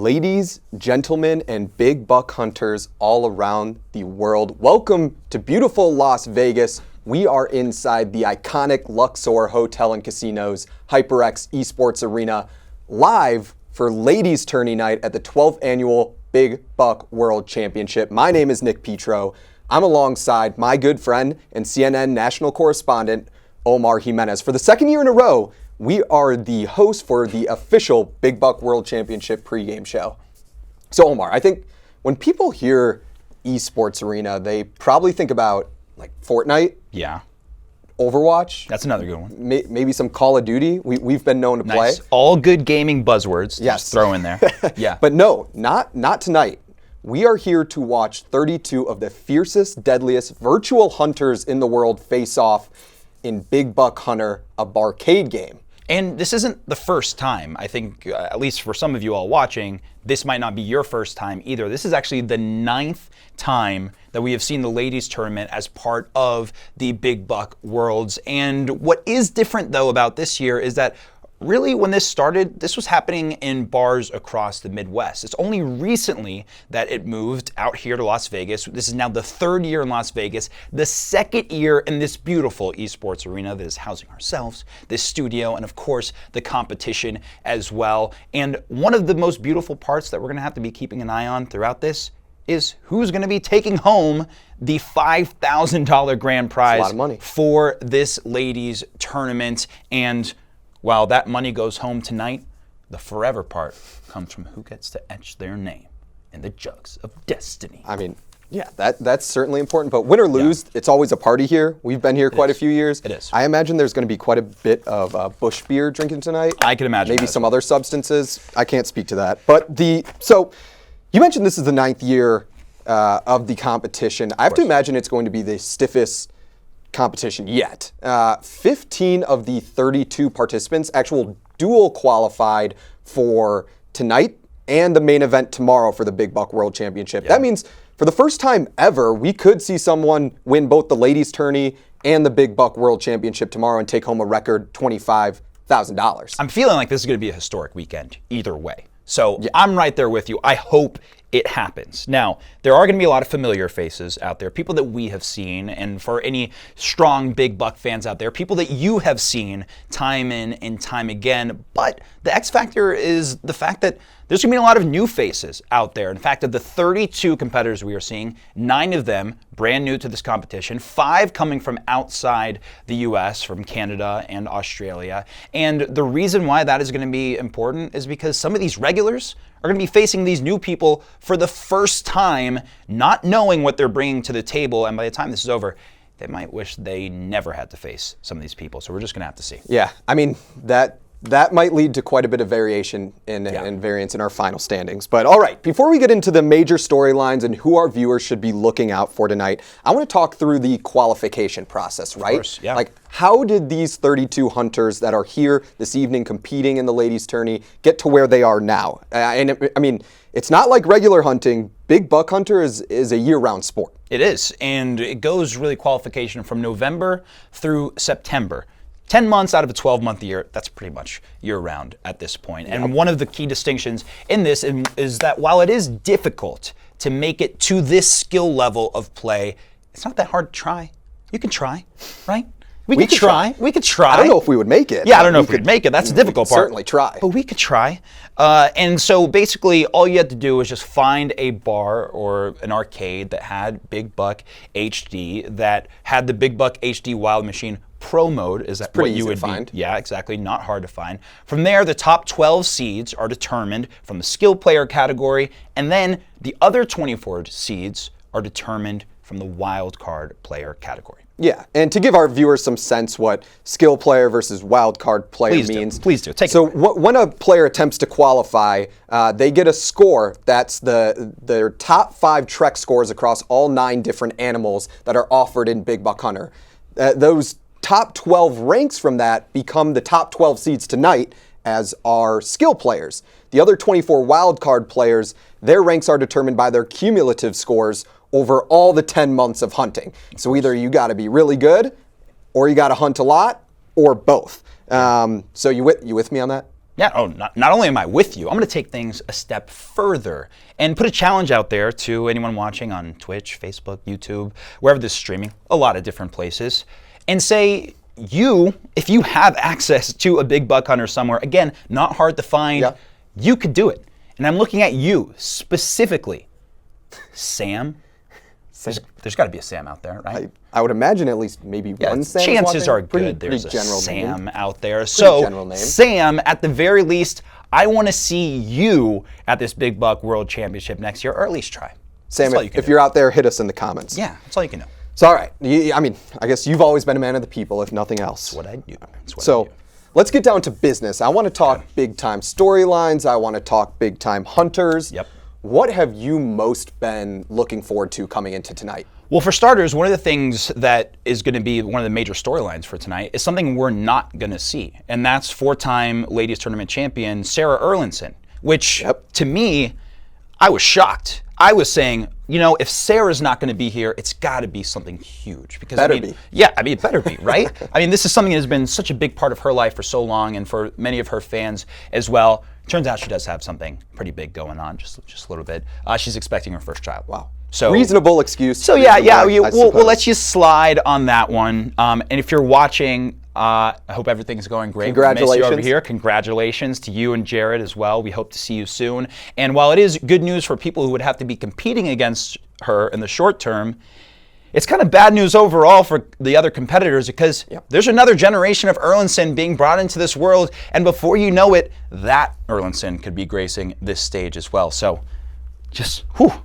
Ladies, gentlemen, and big buck hunters all around the world, welcome to beautiful Las Vegas. We are inside the iconic Luxor Hotel and Casinos HyperX Esports Arena, live for Ladies Tourney Night at the 12th Annual Big Buck World Championship. My name is Nick Petro. I'm alongside my good friend and CNN national correspondent, Omar Jimenez. For the second year in a row, we are the host for the official Big Buck World Championship pregame show. So Omar, I think when people hear esports arena, they probably think about like Fortnite. Yeah. Overwatch. That's another good one. Maybe some Call of Duty. We've been known to play. Nice. All good gaming buzzwords. Yes. Just throw in there. Yeah. But no, not tonight. We are here to watch 32 of the fiercest, deadliest virtual hunters in the world face off in Big Buck Hunter, a barcade game. And this isn't the first time. I think, at least for some of you all watching, this might not be your first time either. This is actually the 9th time that we have seen the ladies tournament as part of the Big Buck Worlds. And what is different though about this year is that really, when this started, this was happening in bars across the Midwest. It's only recently that it moved out here to Las Vegas. This is now the 3rd year in Las Vegas, the 2nd year in this beautiful esports arena that is housing ourselves, this studio, and of course, the competition as well. And one of the most beautiful parts that we're gonna have to be keeping an eye on throughout this is who's gonna be taking home the $5,000 grand prize. That's a lot of money. For this ladies tournament. And while that money goes home tonight, the forever part comes from who gets to etch their name in the jugs of destiny. I mean, yeah, that's certainly important. But win or lose, It's always a party here. We've been here quite a few years. It is. I imagine there's going to be quite a bit of bush beer drinking tonight. I can imagine. Maybe some other substances. I can't speak to that. But so you mentioned this is the 9th year of the competition. I have to imagine it's going to be the stiffest competition yet. 15 of the 32 participants actual dual qualified for tonight and the main event tomorrow for the Big Buck World Championship. That means for the first time ever, we could see someone win both the ladies tourney and the Big Buck World Championship tomorrow and take home a record $25,000. I'm feeling like this is going to be a historic weekend either way. So I'm right there with you. I hope it happens. Now, there are going to be a lot of familiar faces out there, people that we have seen, and for any strong Big Buck fans out there, people that you have seen time in and time again. But the X factor is the fact that there's going to be a lot of new faces out there. In fact, of the 32 competitors we are seeing, 9 of them brand new to this competition, 5 coming from outside the US, from Canada and Australia. And the reason why that is going to be important is because some of these regulars are going to be facing these new people for the first time, not knowing what they're bringing to the table. And by the time this is over, they might wish they never had to face some of these people. So we're just going to have to see. Yeah, I mean, that might lead to quite a bit of variation and variance in our final standings. But all right, before we get into the major storylines and who our viewers should be looking out for tonight, I want to talk through the qualification process, right? Of course, yeah. Like, how did these 32 hunters that are here this evening competing in the ladies' tourney get to where they are now? I mean, it's not like regular hunting. Big buck hunter is a year-round sport. It is, and it goes really qualification from November through September. 10 months out of a 12-month year, that's pretty much year-round at this point. And one of the key distinctions in this is that while it is difficult to make it to this skill level of play, it's not that hard to try. You can try, right? We could try. We could try. I don't know if we would make it. Yeah, I don't know if we'd make it. That's the difficult part. Certainly try. But we could try. And so basically all you had to do was just find a bar or an arcade that had Big Buck HD, that had the Big Buck HD Wild Machine Pro mode. Is that what you would find? Yeah, exactly. Not hard to find. From there, the top 12 seeds are determined from the skill player category, and then the other 24 seeds are determined from the wild card player category. Yeah, and to give our viewers some sense what skill player versus wild card player means. Please do. Take it away. When a player attempts to qualify, they get a score that's their top 5 Trek scores across all 9 different animals that are offered in Big Buck Hunter. Those top 12 ranks from that become the top 12 seeds tonight as our skill players. The other 24 wild card players, their ranks are determined by their cumulative scores over all the 10 months of hunting. So either you got to be really good, or you got to hunt a lot, or both. So you with me on that? Yeah, not only am I with you, I'm going to take things a step further and put a challenge out there to anyone watching on Twitch, Facebook, YouTube, wherever this is streaming, a lot of different places, and say if you have access to a big buck hunter somewhere, again, not hard to find, you could do it. And I'm looking at you specifically. Sam? There's got to be a Sam out there, right? I would imagine at least maybe one Sam. Chances are good there's a Sam out there. So, Sam, at the very least, I want to see you at this Big Buck World Championship next year, or at least try. Sam, if you're out there, hit us in the comments. Yeah, that's all you can do. So, all right. I mean, I guess you've always been a man of the people, if nothing else. That's what I do. So, let's get down to business. I want to talk big-time storylines. I want to talk big-time hunters. Yep. What have you most been looking forward to coming into tonight? Well, for starters, one of the things that is going to be one of the major storylines for tonight is something we're not going to see, and that's four-time ladies tournament champion Sarah Erlandson, which to me, I was shocked. I was saying, if Sarah's not going to be here, it's got to be something huge. Because Yeah, it better be, right? I mean, this is something that has been such a big part of her life for so long, and for many of her fans as well. Turns out she does have something pretty big going on, just a little bit. She's expecting her first child. Wow. So reasonable excuse. So we'll let you slide on that one. And if you're watching, I hope everything's going great. Congratulations. We miss you over here. Congratulations to you and Jared as well. We hope to see you soon. And while it is good news for people who would have to be competing against her in the short term, it's kind of bad news overall for the other competitors because there's another generation of Erlandson being brought into this world, and before you know it, that Erlandson could be gracing this stage as well. So just,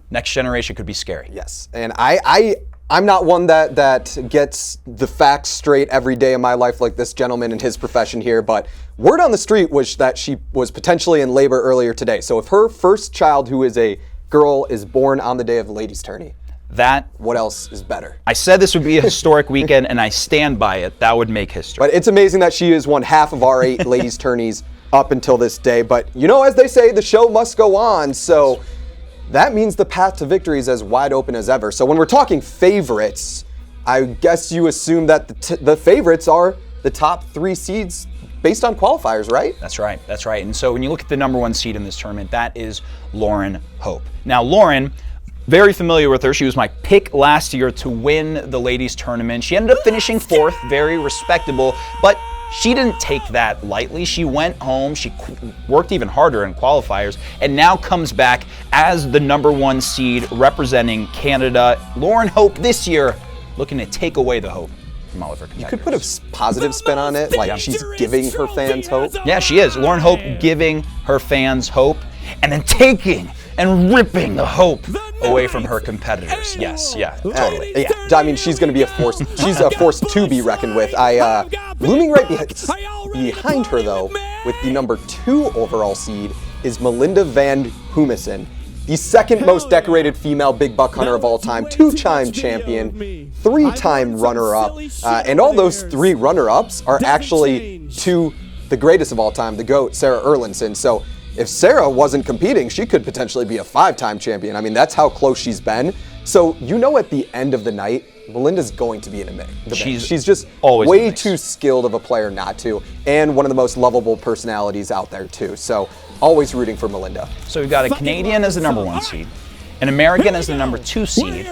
next generation could be scary. Yes, and I'm not one that gets the facts straight every day of my life like this gentleman in his profession here, but word on the street was that she was potentially in labor earlier today. So if her first child, who is a girl, is born on the day of the ladies' tourney, what else is better? I said this would be a historic weekend, and I stand by it. That would make history. But it's amazing that she has won half of our 8 ladies' tourneys up until this day. But as they say, the show must go on. So that means the path to victory is as wide open as ever. So when we're talking favorites, I guess you assume that the favorites are the top 3 seeds based on qualifiers, right? That's right. And so when you look at the number 1 seed in this tournament, that is Lauren Hope. Now, Lauren, very familiar with her. She was my pick last year to win the ladies tournament. She ended up finishing 4th, very respectable, but she didn't take that lightly. She went home, she worked even harder in qualifiers, and now comes back as the number 1 seed representing Canada. Lauren Hope this year looking to take away the hope from all of her competitors. You could put a positive spin on it, like she's giving her fans hope. Yeah, she is. Lauren Hope giving her fans hope, and then taking and ripping the hope away from her competitors. Yes, totally. Yeah, I mean, she's going to be a force. She's a force to be reckoned with. Looming right behind her, though, with the number 2 overall seed, is Melinda Van Humison, the second most decorated female big buck hunter of all time, 2-time champion, 3-time runner-up, and all those 3 runner-ups are actually to the greatest of all time, the GOAT, Sarah Erlandson. So if Sarah wasn't competing, she could potentially be a 5-time champion. I mean, that's how close she's been. So at the end of the night, Melinda's going to be in the mix. She's just way too skilled of a player not to, and one of the most lovable personalities out there too. So always rooting for Melinda. So we've got a Canadian as the number 1 seed, an American as the number 2 seed,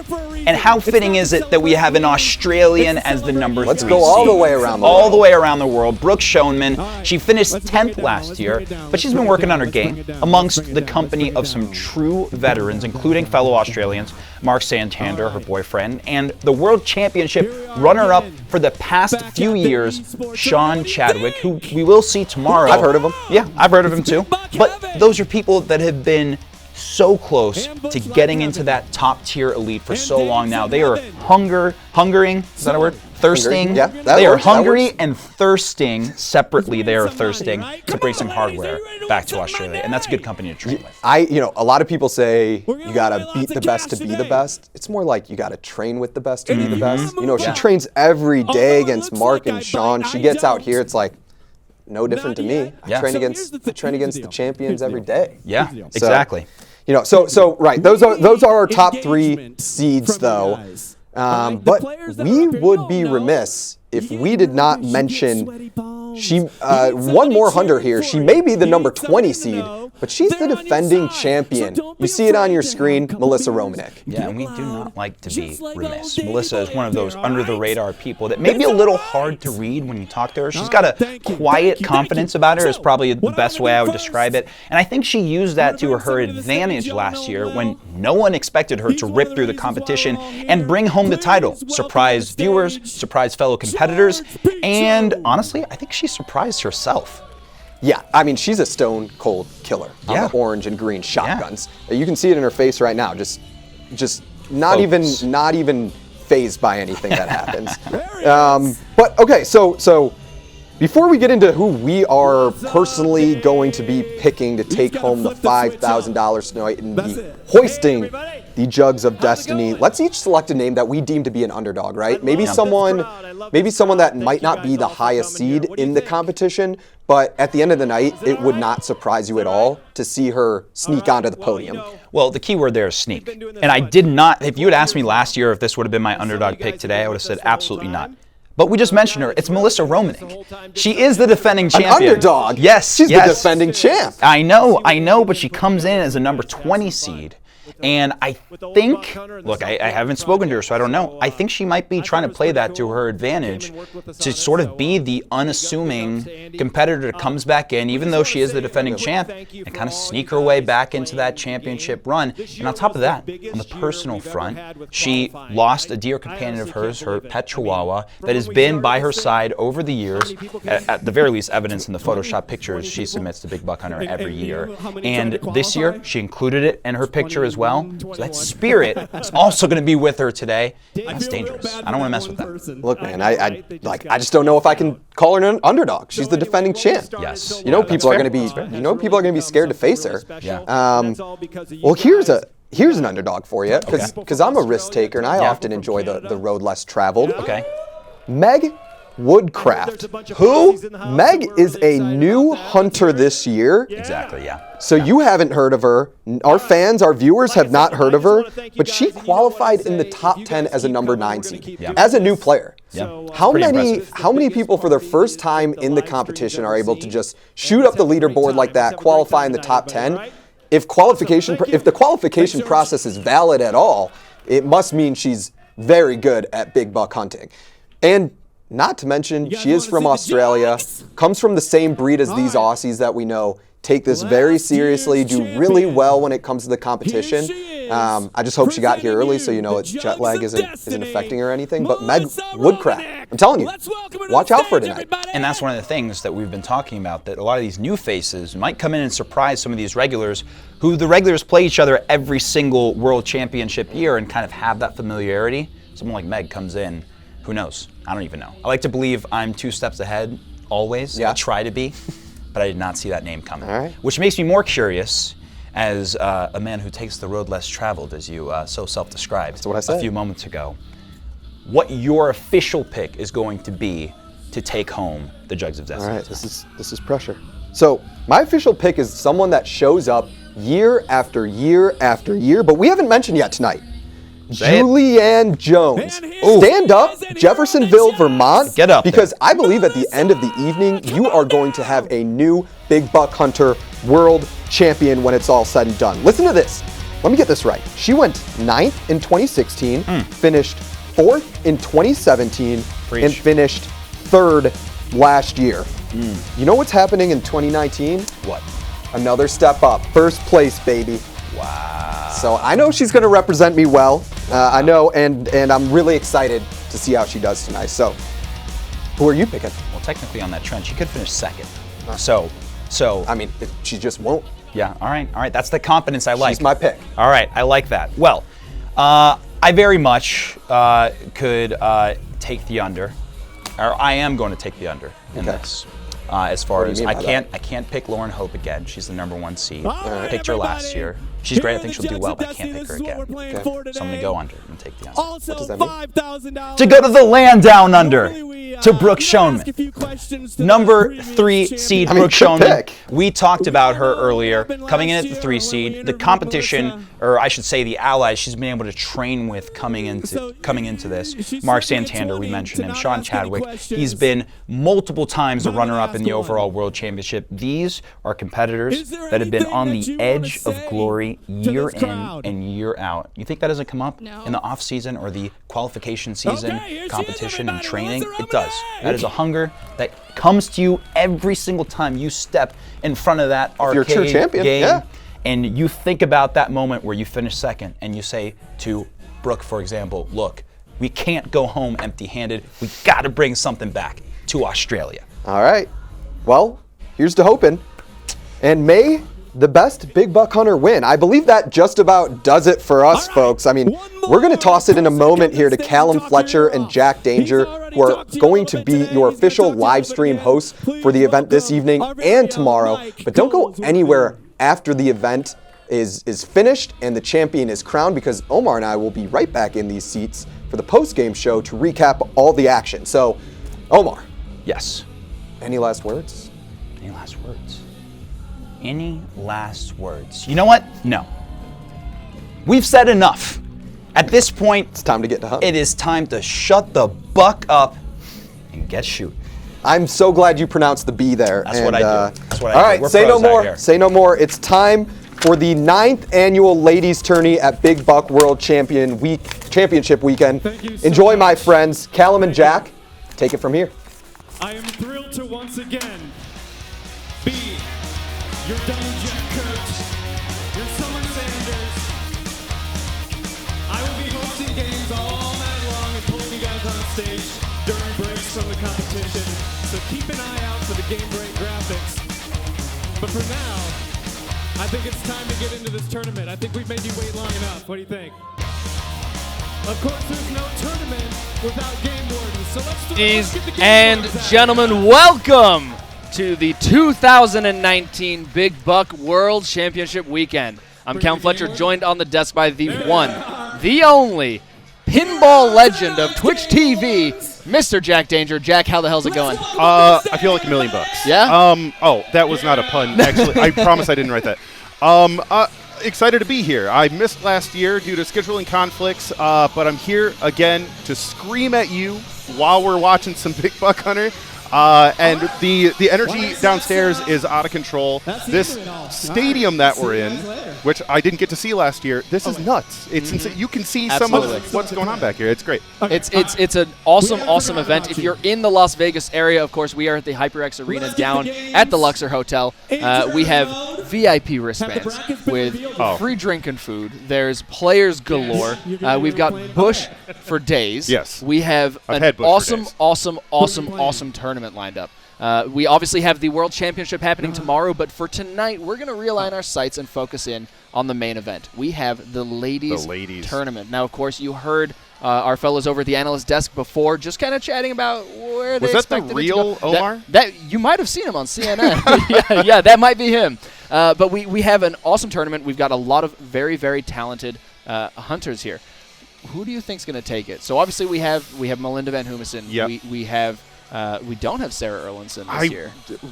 and how fitting is it that we have an Australian as the number 3 seed? Let's go all the way around the world. All the way around the world. Brooke Schoenman, she finished 10th last year, but she's been working on her game amongst the company of some true veterans, including fellow Australians, Mark Santander, her boyfriend, and the World Championship runner-up for the past few years, Sean Chadwick, who we will see tomorrow. I've heard of him. Yeah, I've heard of him too. But those are people that have been so close to getting into that top tier elite for so long now. They are hungering, is that a word? Thirsting. Yeah, they are hungry and thirsting separately. They are thirsting to bring some hardware back to Australia, and that's a good company to train with. A lot of people say you gotta beat the best to be the best. It's more like you gotta train with the best to be the best. She trains every day against Mark and Sean. She gets out here, it's like no different to me. I train against the champions every day. Yeah, exactly. Right. Those are our top 3 seeds, though. But we would be remiss if we did not mention She one more hunter here. She may be the number 20 seed, but she's the defending champion. You see it on your screen, Melissa Romanick. Yeah, and we do not like to be remiss. Melissa is one of those under-the-radar people that may be a little hard to read when you talk to her. She's got a quiet confidence about her is probably the best way I would describe it. And I think she used that to her advantage last year when no one expected her to rip through the competition and bring home the title. Surprise viewers, surprise fellow competitors, and honestly, I think she surprised herself. Yeah, I mean, she's a stone cold killer on the orange and green shotguns. Yeah. You can see it in her face right now. Just not even fazed by anything that happens. But okay, so before we get into who we are personally going to be picking to take home the $5,000 tonight and be hoisting the Jugs of Destiny, let's each select a name that we deem to be an underdog, right? Maybe someone that might not be the highest seed in the competition, but at the end of the night, it would not surprise you at all to see her sneak onto the podium. Well, the key word there is sneak. And I did not, if you had asked me last year if this would have been my underdog pick today, I would have said absolutely not. But we just mentioned her. It's Melissa Romanick. She is the defending champion. An underdog? Yes. She's the defending champ. I know, but she comes in as a number 20 seed. And I think, look, I haven't spoken to her, so I don't know. I think she might be trying to play that to her advantage to sort of be the unassuming competitor that comes back in, even though she is the defending champ, and kind of sneak her way back into that championship run. And on top of that, on the personal front, she lost a dear companion of hers, her pet Chihuahua, that has been by her side over the years, at the very least evidence in the Photoshop pictures she submits to Big Buck Hunter every year. And this year, she included it in her picture as well. So that spirit is also going to be with her today. That's dangerous. I don't want to mess with that. Look, man, I just don't know if I can call her an underdog. She's the defending champ. Yes. You know people are going to be scared to face her. Yeah. Well, here's an underdog for you because I'm a risk taker and I often enjoy the road less traveled. Okay. Meg Woodcraft. Who? Meg is a new hunter this year. Exactly, yeah. So you haven't heard of her. Our fans, our viewers have not heard of her, but she qualified in the top 10 as a number 9 seed, as a new player. Yeah. How many people for their first time in the competition are able to just shoot up the leaderboard like that, qualify in the top 10? If the qualification process is valid at all, it must mean she's very good at big buck hunting. And not to mention, she is from Australia, comes from the same breed as these Aussies that we know, take this very seriously, do really well when it comes to the competition. I just hope she got here early so you know jet lag isn't affecting her or anything. But Meg Woodcraft, I'm telling you, watch out for her tonight. And that's one of the things that we've been talking about, that a lot of these new faces might come in and surprise some of these regulars, who the regulars play each other every single World Championship year and kind of have that familiarity. Someone like Meg comes in, who knows? I don't even know. I like to believe I'm 2 steps ahead always. I try to be, but I did not see that name coming. All right. Which makes me more curious as a man who takes the road less traveled, as you so self-described That's what I said. a few moments ago, what your official pick is going to be to take home the Jugs of Destiny. All right, this is pressure. So my official pick is someone that shows up year after year after year, but we haven't mentioned yet tonight. Leanne Jones. Stand up, Jeffersonville, Vermont. Get up because I believe at the end of the evening, you are going to have a new Big Buck Hunter world champion when it's all said and done. Listen to this. Let me get this right. She went 9th in 2016, finished 4th in 2017, and finished 3rd last year. You know what's happening in 2019? What? Another step up. First place, baby. Wow. So I know she's going to represent me well. I know, and I'm really excited to see how she does tonight. So, who are you picking? Well, technically on that trend, she could finish 2nd. So. I mean, she just won't. Yeah. All right. That's the confidence I like. She's my pick. All right. I like that. Well, I very much could take the under, or I am going to take the under in this. As far as I can't pick Lauren Hope again. She's the number 1 seed. I picked her last year. She's great. I think she'll do well, but I can't pick her again. So I'm going to go under and take the under. What does that mean? To go to the land down under. to Brooke Schoenman. Number 3 seed Brooke good Schoenman. pick. We talked about her earlier, coming in at the 3 seed. The competition, or I should say the allies she's been able to train with coming into this. Mark Santander, we mentioned him. Sean Chadwick, he's been multiple times a runner-up in the overall World Championship. These are competitors that have been on the edge of glory year in and year out. You think that doesn't come up in the off-season or the qualification season, competition and training? It does. That is a hunger that comes to you every single time you step in front of that arcade you're a true champion, game. yeah. And you think about that moment where you finish second and you say to Brooke, for example, look, we can't go home empty-handed. We got to bring something back to Australia. All right. Well, here's to hoping. And may the best big buck hunter win. I believe that just about does it for us, folks. I mean, we're going to toss it in a moment here to Callum Fletcher and Jack Danger, who are going to be your official live stream hosts for the event this evening and tomorrow. But don't go anywhere after the event is finished and the champion is crowned, because Omar and I will be right back in these seats for the post-game show to recap all the action. So, Omar. Yes. Any last words? Any last words? Any last words? You know what? No. We've said enough. At this point, It's time to get to hunt. it is time to shut the buck up and get shooting. I'm so glad you pronounced the B there. That's what I do. That's what I all do. right, We're say no pros out more. here. Say no more. It's time for the 9th annual ladies tourney at Big Buck World Championship weekend. Thank you so Enjoy, my much. friends. Callum and Jack, take it from here. I am thrilled to once again be your Double Jack coach, your Summer Sanders. I will be hosting games all night long and pulling you guys on stage during breaks from the competition. So keep an eye out for the game break graphics. But for now, I think it's time to get into this tournament. I think we've made you wait long enough. What do you think? Of course, there's no tournament without game wardens. So let's Ladies get the game and wardens out. gentlemen, welcome to the 2019 Big Buck World Championship Weekend. I'm Callum Fletcher, joined on the desk by the one, the only pinball legend of Twitch TV, Mr. Jack Danger. Jack, how the hell's it going? I feel like $1 million. Yeah? Oh, that was not a pun. Actually, I promise I didn't write that. Excited to be here. I missed last year due to scheduling conflicts, but I'm here again to scream at you while we're watching some Big Buck Hunter. And the energy downstairs is out of control. This stadium that we're in, which I didn't get to see last year, this is nuts. It's insane. You can see some Absolutely. of what's going on back here. It's great. It's an awesome event. If you're in the Las Vegas area, of course, we are at the HyperX Arena down at the Luxor Hotel. We have VIP wristbands with free drink and food. There's players galore. We've got Bush for days. Yes. We have I've an had Bush for days. awesome tournament lined up. We obviously have the World Championship happening tomorrow, but for tonight, we're going to realign our sights and focus in on the main event. We have the ladies tournament. Now, of course, you heard our fellows over at the analyst desk before, just kind of chatting about where they Was that the expected it to real go. Omar? That you might have seen him on CNN. yeah, that might be him. But we have an awesome tournament. We've got a lot of very talented hunters here. Who do you think's going to take it? So obviously we have Melinda Van Humison. Yep. We don't have Sarah Erlinson this year.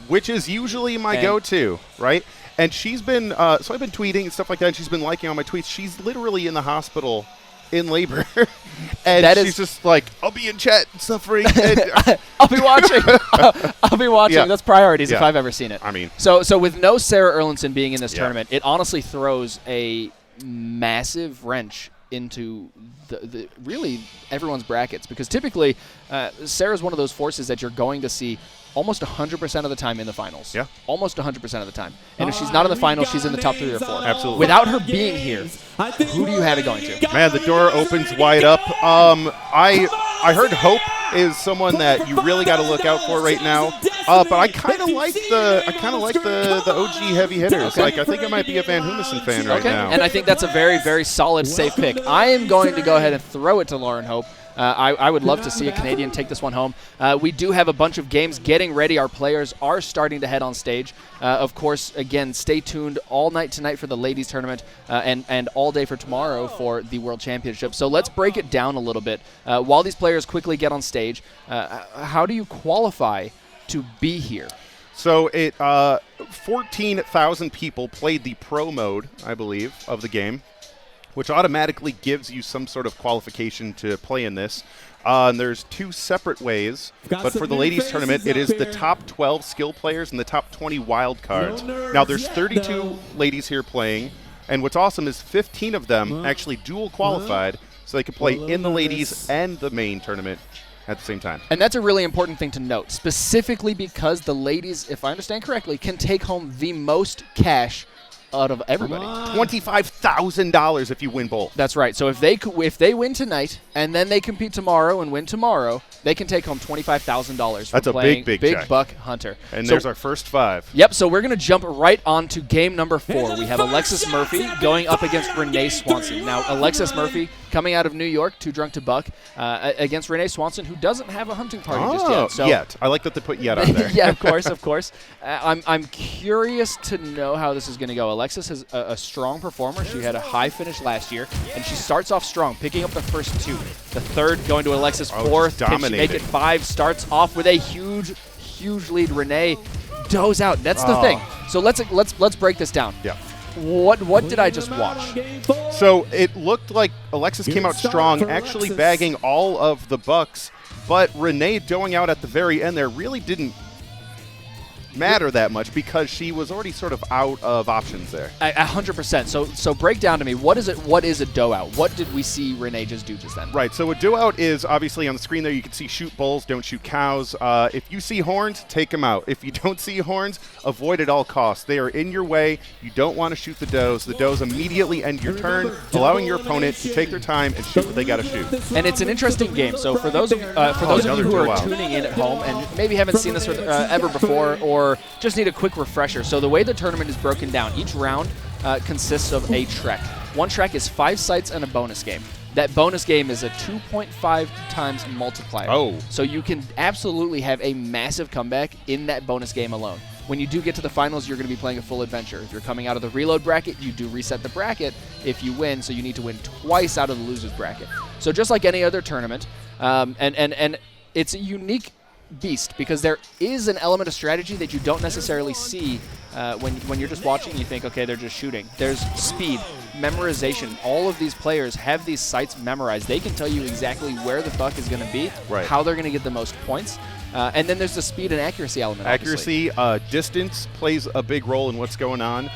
Which is usually my And- go-to, right? And she's been, so I've been tweeting and stuff like that, and she's been liking all my tweets. She's literally in the hospital in labor. And That she's is- just like, I'll be in chat suffering. And, I'll be watching. I'll be watching. Yeah. That's priorities if Yeah. I've ever seen it. I mean. So with no Sarah Erlinson being in this Yeah. tournament, it honestly throws a massive wrench into the really everyone's brackets, because typically Sarah's one of those forces that you're going to see almost 100% of the time in the finals. Yeah. Almost 100% of the time. And if she's not in the finals, she's in the top 3 or 4. Absolutely. Without her being here, who do you have it going to? Man, the door opens wide up. I heard Hope is someone that you really got to look out for right now. But I kind of like the OG heavy hitters. Okay. Like, I think I might be a Van Humison fan right now. And I think that's a very solid, safe pick. I am going to go ahead and throw it to Lauren Hope. I would love to see a Canadian take this one home. We do have a bunch of games getting ready. Our players are starting to head on stage. Of course, again, stay tuned all night tonight for the ladies tournament and all day for tomorrow for the World Championship. So let's break it down a little bit. While these players quickly get on stage, how do you qualify to be here? So 14,000 people played the pro mode, I believe, of the game, which automatically gives you some sort of qualification to play in this. And there's 2 separate ways, but for the ladies tournament, it is the top 12 skill players and the top 20 wild cards. Now there's 32 ladies here playing, and what's awesome is 15 of them actually dual qualified, so they can play in the ladies and the main tournament at the same time. And that's a really important thing to note, specifically because the ladies, if I understand correctly, can take home the most cash out of everybody. $25,000 if you win both. That's right. So if they win tonight and then they compete tomorrow and win tomorrow, they can take home $25,000. That's a big check. Buck Hunter. And there's our first 5. Yep. So we're gonna jump right on to game number 4. We have Alexis Murphy going up against Renee Swanson. Now Alexis Murphy coming out of New York, too drunk to buck, against Renee Swanson, who doesn't have a hunting party just yet. So yet. I like that they put yet on there. Yeah, of course. I'm curious to know how this is going to go. Alexis is a strong performer. She had a high finish last year, and she starts off strong, picking up the first 2. The third going to Alexis, 4th. Can she make it 5? Starts off with a huge lead. Renee does out. That's the thing. So let's break this down. Yeah. What did I just watch? So it looked like Alexis came out strong, actually bagging all of the bucks, but Renee doing out at the very end there really didn't matter that much because she was already sort of out of options there. 100%. So break down to me, what is a doe out? What did we see Renee just do just then? Right, so a doe out is obviously on the screen there. You can see shoot bulls, don't shoot cows. If you see horns, take them out. If you don't see horns, avoid at all costs. They are in your way. You don't want to shoot the does. The does immediately end your turn, allowing your opponent to take their time and shoot what they got to shoot. And it's an interesting game. So for those of you who are tuning in at home and maybe haven't seen this ever before or just need a quick refresher. So the way the tournament is broken down, each round consists of a trek. One trek is 5 sites and a bonus game. That bonus game is a 2.5 times multiplier. Oh. So you can absolutely have a massive comeback in that bonus game alone. When you do get to the finals, you're going to be playing a full adventure. If you're coming out of the reload bracket, you do reset the bracket if you win, so you need to win twice out of the loser's bracket. So just like any other tournament, and it's a unique beast because there is an element of strategy that you don't necessarily see when you're just watching and you think, okay, they're just shooting. There's speed, memorization. All of these players have these sites memorized. They can tell you exactly where the buck is going to be, how they're going to get the most points. And then there's the speed and accuracy element. Accuracy, distance plays a big role in what's going on.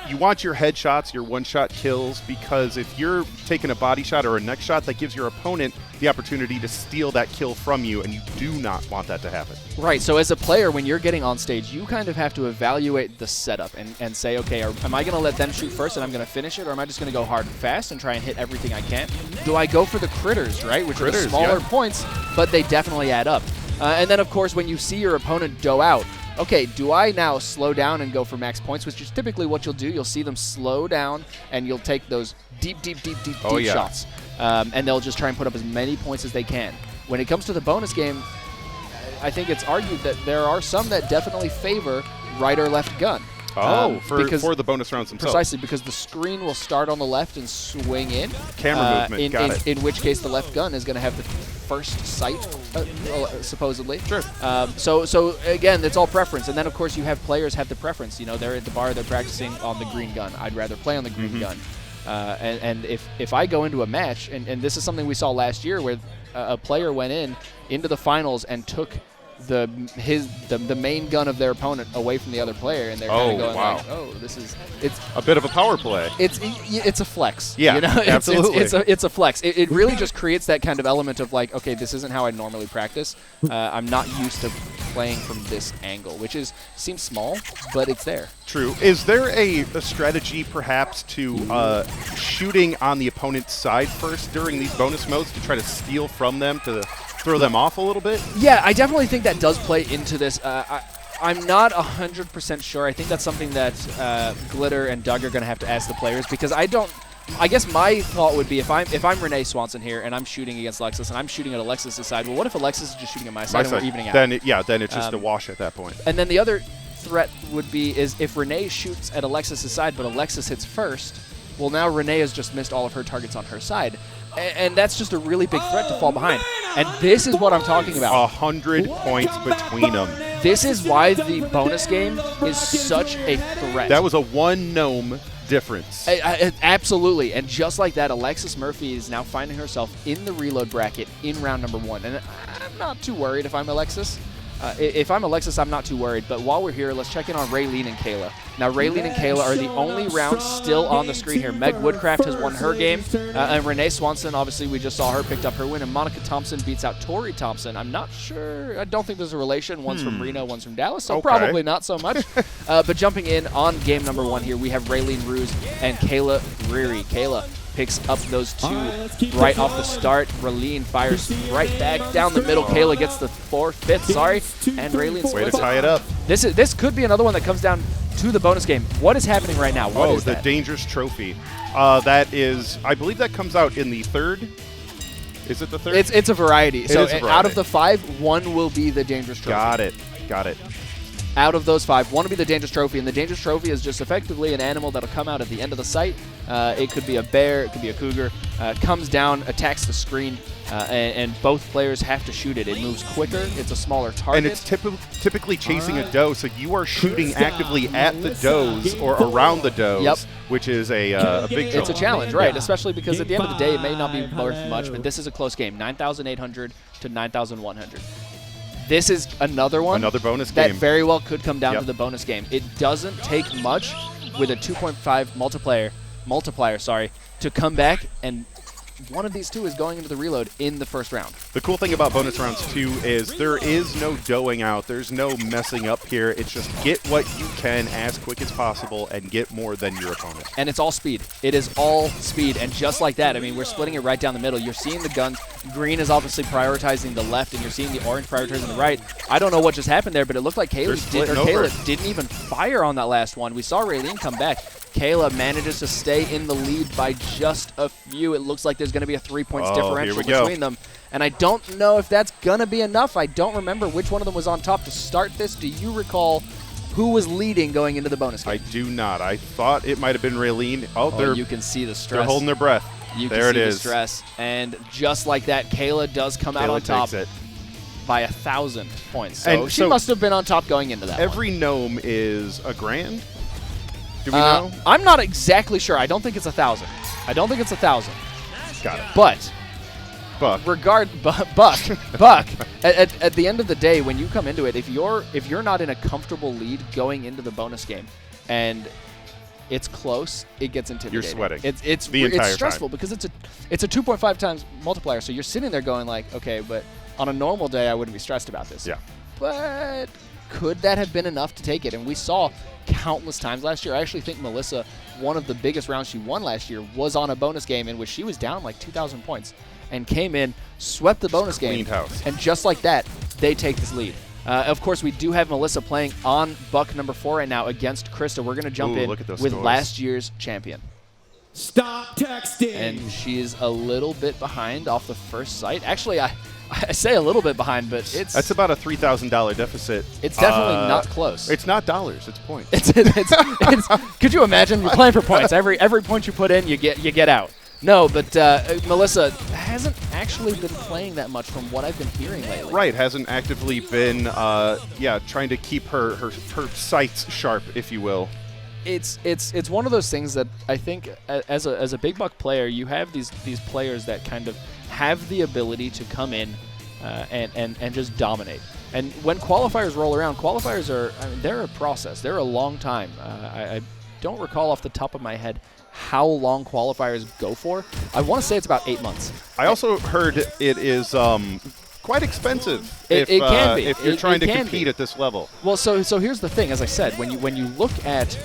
You want your headshots, your one-shot kills, because if you're taking a body shot or a neck shot, that gives your opponent the opportunity to steal that kill from you, and you do not want that to happen. Right, so as a player, when you're getting on stage, you kind of have to evaluate the setup and say, okay, am I going to let them shoot first and I'm going to finish it, or am I just going to go hard and fast and try and hit everything I can? Do I go for the critters, right, which are the smaller points, but they definitely add up. And then, of course, when you see your opponent doe out, okay, do I now slow down and go for max points, which is typically what you'll do. You'll see them slow down, and you'll take those deep shots. And they'll just try and put up as many points as they can. When it comes to the bonus game, I think it's argued that there are some that definitely favor right or left gun. For the bonus rounds themselves. Precisely, because the screen will start on the left and swing in. Camera movement, got it. In which case the left gun is going to have the first sight, supposedly. Sure. So again, it's all preference. And then, of course, you have players have the preference. You know, they're at the bar, they're practicing on the green gun. I'd rather play on the green gun. And if I go into a match, and this is something we saw last year where a player went into the finals and took the main gun of their opponent away from the other player, and they're kind of going like, it's a bit of a power play. It's a flex. Yeah, you know? absolutely. It's a flex. It really just creates that kind of element of like, okay, this isn't how I normally practice. I'm not used to playing from this angle, which seems small, but it's there. True. Is there a strategy perhaps to shooting on the opponent's side first during these bonus modes to try to steal from them to throw them off a little bit? Yeah, I definitely think that does play into this. I'm not 100% sure. I think that's something that Glitter and Doug are going to have to ask the players, because I don't I guess my thought would be if I'm Renee Swanson here and I'm shooting against Alexis and I'm shooting at Alexis' side, well, what if Alexis is just shooting at my side and we're evening out? Then it's just a wash at that point. And then the other threat would be is if Renee shoots at Alexis' side but Alexis hits first, well, now Renee has just missed all of her targets on her side. And that's just a really big threat to fall behind. And this is what I'm talking about. 100 points between them. This is why the bonus game is such a threat. That was a 1 gnome difference. Absolutely. And just like that, Alexis Murphy is now finding herself in the reload bracket in round number 1. And I'm not too worried if I'm Alexis. If I'm Alexis, I'm not too worried. But while we're here, let's check in on Raylene and Kayla. Now, Raylene and Kayla are the only rounds still on the screen here. Meg Woodcraft has won her game. And Renee Swanson, obviously, we just saw her picked up her win. And Monica Thompson beats out Tori Thompson. I'm not sure. I don't think there's a relation. One's from Reno, one's from Dallas. So probably not so much. But jumping in on game number 1 here, we have Raylene Ruse and Kayla Reary. Kayla picks up those 2 right off the start. Raylene fires right back down the middle. Kayla gets the 5th, and Raylene splits Way to tie it up. This could be another one that comes down to the bonus game. What is happening right now? What is the that? Dangerous Trophy. That is, I believe that comes out in the 3rd. Is it the 3rd? It's a variety. So is a variety. Out of the 5, 1 will be the Dangerous Trophy. Got it. Out of those 5, 1 will be the Dangerous Trophy, and the Dangerous Trophy is just effectively an animal that'll come out at the end of the site. It could be a bear, it could be a cougar. Comes down, attacks the screen, and both players have to shoot it. It moves quicker, it's a smaller target. And it's typically chasing a doe, so you are shooting actively at the does or around the does, which is a big trouble. It's a challenge, right? Especially because at the end of the day, it may not be worth much, but this is a close game, 9,800 to 9,100. This is another one. Another bonus that game. very well could come down to the bonus game. It doesn't take much with a 2.5 multiplier, to come back, and one of these 2 is going into the reload in the first round. The cool thing about bonus rounds, too, is there is no doing out. There's no messing up here. It's just get what you can as quick as possible and get more than your opponent. And it's all speed. It is all speed. And just like that, I mean, we're splitting it right down the middle. You're seeing the guns. Green is obviously prioritizing the left, and you're seeing the orange prioritizing the right. I don't know what just happened there, but it looked like Kayla didn't even fire on that last one. We saw Raylene come back. Kayla manages to stay in the lead by just a few. It looks like there's going to be a 3 points differential between them. And I don't know if that's going to be enough. I don't remember which one of them was on top to start this. Do you recall who was leading going into the bonus game? I do not. I thought it might have been Raylene. Oh, you can see the stress. They're holding their breath. You can see the stress. And just like that, Kayla does come out on top by 1,000 points. So she must have been on top going into that Every gnome is a grand? Do we know? I'm not exactly sure. I don't think it's 1,000. Got it. But Buck. Buck. At the end of the day, when you come into it, if you're not in a comfortable lead going into the bonus game, and it's close, it gets intimidating. You're sweating. It's stressful because it's a 2.5 times multiplier. So you're sitting there going like, okay, but on a normal day, I wouldn't be stressed about this. Yeah. But could that have been enough to take it? And we saw countless times last year. I actually think Melissa, one of the biggest rounds she won last year, was on a bonus game in which she was down like 2,000 points and came in, swept the bonus game, house. And just like that, they take this lead. Of course, we do have Melissa playing on buck number 4 right now against Krista. We're going to jump in with scores. last year's champion. Stop texting. And she's a little bit behind off the first sight. Actually, I say a little bit behind, but that's about a $3,000 deficit. It's definitely not close. It's not dollars; it's points. Could you imagine? You're playing for points. Every point you put in, you get out. No, but Melissa hasn't actually been playing that much from what I've been hearing lately. Right, hasn't actively been, trying to keep her sights sharp, if you will. It's one of those things that I think as a big buck player, you have these players that kind of have the ability to come in and just dominate. And when qualifiers roll around, they're a process. They're a long time. I don't recall off the top of my head how long qualifiers go for. I want to say it's about 8 months. I also heard it is quite expensive it can be. If you're trying to compete at this level. Well, so here's the thing. As I said, when you look at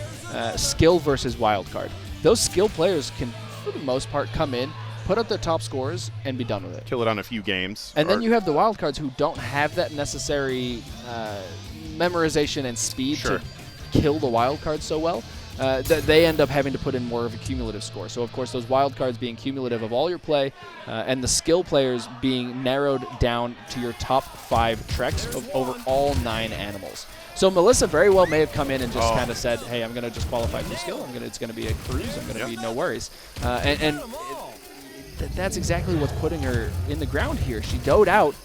skill versus wildcard, those skill players can, for the most part, come in, put up their top scores, and be done with it. Kill it on a few games. And then you have the wildcards who don't have that necessary memorization and speed to kill the wildcards so well. they end up having to put in more of a cumulative score. So, of course, those wild cards being cumulative of all your play and the skill players being narrowed down to your top 5 treks of over all 9 animals. So Melissa very well may have come in and just kind of said, hey, I'm going to just qualify for skill. It's going to be a cruise. I'm going to be no worries. That's exactly what's putting her in the ground here. She doed out,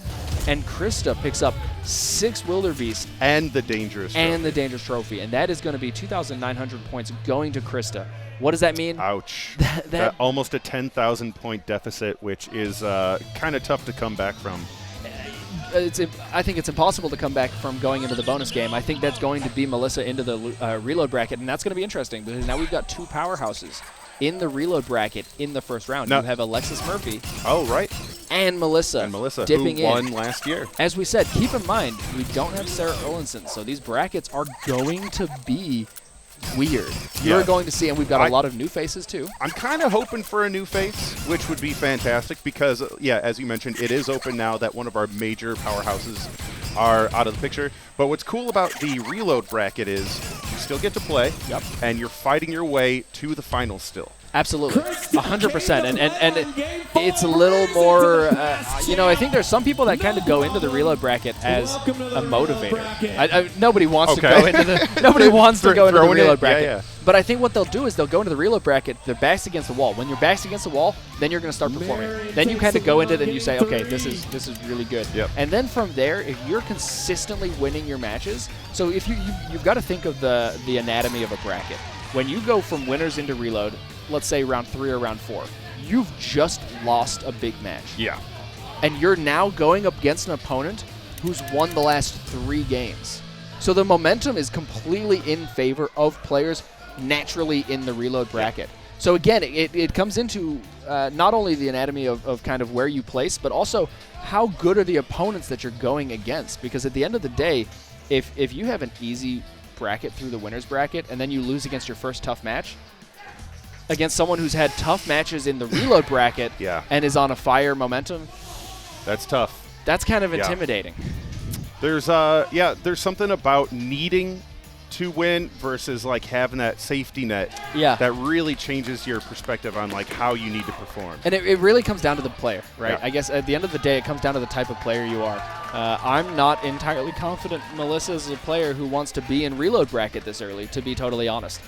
and Krista picks up 6 wildebeest. And the dangerous trophy. And the dangerous trophy. And that is going to be 2,900 points going to Krista. What does that mean? Ouch. That almost a 10,000 point deficit, which is kind of tough to come back from. I think it's impossible to come back from going into the bonus game. I think that's going to be Melissa into the reload bracket, and that's going to be interesting because now we've got 2 powerhouses in the reload bracket in the first round. You have Alexis Murphy. Oh, right. And Melissa. Dipping who won last year. As we said, keep in mind, we don't have Sarah Erlinson, so these brackets are going to be weird. You're going to see, and we've got a lot of new faces too. I'm kind of hoping for a new face, which would be fantastic because, as you mentioned, it is open now that one of our major powerhouses are out of the picture. But what's cool about the reload bracket is you still get to play, and you're fighting your way to the finals still. Absolutely, 100%, and it's a little more. I think there's some people that kind of go into the reload bracket as a motivator. Nobody wants to go into the reload bracket. Yeah. But I think what they'll do is they'll go into the reload bracket. Their back's against the wall. When your back's against the wall, then you're going to start performing. Then you kind of go into it and you say, okay, this is really good. Yep. And then from there, if you're consistently winning your matches, so if you've got to think of the anatomy of a bracket. When you go from winners into reload, let's say round 3 or round 4, you've just lost a big match. Yeah. And you're now going up against an opponent who's won the last 3 games. So the momentum is completely in favor of players naturally in the reload bracket. So again, it comes into not only the anatomy of kind of where you place, but also how good are the opponents that you're going against. Because at the end of the day, if you have an easy bracket through the winner's bracket and then you lose against your first tough match, against someone who's had tough matches in the reload bracket and is on a fire momentum. That's tough. That's kind of intimidating. There's something about needing to win versus like having that safety net that really changes your perspective on like how you need to perform. And it really comes down to the player, right? Yeah. I guess at the end of the day, it comes down to the type of player you are. I'm not entirely confident Melissa is a player who wants to be in reload bracket this early, to be totally honest.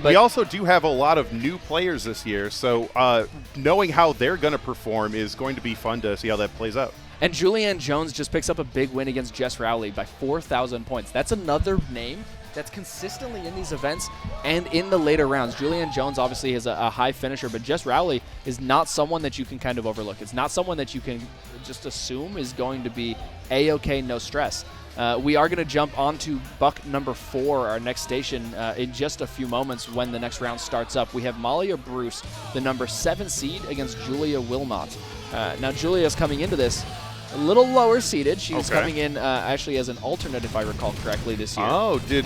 We also do have a lot of new players this year, so knowing how they're going to perform is going to be fun to see how that plays out. And Leanne Jones just picks up a big win against Jess Rowley by 4,000 points. That's another name that's consistently in these events and in the later rounds. Leanne Jones obviously is a high finisher, but Jess Rowley is not someone that you can kind of overlook. It's not someone that you can just assume is going to be A-okay, no stress. We are going to jump onto buck number 4, our next station, in just a few moments when the next round starts up. We have Malia Bruce, the number 7 seed, against Julia Wilmot. Now, Julia's coming into this a little lower seeded. She's coming in actually as an alternate, if I recall correctly, this year. Oh, did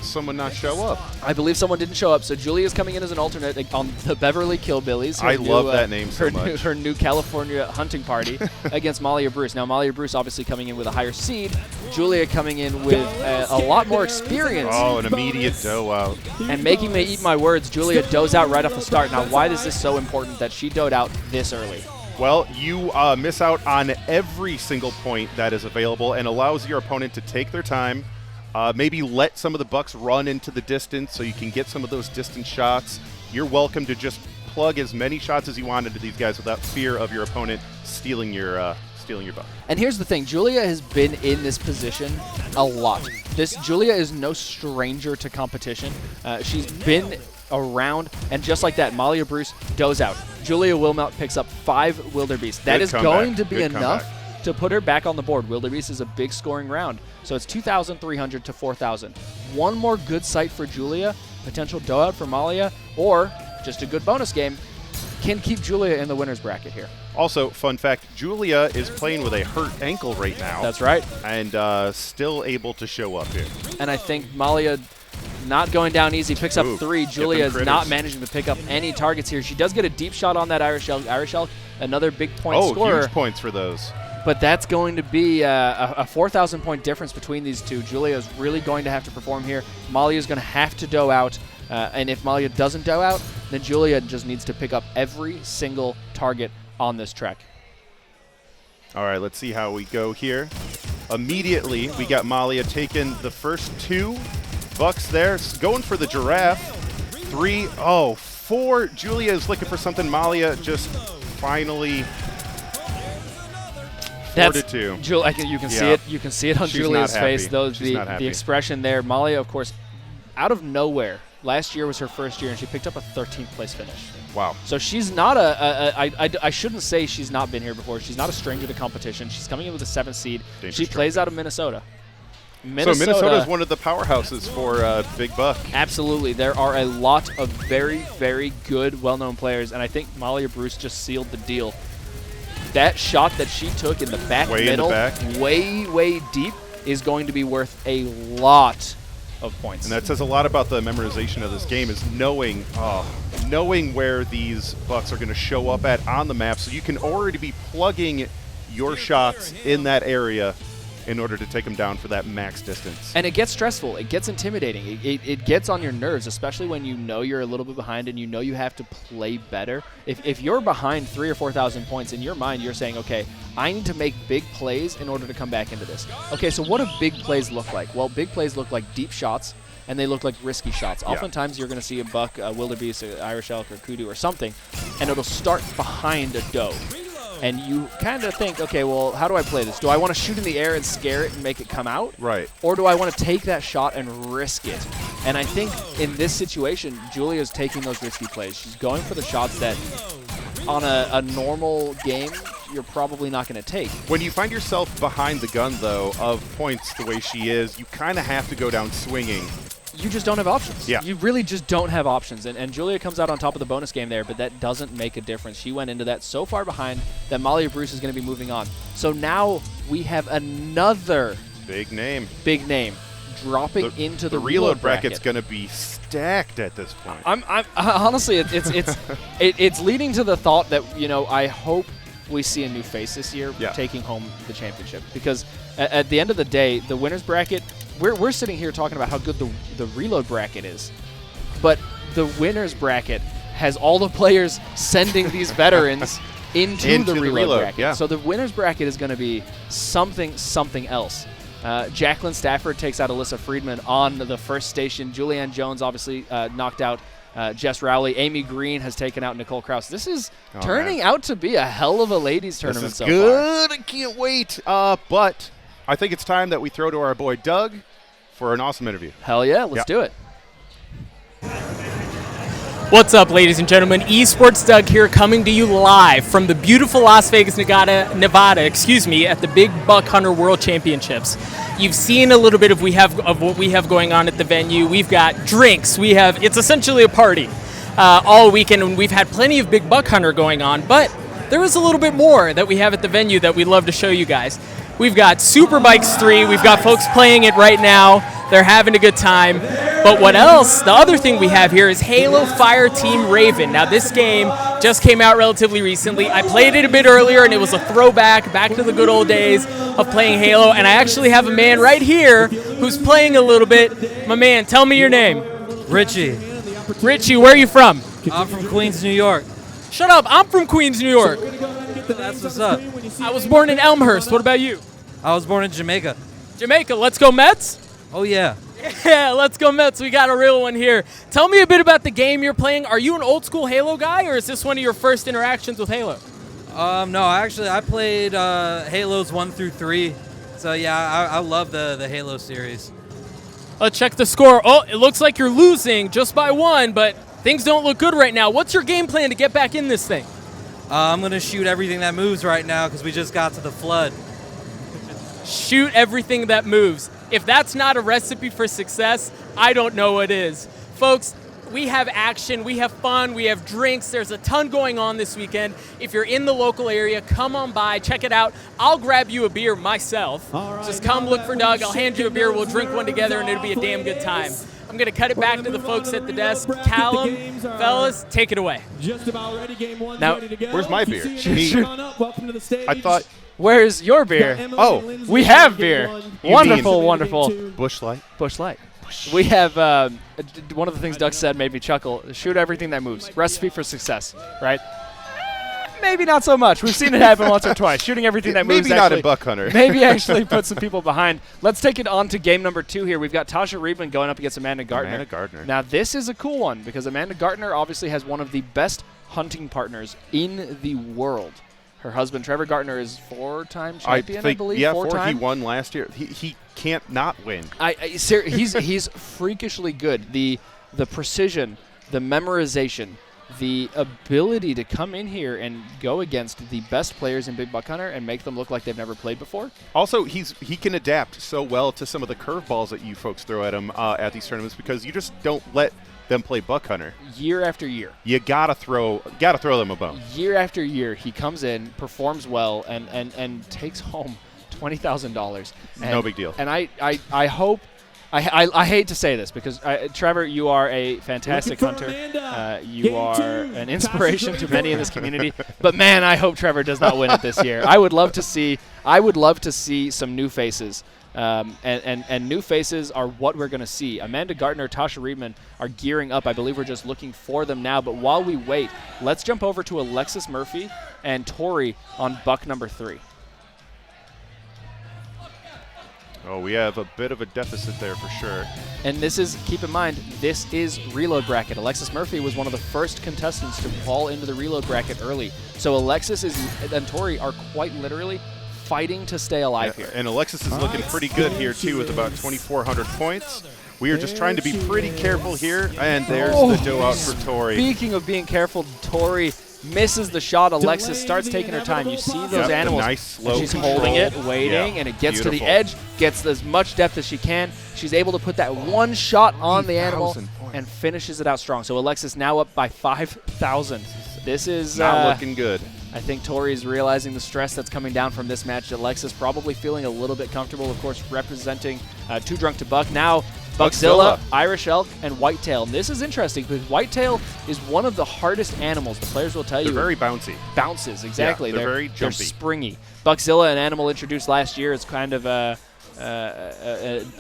someone not show up? I believe someone didn't show up. So Julia's coming in as an alternate on the Beverly Killbillies. I love that name so much. Her new California hunting party against Malia Bruce. Now, Malia Bruce obviously coming in with a higher seed. Julia coming in with a lot more experience. Oh, an immediate doe out. And making me eat my words, Julia does out right off the start. Now, why is this so important that she doed out this early? Well, you miss out on every single point that is available and allows your opponent to take their time, maybe let some of the bucks run into the distance so you can get some of those distance shots. You're welcome to just plug as many shots as you want into these guys without fear of your opponent stealing your buck. And here's the thing, Julia has been in this position a lot. Julia is no stranger to competition. She's been around, and just like that, Malia Bruce does out. Julia Wilmot picks up 5 wildebeest. That is going to be enough to put her back on the board. Wildebeest is a big scoring round, so it's 2,300 to 4,000. One more good sight for Julia, potential doe out for Malia, or just a good bonus game can keep Julia in the winner's bracket here. Also, fun fact, Julia is playing with a hurt ankle right now. That's right. And still able to show up here. And I think Malia not going down easy, picks up 3. Julia is not managing to pick up any targets here. She does get a deep shot on that Irish elk. Irish elk, another big point scorer. Oh, huge points for those. But that's going to be a 4,000 point difference between these two. Julia is really going to have to perform here. Malia is going to have to doe out. And if Malia doesn't dough out, then Julia just needs to pick up every single target on this track. All right, let's see how we go here. Immediately, we got Malia taking the first 2 bucks there, going for the giraffe. 3, 4. Julia is looking for something. Malia just finally 4-2. You can see it. You can see it on She's Julia's not happy. face. The expression there. Malia, of course, out of nowhere. Last year was her first year, and she picked up a 13th place finish. Wow. So she's not I shouldn't say she's not been here before. She's not a stranger to competition. She's coming in with a 7th seed. She plays out of Minnesota. So Minnesota is one of the powerhouses for Big Buck. Absolutely. There are a lot of very, very good, well-known players, and I think Malia Bruce just sealed the deal. That shot that she took in the back middle, way deep, is going to be worth a lot of points. And that says a lot about the memorization of this game, is knowing where these bucks are going to show up at on the map, so you can already be plugging your shots in that area in order to take them down for that max distance. And it gets stressful. It gets intimidating. It gets on your nerves, especially when you know you're a little bit behind and you know you have to play better. If you're behind 3,000 or 4,000 points, in your mind you're saying, okay, I need to make big plays in order to come back into this. Okay, so what do big plays look like? Well, big plays look like deep shots, and they look like risky shots. Yeah. Oftentimes you're going to see a buck, a wildebeest, an Irish elk, or kudu or something, and it'll start behind a doe. And you kind of think, okay, well, how do I play this? Do I want to shoot in the air and scare it and make it come out? Right. Or do I want to take that shot and risk it? And I think in this situation, Julia's taking those risky plays. She's going for the shots that on a normal game, you're probably not going to take. When you find yourself behind the gun, though, of points the way she is, you kind of have to go down swinging. You just don't have options. Yeah. You really just don't have options. And Julia comes out on top of the bonus game there, but that doesn't make a difference. She went into that so far behind that Malia Bruce is going to be moving on. So now we have another big name dropping into the reload bracket. bracket's going to be stacked at this point. I'm honestly, it's leading to the thought that, I hope we see a new face this year taking home the championship, because at the end of the day, the winners bracket, we're sitting here talking about how good the reload bracket is, but the winners bracket has all the players sending these veterans into the reload bracket. Yeah. So the winners bracket is going to be something else. Jacqueline Stafford takes out Alyssa Friedman on the first station. Leanne Jones obviously knocked out Jess Rowley. Amy Green has taken out Nicole Krause. This is turning out to be a hell of a ladies tournament so far. This is good. I can't wait. But I think it's time that we throw to our boy Doug for an awesome interview. Hell yeah, let's do it. What's up, ladies and gentlemen? Esports Doug here, coming to you live from the beautiful Las Vegas, Nevada, at the Big Buck Hunter World Championships. You've seen a little bit of what we have going on at the venue. We've got drinks. It's essentially a party all weekend, and we've had plenty of Big Buck Hunter going on, but there is a little bit more that we have at the venue that we'd love to show you guys. We've got Superbikes 3. We've got folks playing it right now. They're having a good time. But what else? The other thing we have here is Halo Fire Team Raven. Now, this game just came out relatively recently. I played it a bit earlier, and it was a throwback back to the good old days of playing Halo. And I actually have a man right here who's playing a little bit. My man, tell me your name. Richie. Richie, where are you from? I'm from Queens, New York. Shut up. I'm from Queens, New York. That's what's up. I was born in Elmhurst. What about you? I was born in Jamaica. Jamaica. Let's go Mets. Oh, yeah. Yeah, let's go Mets. We got a real one here. Tell me a bit about the game you're playing. Are you an old school Halo guy, or is this one of your first interactions with Halo? No, actually, I played Halos 1 through 3. So, yeah, I love the Halo series. Let's check the score. Oh, it looks like you're losing just by 1, but things don't look good right now. What's your game plan to get back in this thing? I'm going to shoot everything that moves right now because we just got to the flood. Shoot everything that moves. If that's not a recipe for success, I don't know what is. Folks, we have action, we have fun, we have drinks. There's a ton going on this weekend. If you're in the local area, come on by, check it out. I'll grab you a beer myself. Just come look for Doug. I'll hand you a beer. We'll drink one together, and it'll be a damn good time. I'm going to cut it back to the folks at the desk. Callum, fellas, take it away. Now, where's my beer? I thought... Where's your beer? Oh, we have beer. Wonderful. Busch Light. Busch Light. We have one of the things Duck said made me chuckle. Shoot everything that moves. Recipe for success, right? Maybe not so much. We've seen it happen once or twice. Shooting everything that moves. Maybe not in Buck Hunter. Maybe actually put some people behind. Let's take it on to game number 2 here. We've got Tasha Riedman going up against Amanda Gardner. Now, this is a cool one because Amanda Gardner obviously has one of the best hunting partners in the world. Her husband, Trevor Gardner, is 4-time champion, I believe. Yeah, 4 He won last year. He can't not win. He's freakishly good. The precision, the memorization, the ability to come in here and go against the best players in Big Buck Hunter and make them look like they've never played before. Also, he can adapt so well to some of the curveballs that you folks throw at him at these tournaments because you just don't let them play Buck Hunter. Year after year. You gotta throw them a bone. Year after year, he comes in, performs well, and takes home $20,000. No big deal. And I hope. I hate to say this because, Trevor, you are a fantastic hunter. You are an inspiration to many in this community. But, man, I hope Trevor does not win it this year. I would love to see some new faces. And new faces are what we're going to see. Amanda Gardner, Tasha Riedman are gearing up. I believe we're just looking for them now. But while we wait, let's jump over to Alexis Murphy and Tori on buck number 3. Oh, we have a bit of a deficit there for sure. And this is, keep in mind, this is reload bracket. Alexis Murphy was one of the first contestants to fall into the reload bracket early. So Alexis and Tori are quite literally fighting to stay alive here. And Alexis is looking pretty good here, too, with about 2,400 points. We are just trying to be pretty careful here. And there's the dough out for Tori. Speaking of being careful, Tori misses the shot. Alexis starts taking her time. You see those animals. Nice slow she's control. holding it, waiting, and it gets to the edge, gets as much depth as she can. She's able to put that one shot on the animal and finishes it out strong. So Alexis now up by 5,000. This is not looking good. I think Tori's realizing the stress that's coming down from this match. Alexis probably feeling a little bit comfortable, of course, representing Too Drunk to Buck. Now, Buckzilla, Irish elk, and whitetail. And this is interesting because whitetail is one of the hardest animals. The players will tell you. They're very bouncy. Bounces, exactly. Yeah, they're very jumpy. They're springy. Buckzilla, an animal introduced last year, is kind of a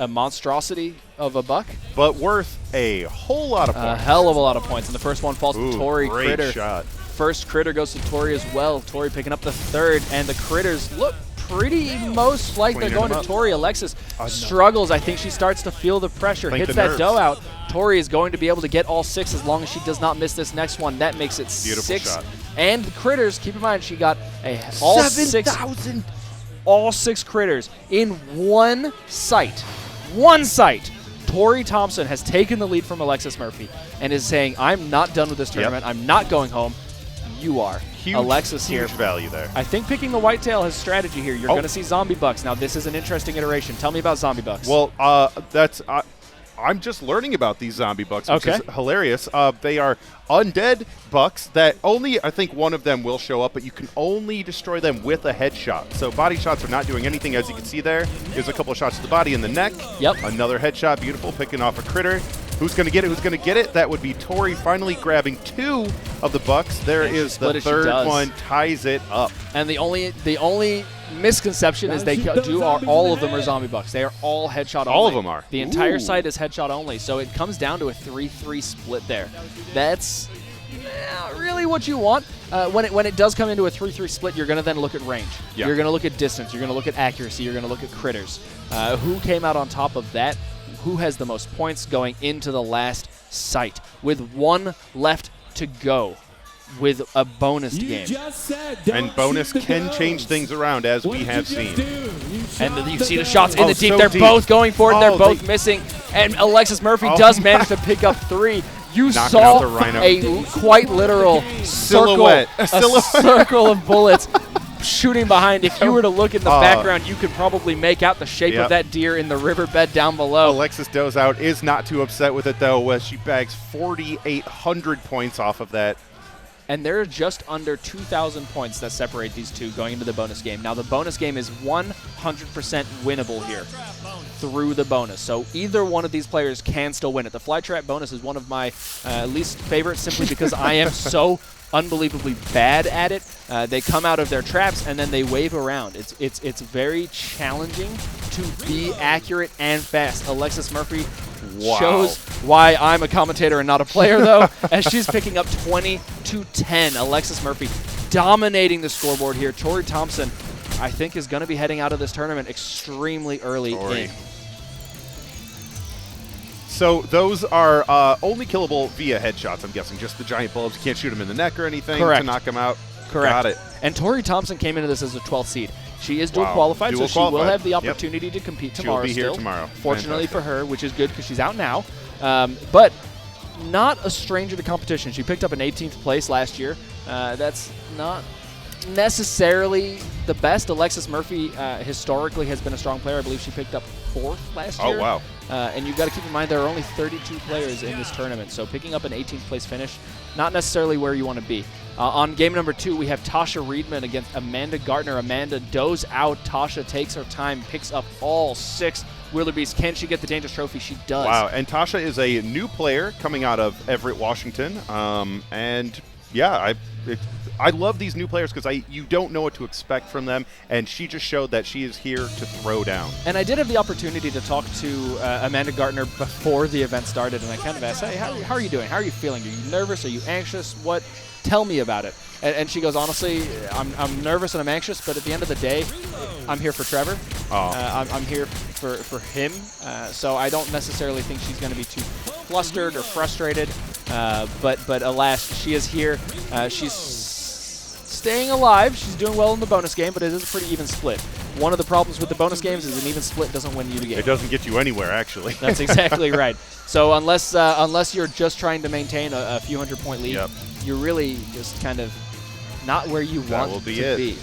monstrosity of a buck. But worth a whole lot of points. A hell of a lot of points. And the first one falls to Tori. Great Critter. shot. First critter goes to Tori as well. Tori picking up the third, and the critters look pretty most like they're going to Tori. Alexis struggles. I think she starts to feel the pressure, hits that dough out. Tori is going to be able to get all 6 as long as she does not miss this next one. That makes it Beautiful 6. Shot. And the critters, keep in mind, she got all 6 critters in one sight. One sight. Tori Thompson has taken the lead from Alexis Murphy and is saying, I'm not done with this tournament. I'm not going home. You are. Huge, Alexis huge here. value there. I think picking the whitetail has strategy here. You're going to see zombie bucks. Now, this is an interesting iteration. Tell me about zombie bucks. Well, I'm just learning about these zombie bucks, which is hilarious. They are undead bucks that only, I think one of them will show up, but you can only destroy them with a headshot. So body shots are not doing anything, as you can see there. There's a couple of shots to the body and the neck. Yep. Another headshot, beautiful, picking off a critter. Who's going to get it? Who's going to get it? That would be Tori finally grabbing 2 of the bucks. There is the third one, ties it up. And the only misconception is all of them are zombie bucks. They are all headshot only. All of them are. The entire site is headshot only. So it comes down to a 3-3 split there. That's really what you want. When it does come into a 3-3 split, you're going to then look at range. Yeah. You're going to look at distance. You're going to look at accuracy. You're going to look at critters. Who came out on top of that? Who has the most points going into the last site? With 1 left to go. With a bonus game. And bonus can change things around, as we have seen. And you see the shots in the deep. They're both going for it. They're both missing. And Alexis Murphy does manage to pick up 3. You saw a quite literal silhouette. A circle of bullets shooting behind. If you were to look in the background, you could probably make out the shape of that deer in the riverbed down below. Alexis Does Out is not too upset with it, though, as she bags 4,800 points off of that. And there are just under 2,000 points that separate these two going into the bonus game. Now, the bonus game is 100% winnable here through the bonus. So either one of these players can still win it. The fly trap bonus is one of my least favorites simply because I am so unbelievably bad at it. They come out of their traps and then they wave around. It's very challenging to be accurate and fast. Alexis Murphy shows why I'm a commentator and not a player, though, as she's picking up 20-10. Alexis Murphy dominating the scoreboard here. Tori Thompson, I think, is going to be heading out of this tournament extremely early in. So those are only killable via headshots, I'm guessing. Just the giant bulbs. You can't shoot them in the neck or anything to knock them out. Correct. Got it. And Tori Thompson came into this as a 12th seed. She is dual Wow. qualified, Dual so she will qualified. have the opportunity to compete tomorrow. She'll be here still. tomorrow. Fortunately Fantastic. for her, which is good because she's out now. But not a stranger to competition. She picked up an 18th place last year. That's not necessarily the best. Alexis Murphy historically has been a strong player. I believe she picked up 4th last year. Oh, wow. And you've got to keep in mind there are only 32 players in this tournament, so picking up an 18th place finish, not necessarily where you want to be. On game number 2, we have Tasha Reedman against Amanda Gartner. Amanda does out. Tasha takes her time, picks up all 6 Wildebeest. Can she get the Dangerous Trophy? She does. Wow, and Tasha is a new player coming out of Everett, Washington. And yeah, I love these new players because you don't know what to expect from them, and she just showed that she is here to throw down. And I did have the opportunity to talk to Amanda Gartner before the event started, and I kind of asked, hey, how are you doing? How are you feeling? Are you nervous? Are you anxious? What? Tell me about it. And she goes, honestly, I'm nervous and I'm anxious, but at the end of the day, I'm here for Trevor. I'm here for him. So I don't necessarily think she's going to be too flustered or frustrated. But alas, she is here. She's staying alive. She's doing well in the bonus game, but it is a pretty even split. One of the problems with the bonus games is an even split doesn't win you the game. It doesn't get you anywhere, actually. That's exactly right. So unless you're just trying to maintain a few 100-point lead, you're really just kind of not where you want to be.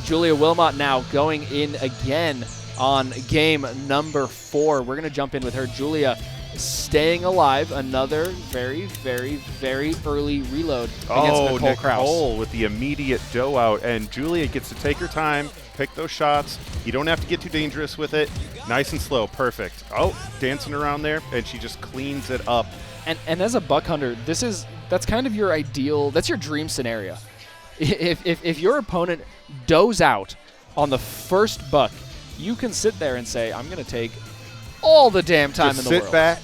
Julia Wilmot now going in again on game number 4. We're going to jump in with her. Julia staying alive. Another very, very, very early reload against Nicole Krause. Nicole with the immediate dough out, and Julia gets to take her time, pick those shots. You don't have to get too dangerous with it. Nice and slow. Perfect. Oh, dancing around there, and she just cleans it up. And as a buck hunter, that's kind of your ideal, that's your dream scenario. If your opponent does out on the first buck, you can sit there and say, I'm going to take all the damn time in the world. Sit back,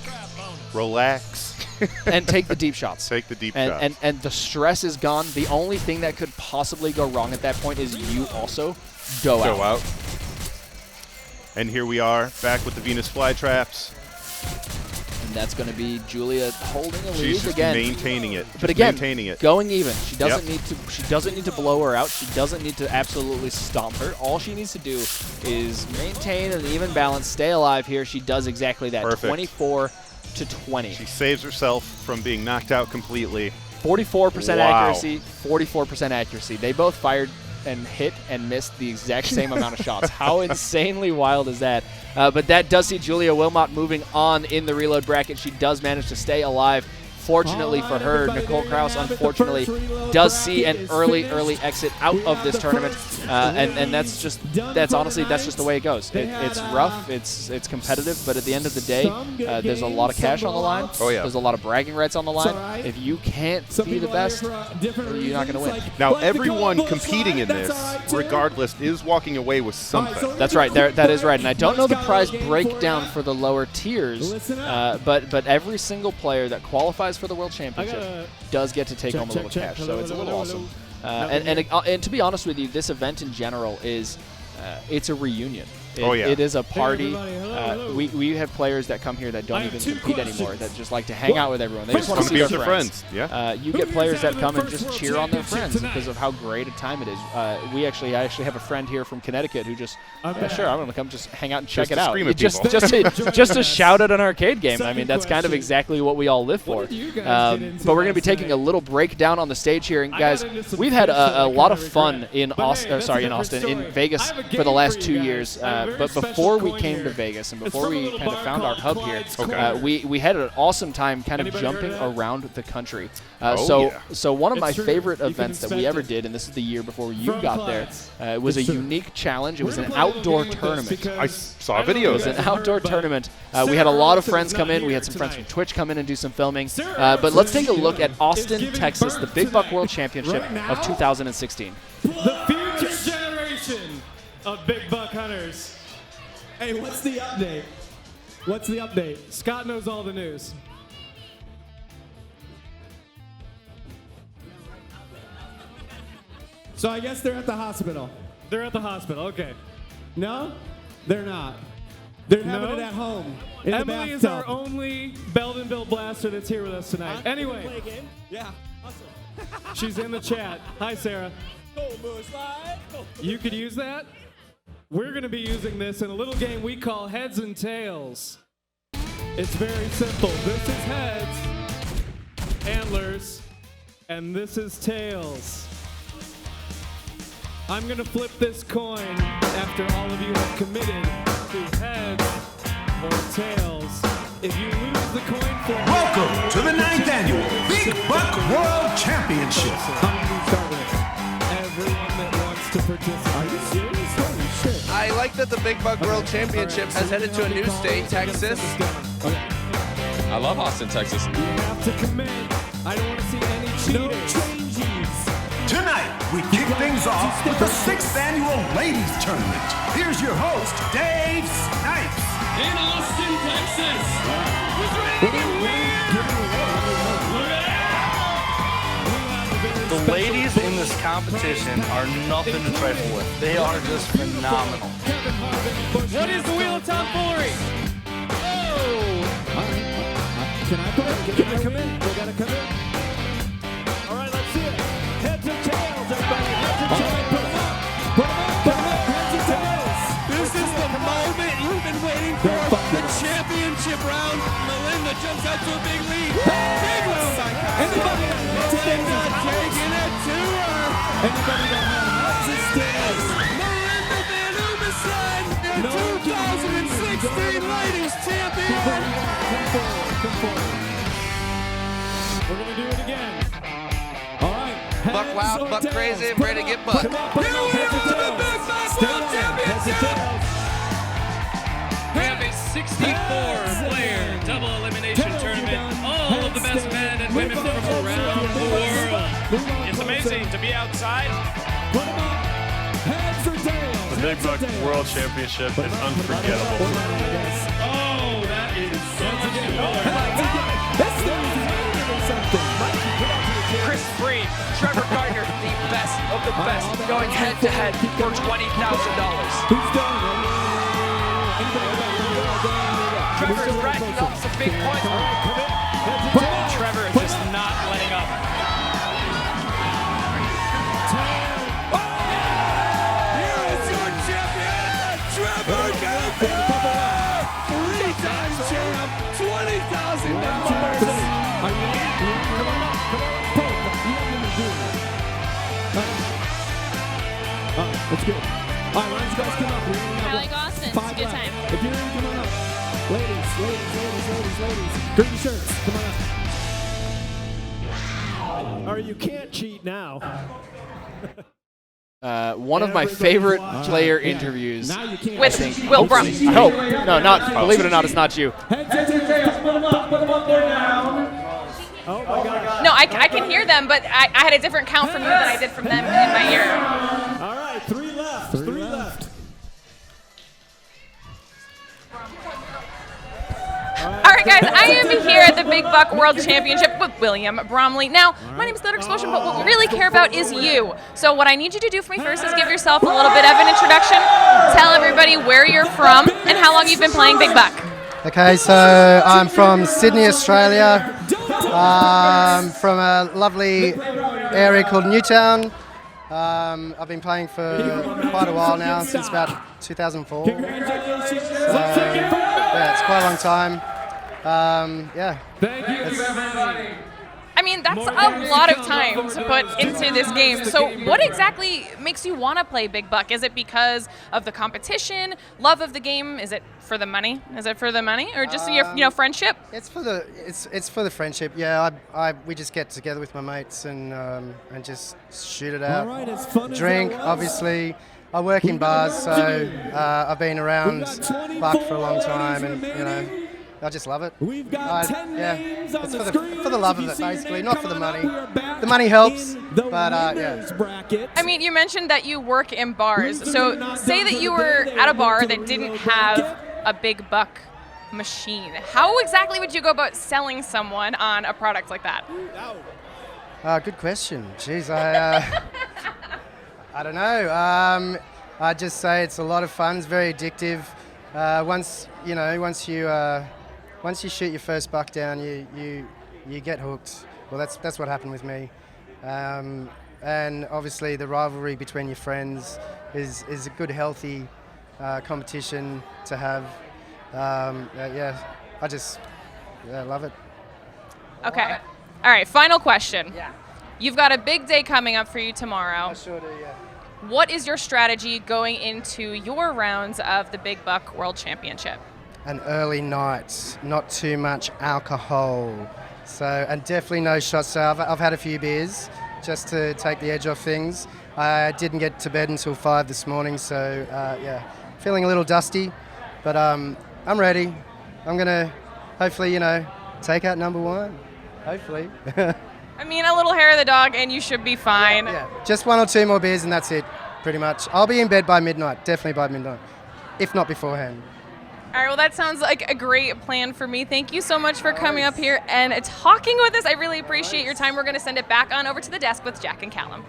relax, and take the deep shots. Take the deep shots. And the stress is gone. The only thing that could possibly go wrong at that point is you also go out. And here we are, back with the Venus flytraps. And that's going to be Julia holding a lead She's just again. maintaining it. But again, maintaining it. Going even. She doesn't need to. She doesn't need to blow her out. She doesn't need to absolutely stomp her. All she needs to do is maintain an even balance, stay alive here. She does exactly that. Perfect. 24-20. She saves herself from being knocked out completely. 44% accuracy, 44% accuracy. They both fired and hit and missed the exact same amount of shots. How insanely wild is that? But that does see Julia Wilmot moving on in the reload bracket. She does manage to stay alive. Fortunately for her, Nicole Krause, unfortunately, does see an early exit out of this tournament, and that's honestly just the way it goes. It's rough, it's competitive, but at the end of the day, there's a lot of cash on the line. Oh yeah. There's a lot of bragging rights on the line. If you can't be the best, you're not going to win. Now everyone competing in this, regardless, is walking away with something. That's right. That is right. And I don't know the prize breakdown for the lower tiers, but every single player that qualifies for the World Championship does get to take home a little cash, so it's a little awesome. And to be honest with you, this event in general is it's a reunion. It is a party. We have players that come here that don't even compete anymore, that just like to hang out with everyone. They just want to see their friends. Yeah. You get players that come and just cheer on their friends because of how great a time it is. I actually have a friend here from Connecticut who just, sure, I'm going to come just hang out and check it out. Just to shout at an arcade game. I mean, that's kind of exactly what we all live for. But we're going to be taking a little breakdown on the stage here. And guys, we've had a lot of fun in Vegas for the last 2 years. But before we came to Vegas and before we kind of found our hub here, we had an awesome time kind of jumping around the country. So one of my favorite events that we ever did, and this is the year before you got there, it was a unique challenge. It was an outdoor tournament. I saw videos. It was an outdoor tournament. We had a lot of friends come in. We had some friends from Twitch come in and do some filming. But let's take a look at Austin, Texas, the Big Buck World Championship of 2016. The future generation of Big Buck Hunters. Hey, what's the update? What's the update? Scott knows all the news. So I guess they're at the hospital. They're at the hospital, okay. No? They're not. They're having it at home. Emily is our only Belden Bill Blaster that's here with us tonight. Anyway. Yeah. Awesome. She's in the chat. Hi, Sarah. You could use that. We're going to be using this in a little game we call Heads and Tails. It's very simple. This is heads, antlers, and this is tails. I'm going to flip this coin after all of you have committed to heads or tails. If you lose the coin flip... Welcome to the 9th Annual Big Buck World Championship. How many you start with? Everyone that wants to participate. Are you serious? Holy shit. I like that the Big Buck World Championship has headed to a new state, Texas. I love Austin, Texas. You have to commit. I don't want to see any cheating. No changes. Tonight, we kick things off with the 6th Annual Ladies Tournament. Here's your host, Dave Snipes. In Austin, Texas. Who's ready to win? The ladies in this competition are nothing to trifle with. They are just phenomenal. What is the Wheel of Tomfoolery? Oh! Can I come in? Can I come in? We gotta come in. All right, let's see it. Heads or tails, everybody. Heads or tails. Put them up. Put them up. Put them up. Heads or tails. This is the moment you've been waiting for. The championship round. Melinda jumps out to a big lead. Big lead. Anybody not taking it to her. Anybody that has heads or tails. Melinda Van Uberson, your 2016 ladies champion. Come forward. Come forward. We're going to do it again. All right. Buck loud, buck crazy, and ready to get bucked. Here we are to the Big Buck World Championship. We have a 64-player double elimination tournament. All of the best men and women from around the world. It's amazing to be outside. The Big Buck World Championship is unforgettable. Oh, that is so much Chris Freed, Trevor Gardner, the best of the best, going head-to-head for $20,000. Trevor's racking up some big points. Trevor is just not letting up. Here is your champion, Trevor Gardner! 3-time champ, $20,000. Are you ready? Come on up. That's good. All right, why don't you guys come up? I like Austin. It's a good time. If you're ready, come on up. Ladies. Green shirts, come on up. Or you can't cheat now. One of my favorite player interviews with Will Brum. I hope. No, not. Believe it or not, it's not you. Put them up there now. Oh my God. No, I can hear them, but I had a different count from you than I did from them in my ear. All right, three left. Three left. All right, guys, I am here at the Big Buck World Championship with William Bromley. Now, my name is Thunder Explosion, but what we really care about is you. So what I need you to do for me first is give yourself a little bit of an introduction. Tell everybody where you're from and how long you've been playing Big Buck. Okay, so I'm from Sydney, Australia. From a lovely area called Newtown. I've been playing for quite a while now, since about 2004. Yeah, it's quite a long time. Yeah. Thank you, everybody. I mean, that's a lot of time to put into this game. So what exactly makes you want to play Big Buck? Is it because of the competition, love of the game? Is it for the money? Or just your friendship? It's for the friendship. Yeah, we just get together with my mates and just shoot it out. All right, it's fun. Drink, obviously. I work in bars, so I've been around Buck for a long time, and I just love it. We've got 10 names on it's the for the love of it, basically, not for the money. The money helps, but yeah. Bracket. I mean, you mentioned that you work in bars. So say that you were at a bar that didn't have a Big Buck machine. How exactly would you go about selling someone on a product like that? Good question. Jeez, I don't know. I just say it's a lot of fun. It's very addictive. Once you shoot your first buck down, you get hooked. Well, that's what happened with me. And obviously the rivalry between your friends is a good, healthy competition to have. I just love it. Okay. All right, final question. Yeah. You've got a big day coming up for you tomorrow. I sure do, yeah. What is your strategy going into your rounds of the Big Buck World Championship? An early night, not too much alcohol. And definitely no shots. So I've had a few beers just to take the edge off things. I didn't get to bed until 5 this morning, so feeling a little dusty, but I'm ready. I'm gonna hopefully, take out number 1. Hopefully. I mean, a little hair of the dog, and you should be fine. Yeah. Just 1 or 2 more beers, and that's it, pretty much. I'll be in bed by midnight, definitely by midnight, if not beforehand. All right, well, that sounds like a great plan for me. Thank you so much for coming up here and talking with us. I really appreciate your time. We're going to send it back on over to the desk with Jack and Callum.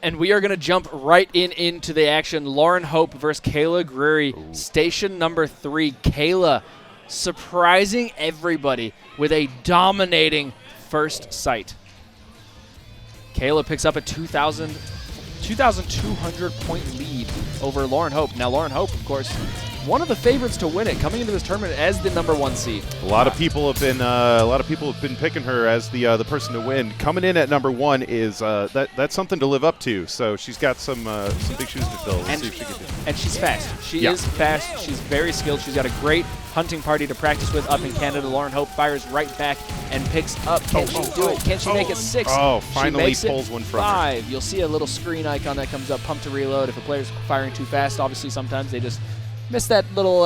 And we are going to jump right into the action. Lauren Hope versus Kayla Greery, station number 3. Kayla surprising everybody with a dominating first sight. Kayla picks up a 2,200 point lead over Lauren Hope. Now, Lauren Hope, of course, one of the favorites to win it, coming into this tournament as the number 1 seed. A lot of people have been picking her as the person to win. Coming in at number 1 is that's something to live up to. So she's got some big shoes to fill. We'll see if she can do it. And she's fast. She is fast. She's very skilled. She's got a great hunting party to practice with up in Canada. Lauren Hope fires right back and picks up. Can she do it? Can she make it 6? Oh, finally she pulls one from 5. her. You'll see a little screen icon that comes up, pump to reload. If a player's firing too fast, obviously sometimes they just miss that little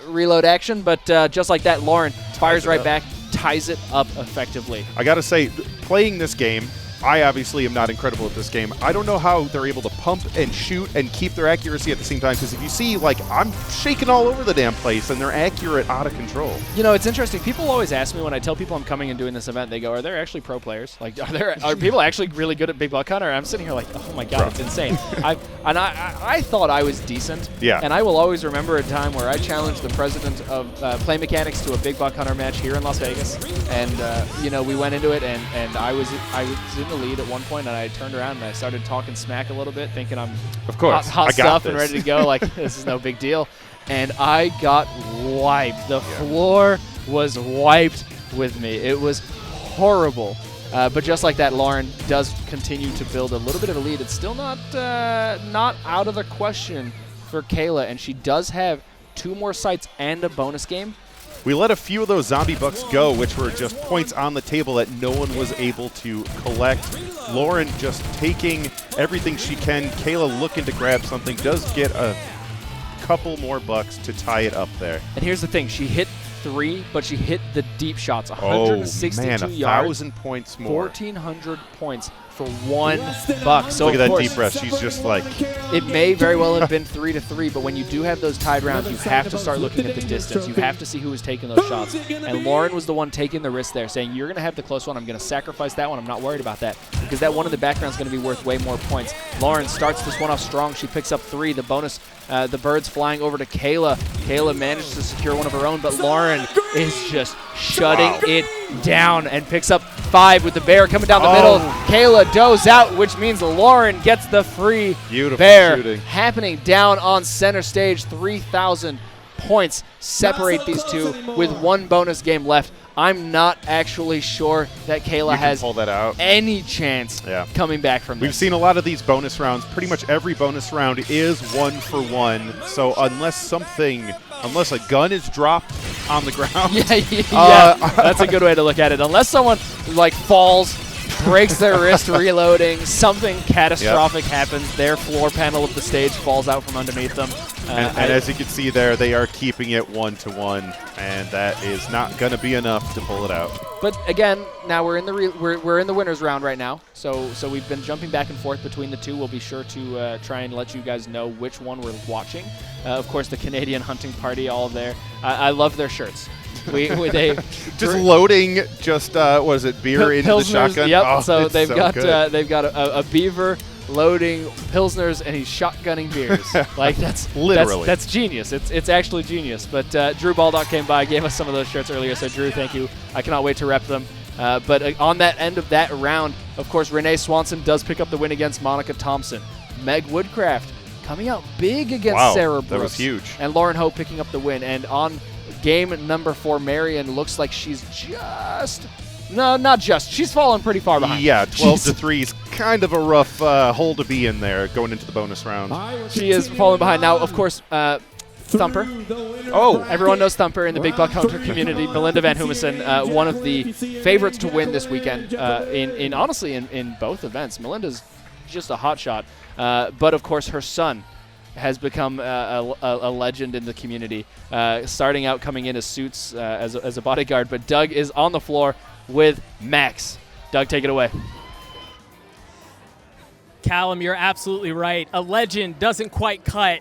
reload action. But just like that, Lauren fires right back, ties it up effectively. I got to say, playing this game, I obviously am not incredible at this game. I don't know how they're able to pump and shoot and keep their accuracy at the same time, because if you see, I'm shaking all over the damn place, and they're accurate out of control. It's interesting. People always ask me when I tell people I'm coming and doing this event, they go, are there actually pro players? Are people actually really good at Big Buck Hunter? I'm sitting here like, oh my God, it's insane. I thought I was decent. Yeah. And I will always remember a time where I challenged the president of Play Mechanics to a Big Buck Hunter match here in Las Vegas. And, we went into it, and I was in the lead at one point, and I turned around and I started talking smack a little bit, thinking I'm hot stuff and ready to go, like this is no big deal. And I got wiped. The floor was wiped with me. It was horrible. But just like that, Lauren does continue to build a little bit of a lead. It's still not out of the question for Kayla, and she does have 2 more sights and a bonus game. We let a few of those zombie bucks go, which were just points on the table that no one was able to collect. Lauren just taking everything she can. Kayla looking to grab something, does get a couple more bucks to tie it up there. And here's the thing. She hit 3, but she hit the deep shots. 162 man, yards. 1,000 points more. 1,400 points for 1 buck. So look at that course, deep breath. She's just like... It may very well have been 3-3, but when you do have those tied rounds, you have to start looking at the distance. You have to see who is taking those shots. And Lauren was the one taking the risk there, saying, you're going to have the close one. I'm going to sacrifice that one. I'm not worried about that, because that one in the background is going to be worth way more points. Lauren starts this one off strong. She picks up 3. The bonus, the birds flying over to Kayla. Kayla managed to secure one of her own, but Lauren is just shutting it down and picks up 5 with the bear coming down the middle. Kayla does out, which means Lauren gets the free Beautiful bear shooting. happening down on center stage. 3,000 points separate these two with one bonus game left. I'm not actually sure that Kayla has pull that out. any chance coming back from this. We've seen a lot of these bonus rounds. Pretty much every bonus round is 1-for-1. So unless a gun is dropped on the ground. That's a good way to look at it. Unless someone like falls, breaks their wrist reloading, something catastrophic happens, their floor panel of the stage falls out from underneath them. And as you can see there, they are keeping it 1-to-1, and that is not going to be enough to pull it out. But again, now we're in the winners round right now. So we've been jumping back and forth between the two. We'll be sure to try and let you guys know which one we're watching. Of course, the Canadian hunting party, all there. I love their shirts. They just loading what is it, beer into the shotgun? Yep. Oh, so they've got a beaver loading pilsners and he's shotgunning beers. Like that's literally that's genius. It's actually genius. But Drew Baldock came by, gave us some of those shirts earlier. So Drew, thank you. I cannot wait to rep them. But on that end of that round, of course, Renee Swanson does pick up the win against Monica Thompson. Meg Woodcraft coming out big against Sarah Brooks. That was huge. And Lauren Ho picking up the win. And on game number 4, Marion looks like she's she's fallen pretty far behind. Yeah, 12-3 is kind of a rough hole to be in there going into the bonus round. She is falling behind. Now, of course, Thumper. Oh, everyone knows Thumper in the Big Buck Hunter community. Melinda Van Humissen, one of the favorites to win this weekend. Honestly, in both events, Melinda's just a hot shot. But of course, her son has become a legend in the community. Starting out coming in as Suits as a bodyguard, but Doug is on the floor with Max. Doug, take it away. Callum, you're absolutely right. A legend doesn't quite cut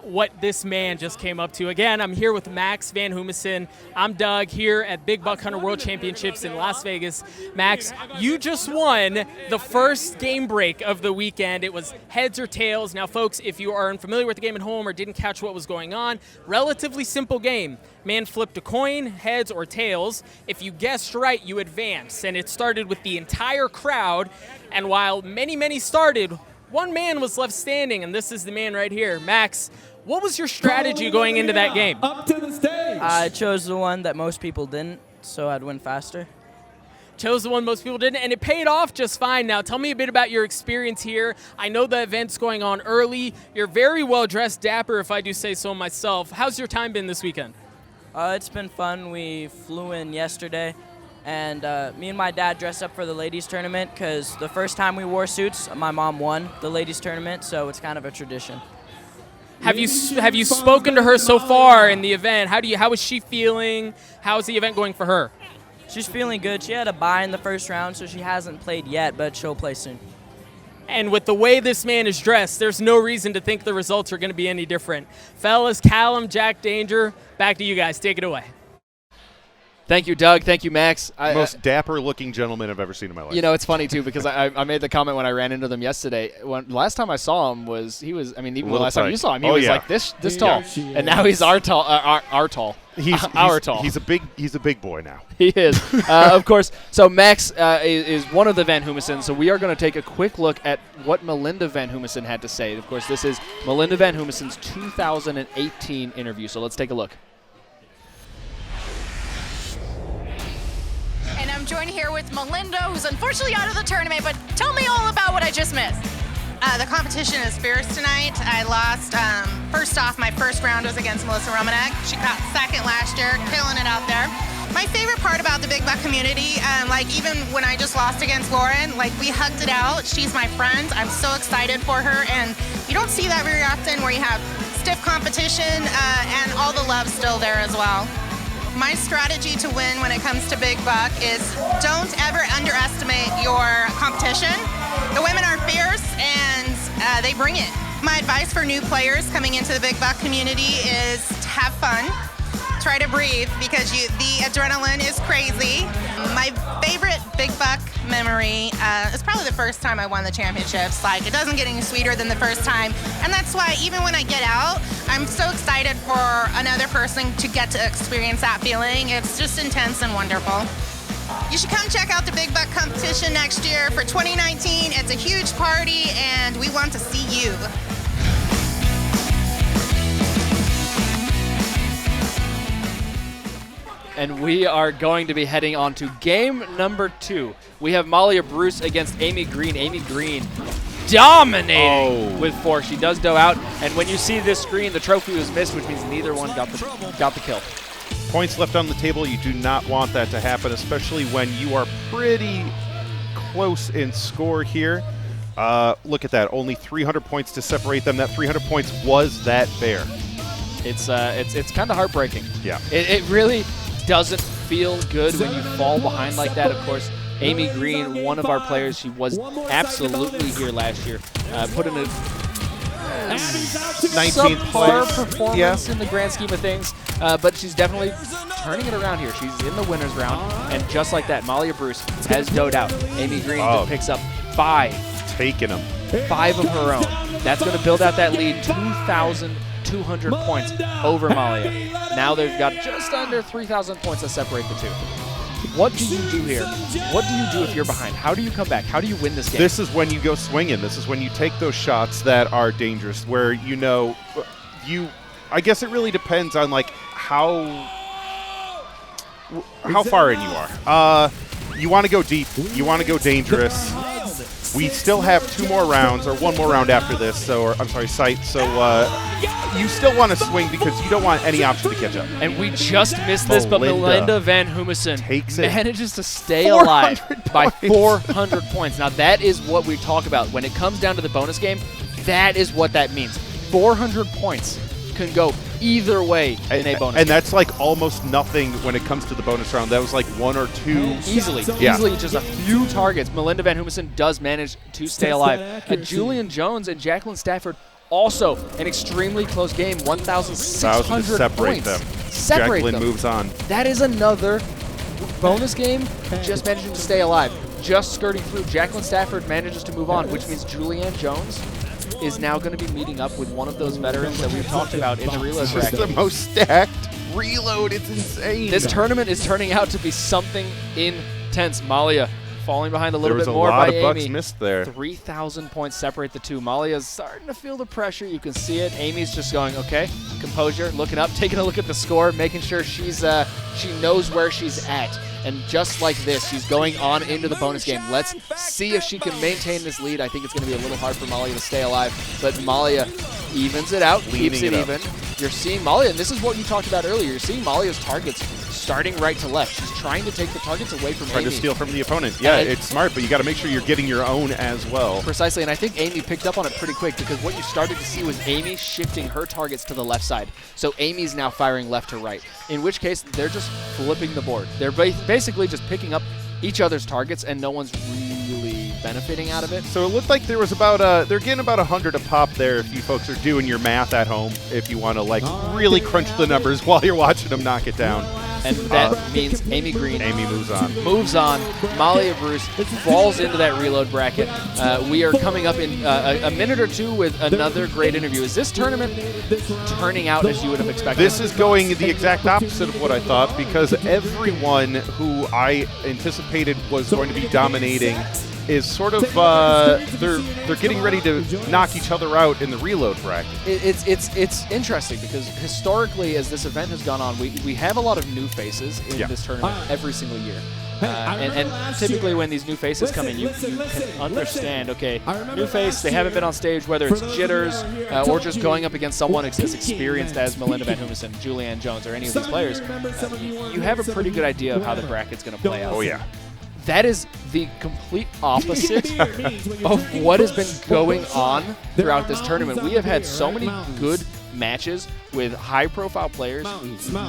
what this man just came up to. Again, I'm here with Max Van Humissen. I'm Doug here at Big Buck Hunter World Championships in Las Vegas. Max, you just won the first game break of the weekend. It was heads or tails. Now, folks, if you are unfamiliar with the game at home or didn't catch what was going on, relatively simple game. Man flipped a coin, heads or tails. If you guessed right, you advance. And it started with the entire crowd. And while many started, one man was left standing, and this is the man right here. Max, what was your strategy going into that game? Up to the stage. I chose the one that most people didn't, so I'd win faster. Chose the one most people didn't, and it paid off just fine. Now, tell me a bit about your experience here. I know the event's going on early. You're very well-dressed, dapper, if I do say so myself. How's your time been this weekend? It's been fun. We flew in yesterday. And me and my dad dressed up for the ladies tournament because the first time we wore suits, my mom won the ladies tournament, so it's kind of a tradition. Have you spoken to her so far in the event? How is she feeling? How is the event going for her? She's feeling good. She had a bye in the first round, so she hasn't played yet, but she'll play soon. And with the way this man is dressed, there's no reason to think the results are going to be any different. Fellas, Callum, Jack Danger, back to you guys. Take it away. Thank you, Doug. Thank you, Max. Most dapper-looking gentleman I've ever seen in my life. You know, it's funny, too, because I made the comment when I ran into them yesterday. Last time I saw him even the last time you saw him, he was like this tall. And now he's our tall. He's a big boy now. He is. Of course. So Max is one of the Van Humissens, so we are going to take a quick look at what Melinda Van Humissen had to say. Of course, this is Melinda Van Humissen's 2018 interview, so let's take a look. And I'm joined here with Melinda, who's unfortunately out of the tournament, but tell me all about what I just missed. The competition is fierce tonight. I lost, first off, my first round was against Melissa Romanick. She got second last year, killing it out there. My favorite part about the Big Buck community, even when I just lost against Lauren, we hugged it out. She's my friend. I'm so excited for her, and you don't see that very often where you have stiff competition and all the love still there as well. My strategy to win when it comes to Big Buck is don't ever underestimate your competition. The women are fierce and they bring it. My advice for new players coming into the Big Buck community is to have fun. Try to breathe because the adrenaline is crazy. My favorite Big Buck memory is probably the first time I won the championships. It doesn't get any sweeter than the first time. And that's why even when I get out, I'm so excited for another person to get to experience that feeling. It's just intense and wonderful. You should come check out the Big Buck competition next year for 2019. It's a huge party and we want to see you. and we are going to be heading on to game number 2. We have Malia Bruce against Amy Green. Amy Green dominating with 4. She does dough out, and when you see this screen, the trophy was missed, which means neither one got the kill. Points left on the table. You do not want that to happen, especially when you are pretty close in score here. Look at that. Only 300 points to separate them. That 300 points was that fair. It's kind of heartbreaking. Yeah. It really doesn't feel good when you fall behind like that. Of course, Amy Green, one of our players, she was absolutely here last year. Put in a 19th subpar place performance in the grand scheme of things, but she's definitely turning it around here. She's in the winner's round, and just like that, Malia Bruce has doughed out. Amy Green just picks up 5. Taking them. 5 of her own. That's going to build out that lead, 2,200 points over Malia. Now they've got just under 3,000 points that separate the two. What do you do here? What do you do if you're behind? How do you come back? How do you win this game? This is when you go swinging. This is when you take those shots that are dangerous, where I guess it really depends on like how far in you are. You want to go deep. You want to go dangerous. We still have 2 more rounds, or 1 more round after this, sight. So you still want to swing because you don't want any option to catch up. And we just missed this, but Melinda Van Humison manages to stay alive by 400 points. Now that is what we talk about. When it comes down to the bonus game, that is what that means. 400 points can go either way in a bonus game. And that's like almost nothing when it comes to the bonus round. That was like 1 or 2. Easily just a few targets. Melinda Van Humison does manage to stay alive. Julian Jones and Jacqueline Stafford, also an extremely close game, 1,600 separate points. them. Separate Jacqueline them. moves on. That is another bonus game, just managing to stay alive. Just skirting through. Jacqueline Stafford manages to move on, which means Julianne Jones is now going to be meeting up with one of those veterans that we've talked about in the reload bracket. This is the most stacked reload. It's insane. This tournament is turning out to be something intense. Malia falling behind a little bit more There by was a lot of Amy. bucks missed there. 3,000 points separate the two. Malia's starting to feel the pressure. You can see it. Amy's just going, okay, composure, looking up, taking a look at the score, making sure she knows where she's at. And just like this, she's going on into the bonus game. Let's see if she can maintain this lead. I think it's going to be a little hard for Malia to stay alive, but Malia evens it out, keeps it even. You're seeing Malia, and this is what you talked about earlier. You're seeing Malia's targets starting right to left. She's trying to take the targets away from Amy. Trying to steal from the opponent. Yeah, it's smart, but you got to make sure you're getting your own as well. Precisely, and I think Amy picked up on it pretty quick because what you started to see was Amy shifting her targets to the left side. So Amy's now firing left to right, in which case they're just flipping the board. They're basically just picking up each other's targets, and no one's really benefiting out of it. So it looked like there was about they're getting about 100 a pop there if you folks are doing your math at home, if you want to like really crunch the numbers while you're watching them knock it down. And that means Amy Green moves on. Malia Bruce falls into that reload bracket. We are coming up in a minute or two with another great interview. Is this tournament turning out as you would have expected? This is going the exact opposite of what I thought, because everyone who I anticipated was going to be dominating is sort of they're getting ready to knock each other out in the reload bracket. It's interesting because historically, as this event has gone on, we have a lot of new faces in this tournament every single year. And typically when these new faces come in, you can understand, okay, new face, they haven't been on stage, whether it's jitters or just going up against someone as experienced as Melinda Van Humison, Julianne Jones, or any of these players. You have a pretty good idea of how the bracket's going to play out. Oh, yeah. That is the complete opposite of what has been going on throughout this tournament. We have had so many good matches with high-profile players,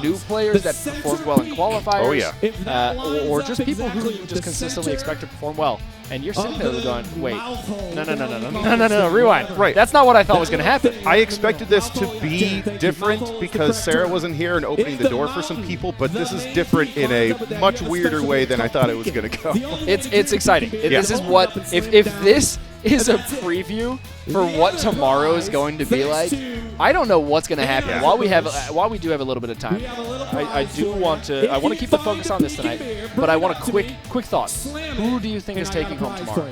new players that performed well in qualifiers, or just people who you just consistently expect to perform well. And you're sitting there going, wait, no, rewind. Right. That's not what I thought was going to happen. I expected this to be different because Sarah wasn't here and opening the door for some people, but this is different in a much weirder way than I thought it was going to go. It's exciting. This is what, if this is a preview for what tomorrow is going to be like, I don't know what's going to happen. Yeah. While we do have a little bit of time, I want to keep the focus on this tonight, but I want a quick thoughts. Who do you think is taking home tomorrow?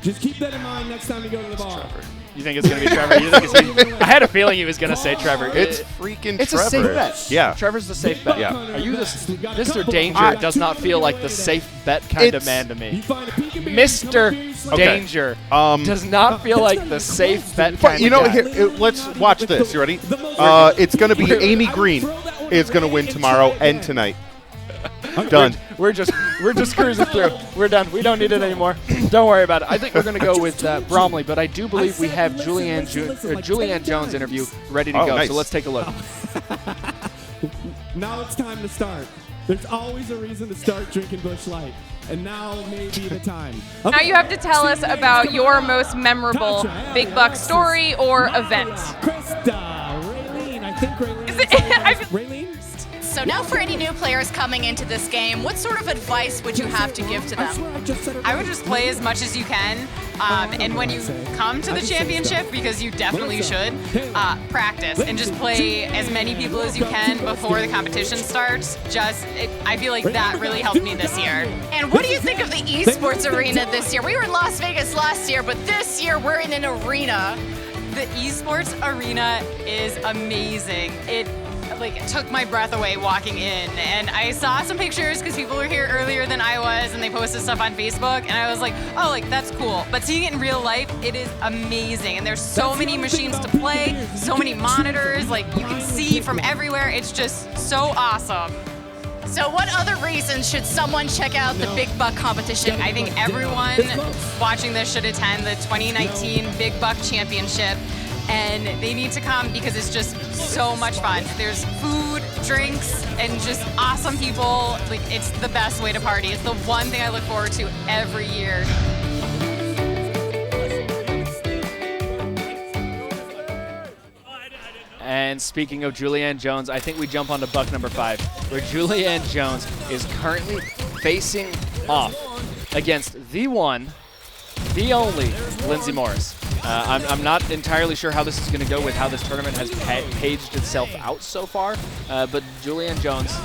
Just keep that in mind next time you go to the bar. You think it's going to be Trevor? You think it's I had a feeling he was going to say Trevor. It's freaking It's Trevor. a safe bet. Yeah. Trevor's the safe bet. Yeah. Are you this Mr. Danger does not feel like the safe bet kind of man to me. Mr. Danger does not feel like the safe bet kind of You know, guy. here, let's watch this. You ready? It's going to be Amy Green is going to win tomorrow and tonight. Done. We're just cruising through. We're done. We don't need it anymore. Don't worry about it. I think we're going to go with Bromley, but I do believe we have Julianne Jones interview ready to go. Nice. So let's take a look. Now it's time to start. There's always a reason to start drinking Busch Light, and now may be the time. Now you have to tell us about your most memorable Big Buck story or event. Raylene, I think Raylene. Raylene? So now for any new players coming into this game, what sort of advice would you have to give to them? I would just play as much as you can, and when you come to the championship, because you definitely should, practice and just play as many people as you can before the competition starts. I feel like that really helped me this year. And what do you think of the esports arena this year? We were in Las Vegas last year, but this year we're in an arena. The esports arena is amazing. It took my breath away walking in, and I saw some pictures because people were here earlier than I was, and they posted stuff on Facebook, and I was like, oh, that's cool. But seeing it in real life, it is amazing, and there's so many machines to play, so many monitors, you can see from everywhere. It's just so awesome. So what other reasons should someone check out the Big Buck competition? I think everyone watching this should attend the 2019 Big Buck Championship, and they need to come because it's just so much fun. There's food, drinks, and just awesome people. It's the best way to party. It's the one thing I look forward to every year. And speaking of Julianne Jones, I think we jump on to buck number 5, where Julianne Jones is currently facing off against the one, the only Lindsay Morris. I'm not entirely sure how this is going to go with how this tournament has paged itself out so far, but Julianne Jones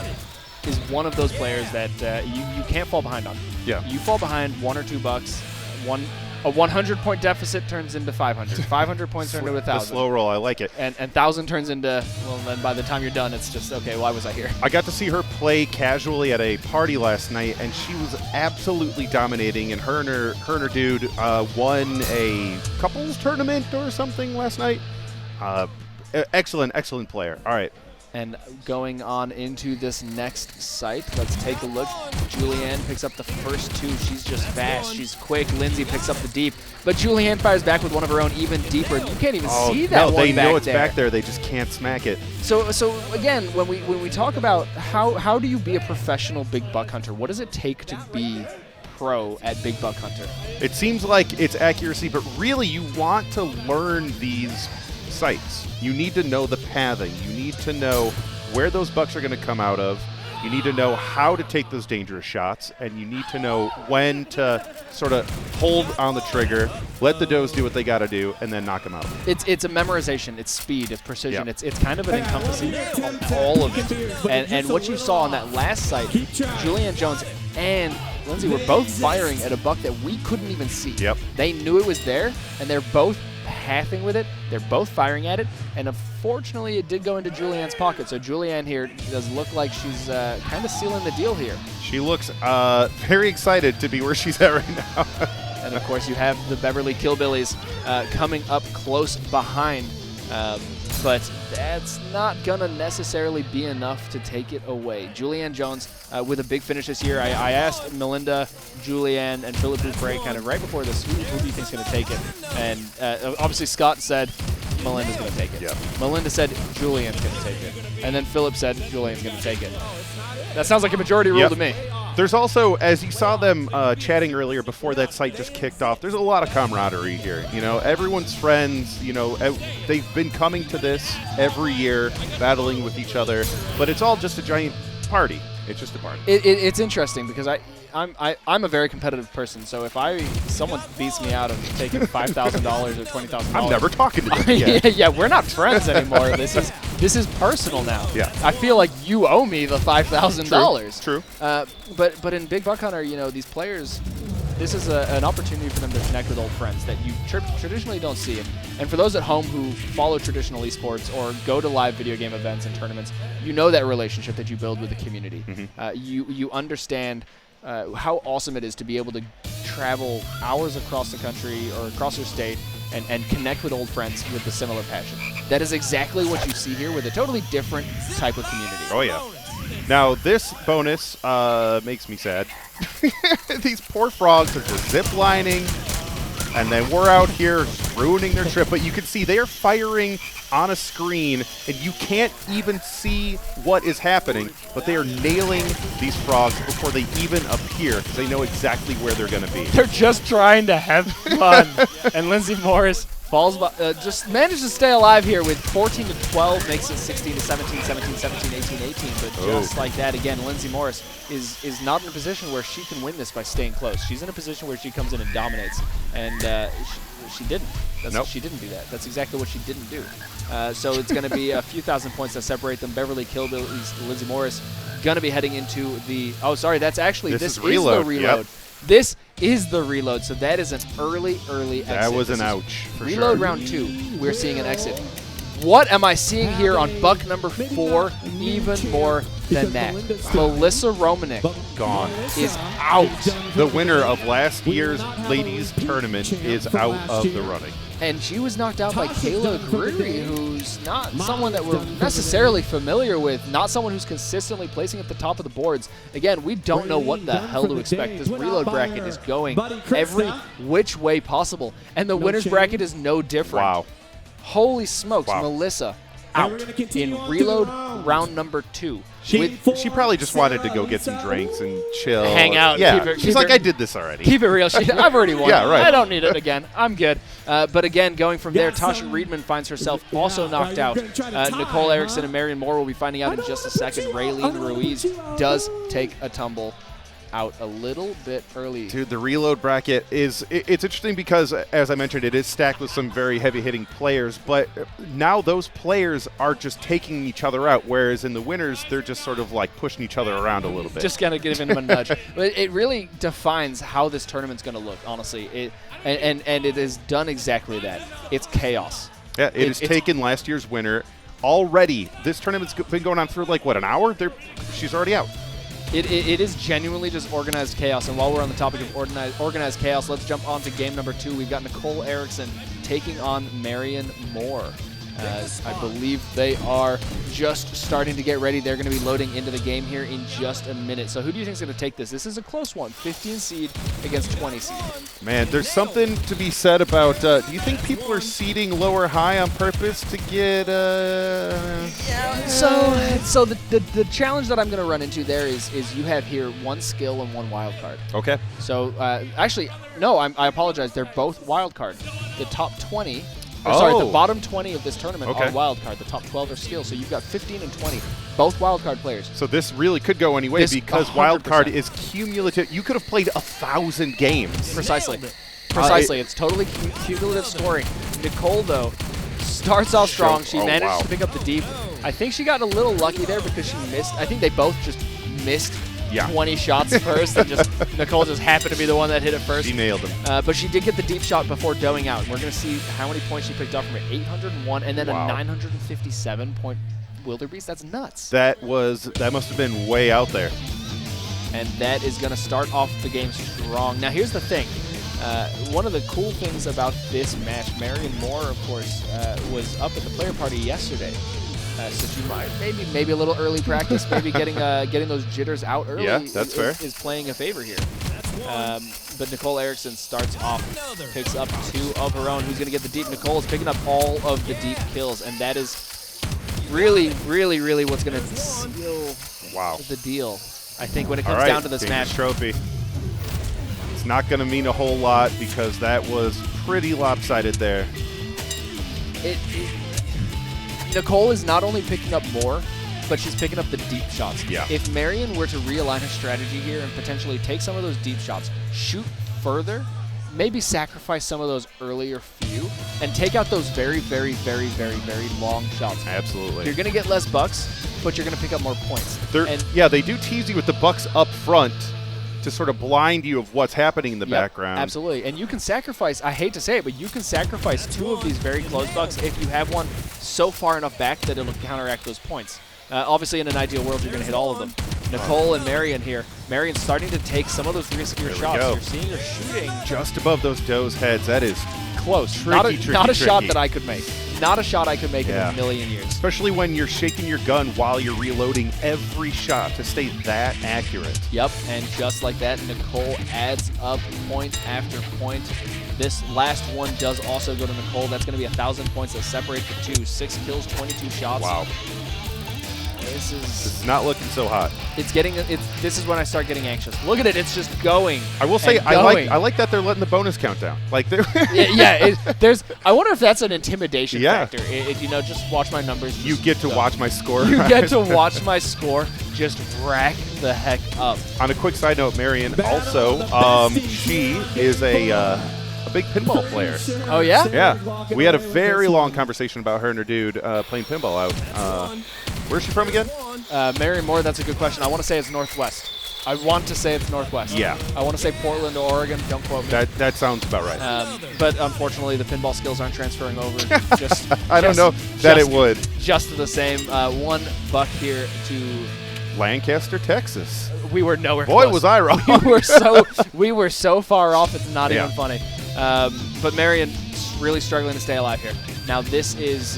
is one of those players that you can't fall behind on. Yeah. You fall behind $1 or $2, a 100-point deficit turns into 500. 500 points turn into 1,000. The slow roll, I like it. And 1,000 turns into, well, then by the time you're done, it's just, okay, why was I here? I got to see her play casually at a party last night, and she was absolutely dominating. And her and her dude won a couples tournament or something last night. Excellent player. All right. And going on into this next site, let's take a look. Julianne picks up the first 2. She's just fast. She's quick. Lindsay picks up the deep. But Julianne fires back with one of her own even deeper. You can't even see that one back there. No, they know it's back there. They just can't smack it. So again, when we talk about how do you be a professional big buck hunter, what does it take to be pro at big buck hunter? It seems like it's accuracy, but really you want to learn these sites. You need to know the pathing. You need to know where those bucks are going to come out of. You need to know how to take those dangerous shots, and you need to know when to sort of hold on the trigger, let the does do what they got to do, and then knock them out. It's a memorization. It's speed. It's precision. Yep. It's kind of an encompassing of all of it. And what you saw on that last site, Julianne Jones and Lindsay were both firing at a buck that we couldn't even see. Yep. They knew it was there, and they're both halving with it. They're both firing at it, and unfortunately it did go into Julianne's pocket. So Julianne here does look like she's kind of sealing the deal here. She looks very excited to be where she's at right now. And of course you have the Beverly Killbillies coming up close behind, but that's not gonna necessarily be enough to take it away. Julianne Jones with a big finish this year. I asked Melinda, Julianne, and Philip Dupre kind of right before this, who do you think's gonna take it? And obviously Scott said Melinda's gonna take it. Yeah. Melinda said Julianne's gonna take it. And then Philip said Julianne's gonna take it. That sounds like a majority rule to me. There's also, as you saw them chatting earlier before that site just kicked off, there's a lot of camaraderie here. You know, everyone's friends. You know, they've been coming to this every year, battling with each other, but it's all just a giant party. It's just a party. It's interesting because I'm a very competitive person. So if someone beats me out of taking $5,000 or $20,000, I'm never talking to them again. Yeah, we're not friends anymore. This is personal now. Yeah. I feel like you owe me the $5,000. True. But in Big Buck Hunter, you know, these players, this is an opportunity for them to connect with old friends that you traditionally don't see. And for those at home who follow traditional esports or go to live video game events and tournaments, you know that relationship that you build with the community. You understand how awesome it is to be able to travel hours across the country or across your state and connect with old friends with a similar passion. That is exactly what you see here with a totally different type of community. Oh, yeah. Now, this bonus makes me sad. These poor frogs are just zip-lining, and then we're out here ruining their trip. But you can see they are firing on a screen, and you can't even see what is happening, but they are nailing these frogs before they even appear because they know exactly where they're going to be. They're just trying to have fun. And Lindsey Morris falls, just managed to stay alive here with 14 to 12, makes it 16 to 17, 17, 17, 18, 18. But just like that, again, Lindsey Morris is not in a position where she can win this by staying close. She's in a position where she comes in and dominates, and she didn't. She didn't do that. That's exactly what she didn't do. So it's going to be a few thousand points that separate them. Beverly Killbilly's Lindsey Morris going to be heading into the. Oh, sorry, that's actually this is reload. the reload. Yep. This is the reload, so that is an early exit. That was an ouch, for sure. Reload round 2, we're seeing an exit. What am I seeing here on buck number 4? Even more than that. Melissa Romanick gone. Is out. The winner of last year's ladies tournament is out of the running. And she was knocked out by Kayla Greery, who's not someone that we're necessarily familiar with, not someone who's consistently placing at the top of the boards. Again, we don't know what the hell to expect. This reload bracket is going every which way possible, and the winner's bracket is no different. Wow. Holy smokes, Melissa out in reload round number 2. She probably just wanted to go get some drinks and chill. Hang out. Yeah, she's like, I did this already. Keep it real. I've already won. Yeah, right. I don't need it again. I'm good. But again, going from there, Tasha Reedman finds herself also knocked out. Nicole Erickson and Marion Moore will be finding out in just a second. Raylene Ruiz does take a tumble out a little bit early. Dude, the reload bracket it's interesting because, as I mentioned, it is stacked with some very heavy-hitting players, but now those players are just taking each other out, whereas in the winners, they're just sort of like pushing each other around a little bit. Just kind of giving them a nudge. But it really defines how this tournament's going to look, honestly. And it has done exactly that. It's chaos. Yeah, it's taken last year's winner. Already, this tournament's been going on for like, what, an hour? She's already out. It is genuinely just organized chaos. And while we're on the topic of organized chaos, let's jump on to game number 2. We've got Nicole Erickson taking on Marion Moore. I believe they are just starting to get ready. They're going to be loading into the game here in just a minute. So who do you think is going to take this? This is a close one, 15 seed against 20 seed. Man, there's something to be said about, do you think people are seeding low or high on purpose to get, So the challenge that I'm going to run into there is you have here 1 skill and 1 wild card. Okay. So actually, no, I apologize. They're both wild card. The top 20... Sorry, the bottom 20 of this tournament are wild card. The top 12 are skill. So you've got 15 and 20, both wild card players. So this really could go any way because 100%. Wild card is cumulative. You could have played 1,000 games. Precisely. Precisely. It's totally cumulative scoring. Nicole, though, starts off strong. She managed to pick up the deep. I think she got a little lucky there because she missed. I think they both just missed 20 shots first, and Nicole just happened to be the one that hit it first. She nailed him. But she did get the deep shot before doing out. And we're going to see how many points she picked up from it. 801 and then a 957-point wildebeest. That's nuts. That must have been way out there. And that is going to start off the game strong. Now, here's the thing. One of the cool things about this match, Marion Moore, of course, was up at the player party yesterday. So she might maybe a little early practice, maybe getting those jitters out early. Yeah, that's fair. Is playing a favor here. But Nicole Erickson starts off, picks up 2 of her own. Who's going to get the deep? Nicole is picking up all of the deep kills, and that is really, really, really what's going to seal the deal. I think when it comes down to this match. Trophy. It's not going to mean a whole lot because that was pretty lopsided there. Nicole is not only picking up more, but she's picking up the deep shots. Yeah. If Marion were to realign her strategy here and potentially take some of those deep shots, shoot further, maybe sacrifice some of those earlier few, and take out those very, very, very, very, very long shots. Absolutely. You're going to get less bucks, but you're going to pick up more points. They do tease you with the bucks up front to sort of blind you of what's happening in the background. Absolutely. And you can sacrifice, I hate to say it, but you can sacrifice 2 of these very close bucks if you have one so far enough back that it'll counteract those points. Obviously, in an ideal world, you're going to hit all of them. Nicole and Marion here. Marion's starting to take some of those riskier shots. You're seeing her shooting just above those does' heads. That is close. Tricky, not a shot that I could make. Not a shot I could make in a million years. Especially when you're shaking your gun while you're reloading every shot to stay that accurate. Yep, and just like that, Nicole adds up point after point. This last one does also go to Nicole. That's going to be 1,000 points that separate the two. 6 kills, 22 shots. Wow. This is not looking so hot. This is when I start getting anxious. Look at it, it's just going. I will say I like that they're letting the bonus count down. Like they're I wonder if that's an intimidation factor. If you know, just watch my numbers. You get to watch my score. You get to watch my score just rack the heck up. On a quick side note, Marion also she is a big pinball player. Oh yeah? Yeah. We had a very long conversation about her and her dude playing pinball out. Where's she from again? Marion Moore, that's a good question. I want to say it's Northwest. I want to say it's Northwest. Yeah. I want to say Portland or Oregon. Don't quote me. That sounds about right. But unfortunately, the pinball skills aren't transferring over. I don't know that it would. Just the same. $1 here to Lancaster, Texas. We were nowhere Boy, close. was I wrong. we were so far off, it's not even funny. But Marion really struggling to stay alive here. Now this is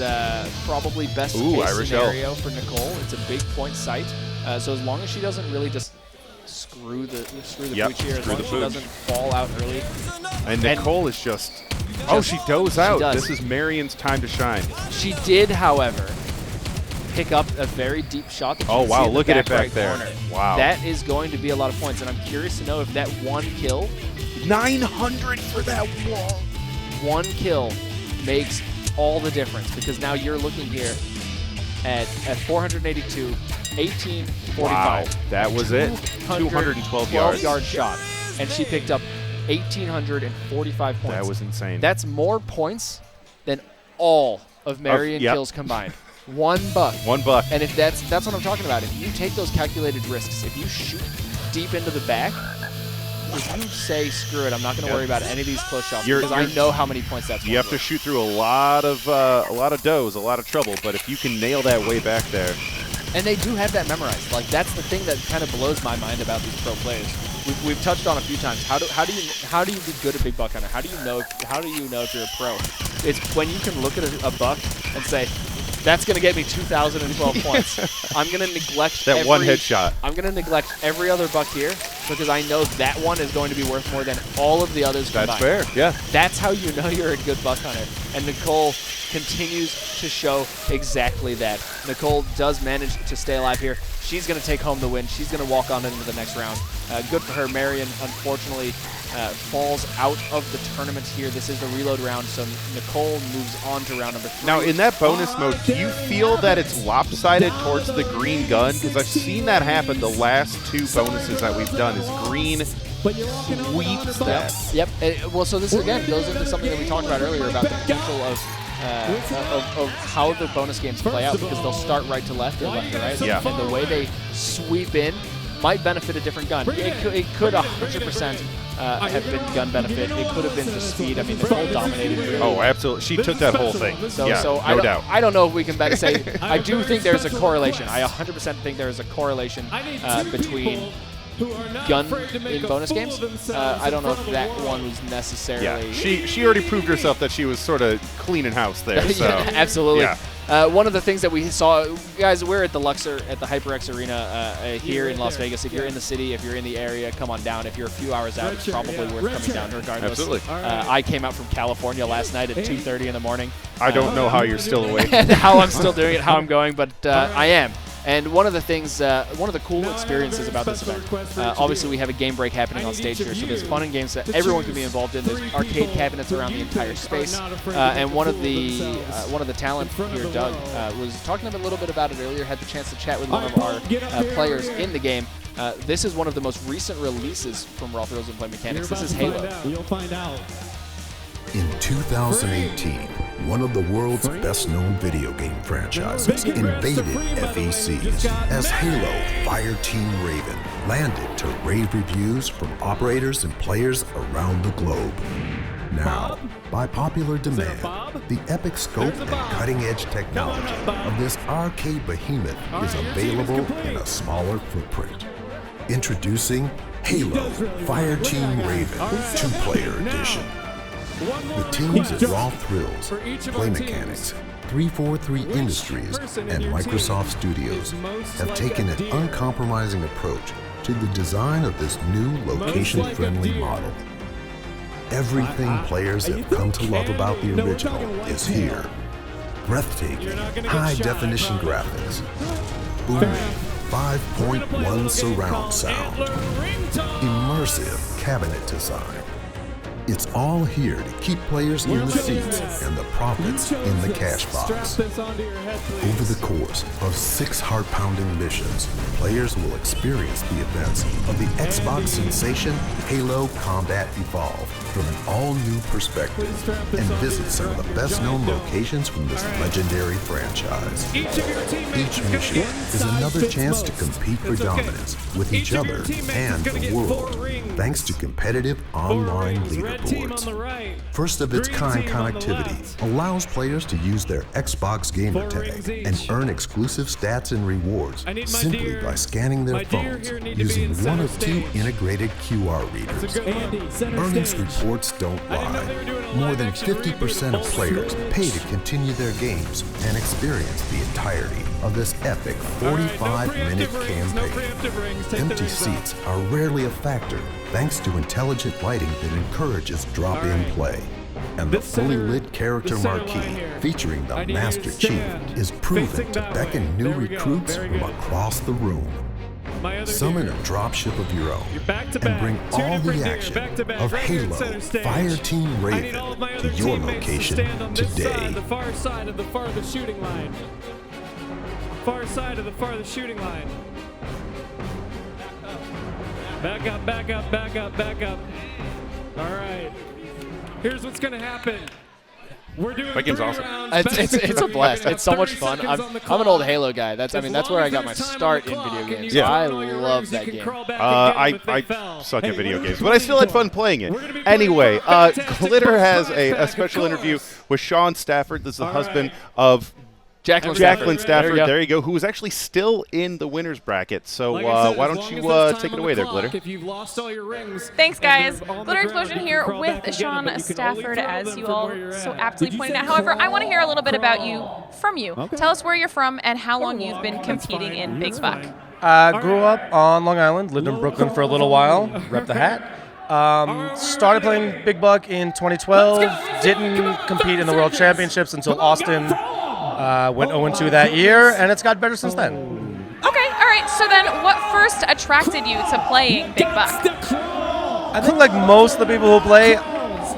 probably best case scenario for Nicole. It's a big point site. So as long as she doesn't really just screw the pooch here, as long as she doesn't fall out early. And Nicole is just she does out. This is Marion's time to shine. She did, however, pick up a very deep shot. Oh wow, look at it back there. Wow. That is going to be a lot of points, and I'm curious to know if that 1 kill 900 for that wall. 1 kill makes all the difference, because now you're looking here at 482, 1845. Wow, that was it. 212 yards. 12-yard shot, and she picked up 1,845 points. That was insane. That's more points than all of Marion kills combined. $1. $1. And if that's what I'm talking about. If you take those calculated risks, if you shoot deep into the back, if you say screw it, I'm not going to worry about any of these close shots, because I know how many points that's. You have to shoot through a lot of does, a lot of trouble. But if you can nail that way back there, and they do have that memorized. Like that's the thing that kind of blows my mind about these pro players. We've touched on a few times. How do you be good at big buck hunter? How do you know if you're a pro? It's when you can look at a buck and say, that's going to get me 2,012 points. I'm going to neglect that one headshot. I'm going to neglect every other buck here because I know that one is going to be worth more than all of the others combined. That's fair, yeah. That's how you know you're a good buck hunter. And Nicole continues to show exactly that. Nicole does manage to stay alive here. She's going to take home the win. She's going to walk on into the next round. Good for her. Marion, unfortunately, falls out of the tournament here. This is the reload round, so Nicole moves on to round number 3. Now, in that bonus mode, do you feel that it's lopsided towards the green gun? Because I've seen that happen the last 2 bonuses that we've done, is green sweeps that. Yep. Well, so this, again, goes into something that we talked about earlier about the potential of how the bonus games play out, because they'll start right to left or left to right. Yeah. And the way they sweep in might benefit a different gun. It could 100% have been gun benefit. It could have been just speed. I mean, Nicole dominated. Really. Oh, absolutely. She took that whole thing. So no doubt. I don't know if we can say. I do think there's a correlation. I 100% think there is a correlation between gun in bonus games. I don't know if that one was necessarily. Yeah, she already proved herself that she was sort of cleaning house there. So. Yeah, absolutely. Yeah. One of the things that we saw, guys, we're at the Luxor at the HyperX Arena here in Las Vegas. If you're in the city, if you're in the area, come on down. If you're a few hours out, it's probably worth coming down regardless. Absolutely. I came out from California last night at 2:30 in the morning. I don't know how you're still awake. And how I'm still doing it, how I'm going, but I am. And one of the things, one of the cool experiences about this event, obviously we have a game break happening on stage here, so there's fun and games that everyone can be involved in. There's arcade cabinets around the entire space, and one of the talent here, Doug, was talking a little bit about it earlier. Had the chance to chat with one of our players in the game. This is one of the most recent releases from Raw Thrills and Play Mechanics. This is Halo. You'll find out. In 2018, one of the world's best-known video game franchises invaded FECs as Halo Fireteam Raven landed to rave reviews from operators and players around the globe. Now, by popular demand, the epic scope and cutting-edge technology of this arcade behemoth is available in a smaller footprint. Introducing Halo Fireteam Raven 2-Player Edition. The teams at Raw Thrills, Play Mechanics, 343 Industries, and Microsoft Studios have taken an uncompromising approach to the design of this new location-friendly model. Everything players have come to love about the original is here. Breathtaking, high-definition graphics, booming 5.1 surround sound, immersive cabinet design. It's all here to keep players in the seats and the profits in the cash box. Over the course of 6 heart-pounding missions, players will experience the events of the Xbox sensation Halo Combat Evolved from an all-new perspective and visit some of the best-known locations from this legendary franchise. Each mission is another chance to compete for dominance with each other and the world, thanks to competitive online leaderboards. First-of-its-kind connectivity allows players to use their Xbox gamer tag and earn exclusive stats and rewards simply by scanning their phones using one of 2 integrated QR readers. Earnings reports don't lie. More than 50% of players pay to continue their games and experience the entirety of this epic 45-minute campaign. Empty seats are rarely a factor thanks to intelligent lighting that encourages drop-in play. And the fully lit character marquee featuring the Master Chief is proven to beckon new recruits from across the room. Summon a dropship of your own and bring all the action of Halo Fireteam Raven to your location today. The far side of the farthest shooting line. Far side of the farthest shooting line. Back up, back up, back up, back up. All right. Here's what's going to happen. We're doing that game's awesome. rounds. It's a blast. It's so much fun. I'm an old Halo guy. That's where I got my start in video games. Yeah. I love that game. I suck at video games, but I still had fun playing it. Anyway, Glitter has a special interview with Sean Stafford. This is the husband of Jacqueline Stafford. There you go. Who is actually still in the winners bracket. So why don't you take it away there, Glitter? If you've lost all your rings. Thanks, guys. Glitter Explosion here with Sean Stafford, as you all so aptly pointed out. However, I want to hear a little bit about you, from you. Tell us where you're from and how long you've been competing in Big Buck. Grew up on Long Island, lived in Brooklyn for a little while, rep the hat. Started playing Big Buck in 2012, didn't compete in the World Championships until Austin. Went 0-2 that year, and it's got better since then. Okay, all right. So then what first attracted you to playing Big Buck? I think like most of the people who play,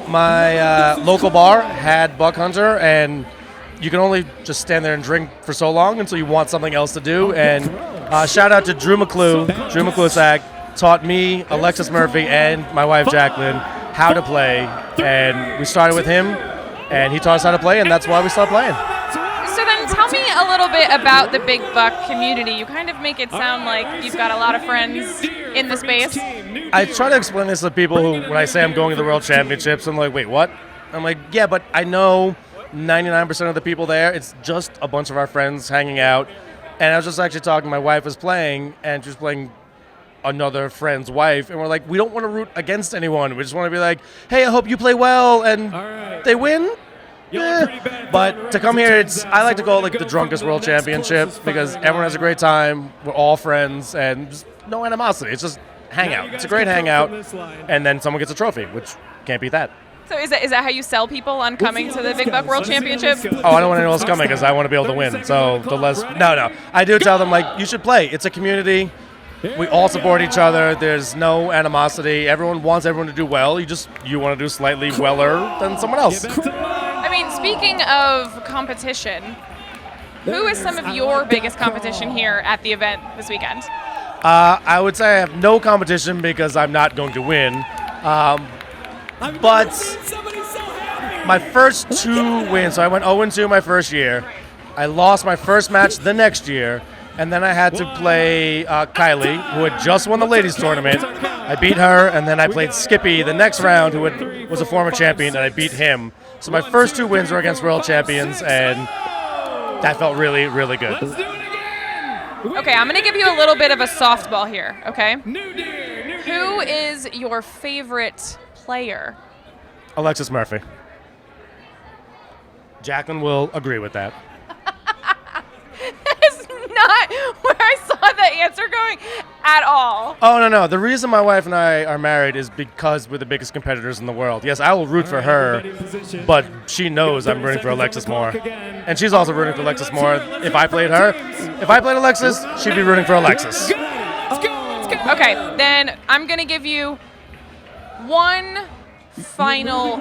my local bar had Buck Hunter, and you can only just stand there and drink for so long until you want something else to do. And shout out to Drew McClue. Drew McClusack taught me, Alexis Murphy, and my wife Jacqueline how to play. And we started with him, and he taught us how to play, and that's why we started playing. So then tell me a little bit about the Big Buck community. You kind of make it sound like you've got a lot of friends in the space. I try to explain this to people who, when I say I'm going to the World Championships, I'm like, wait, what? I'm like, yeah, but I know 99% of the people there. It's just a bunch of our friends hanging out. And I was just actually talking, my wife was playing, and she was playing another friend's wife, and we're like, we don't want to root against anyone. We just want to be like, hey, I hope you play well, and they win. But to come here, I like to call it like the drunkest World Championship because everyone has a great time. We're all friends, and just no animosity. It's just hangout. It's a great hangout, and then someone gets a trophy, which can't beat that. So is that how you sell people on coming to the Big Buck World Championship? Oh, I don't want anyone else coming because I want to be able to win. So the less, no. I do tell them like, you should play. It's a community. We all support each other. There's no animosity. Everyone wants everyone to do well. You want to do slightly weller than someone else. I mean, speaking of competition, who is some of your biggest competition here at the event this weekend? I would say I have no competition because I'm not going to win. But my first 2 wins, so I went 0-2 my first year. I lost my first match the next year, And then I had to play Kylie, who had just won the ladies tournament. I beat her, and then I played Skippy the next round, who was a former champion, and I beat him. So my first 2 wins were against world champions, and that felt really, really good. Okay, I'm going to give you a little bit of a softball here, okay? Who is your favorite player? Alexis Murphy. Jacqueline will agree with that. That is not where I saw the answer going at all. Oh, no. The reason my wife and I are married is because we're the biggest competitors in the world. Yes, I will root for her, but she knows I'm rooting for Alexis more. And she's also rooting for Alexis more. If I played her, if I played Alexis, she'd be rooting for Alexis. Okay, then I'm going to give you one final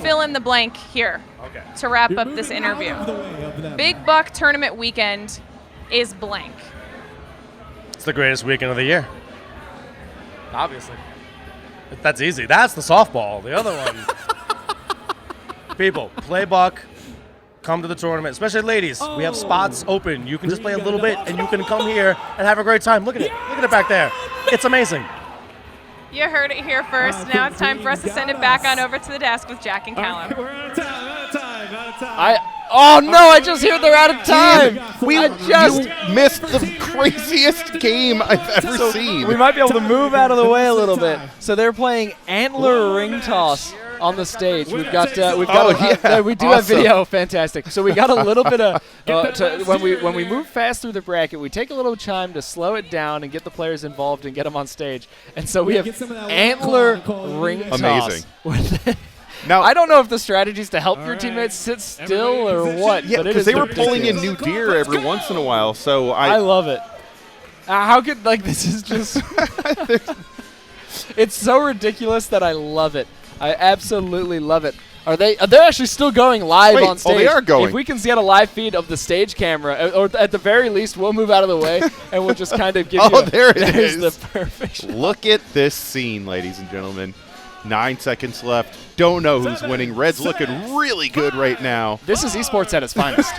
fill in the blank here to wrap up this interview. Big Buck Tournament weekend is blank. It's the greatest weekend of the year. Obviously. That's easy. That's the softball. The other one. People, play Buck. Come to the tournament, especially ladies. We have spots open. You can just play a little bit, and you can come here and have a great time. Look at it. Look at it back there. It's amazing. You heard it here first. Now it's time for us to send it back on over to the desk with Jack and Callum. We're out of time. Oh no! I just hear they're out of time. You missed the craziest game I've ever seen. We might be able to move out of the way a little bit. So they're playing antler ring toss on the stage. We do have video. Fantastic. So we got a little bit of when we move fast through the bracket, we take a little time to slow it down and get the players involved and get them on stage. And so we have antler ring toss. Amazing. Now I don't know if the strategy is to help your teammates sit still or what. Yeah, because they were pulling in new deer every once in a while. So I love it. How could this is just it's so ridiculous that I love it. I absolutely love it. They're actually still going live on stage. Oh, they are going. If we can get a live feed of the stage camera, or at the very least, we'll move out of the way and we'll just kind of give you. There it is. The perfect. Look at this scene, ladies and gentlemen. 9 seconds left. Don't know who's winning. Red's looking really good right now. This is esports at its finest.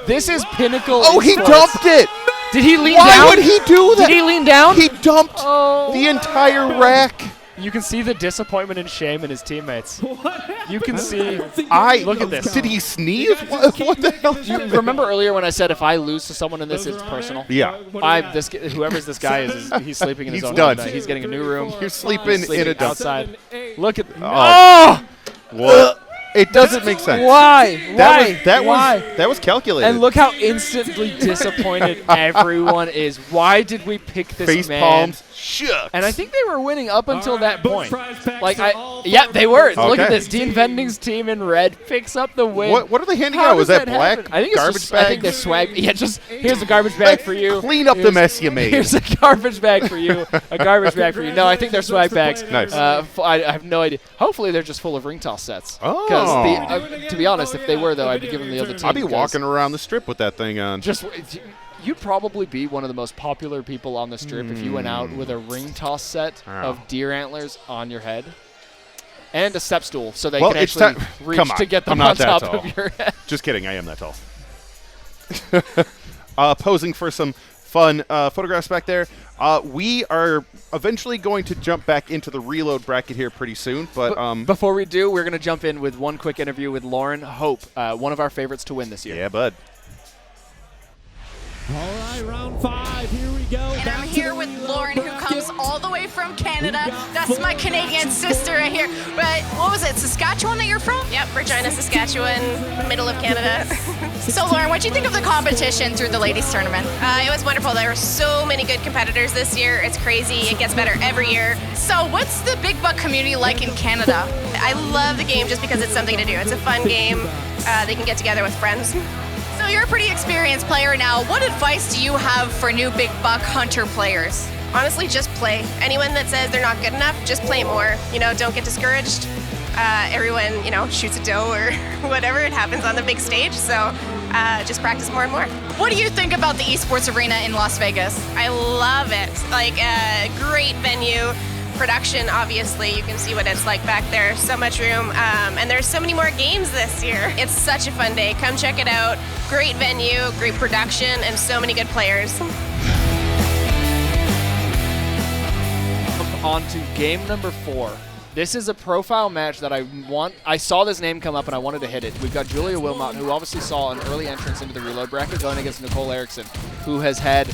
This is pinnacle. Oh, he esports. dumped it. Did he lean down? Why would he do that? Did he lean down? He dumped the entire rack. You can see the disappointment and shame in his teammates. You can see. Look at this. Did he sneeze? What the hell? You remember earlier when I said if I lose to someone in this, it's personal? Yeah. Whoever's this guy is he's sleeping in his own done. room. He's getting a new room. You're sleeping in a dump. outside. Look at. What? It doesn't make sense. Why? That was calculated. And look how instantly disappointed everyone is. Why did we pick this Face man? palms, shucks. And I think they were winning up until that point. Yeah, they were. Okay. Look at this. Dean Vending's team in red picks up the win. What are they handing out? Was that black I think garbage bag? I think they're swag. Yeah, just here's a garbage bag for you. Clean up the mess you made. Here's a garbage bag for you. A garbage bag for you. No, I think they're swag bags. Nice. I have no idea. Hopefully they're just full of ring toss sets. Oh. Because to be honest, if they were though, I'd be giving the other team. I'd be walking around the strip with that thing on. You'd probably be one of the most popular people on the strip if you went out with a ring toss set of deer antlers on your head and a step stool so they can actually reach to get them on top of your head. Just kidding. I am that tall. Posing for some fun photographs back there. We are eventually going to jump back into the reload bracket here pretty soon. But before we do, we're going to jump in with one quick interview with Lauren Hope, one of our favorites to win this year. Yeah, bud. All right, round 5. Here we go. And I'm here with Lauren, who comes all the way from Canada. That's my Canadian sister right here. But what was it, Saskatchewan that you're from? Yep, Regina, Saskatchewan, middle of Canada. So, Lauren, what do you think of the competition through the ladies tournament? It was wonderful. There were so many good competitors this year. It's crazy. It gets better every year. So, what's the Big Buck community like in Canada? I love the game just because it's something to do. It's a fun game. They can get together with friends. So you're a pretty experienced player now. What advice do you have for new Big Buck Hunter players? Honestly, just play. Anyone that says they're not good enough, just play more. Don't get discouraged. Everyone, shoots a doe or whatever. It happens on the big stage. So just practice more and more. What do you think about the esports arena in Las Vegas? I love it. Great venue. production, obviously, you can see what it's like back there. So much room, and there's so many more games this year. It's such a fun day. Come check it out. Great venue, great production, and so many good players. On to game number 4. This is a profile match that I saw this name come up and I wanted to hit it. We've got Julia Wilmot, who obviously saw an early entrance into the reload bracket, going against Nicole Erickson, who has had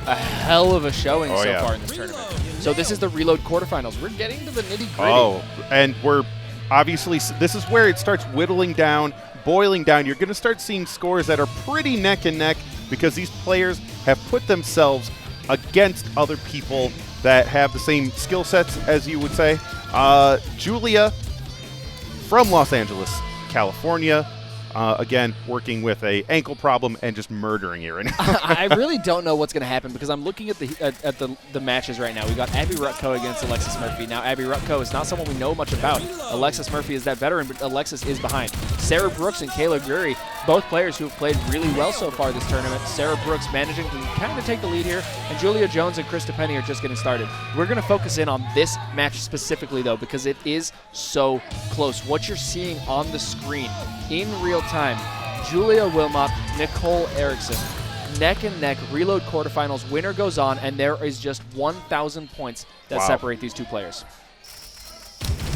a hell of a showing far in this tournament. So this is the reload quarterfinals. We're getting to the nitty-gritty. Oh, and we're obviously, this is where it starts whittling down, boiling down. You're going to start seeing scores that are pretty neck and neck because these players have put themselves against other people that have the same skill sets, as you would say. Julia from Los Angeles, California, again, working with a ankle problem and just murdering it right now. I really don't know what's going to happen because I'm looking at the matches right now. We've got Abby Rutko against Alexis Murphy. Now, Abby Rutko is not someone we know much about. Alexis Murphy is that veteran, but Alexis is behind. Sarah Brooks and Kayla Drury, both players who have played really well so far this tournament. Sarah Brooks managing to kind of take the lead here, and Julia Jones and Krista Penny are just getting started. We're going to focus in on this match specifically, though, because it is so close. What you're seeing on the screen in real time, Julia Wilmot, Nicole Erickson, neck and neck, reload quarterfinals, winner goes on, and there is just 1,000 points that separate these two players.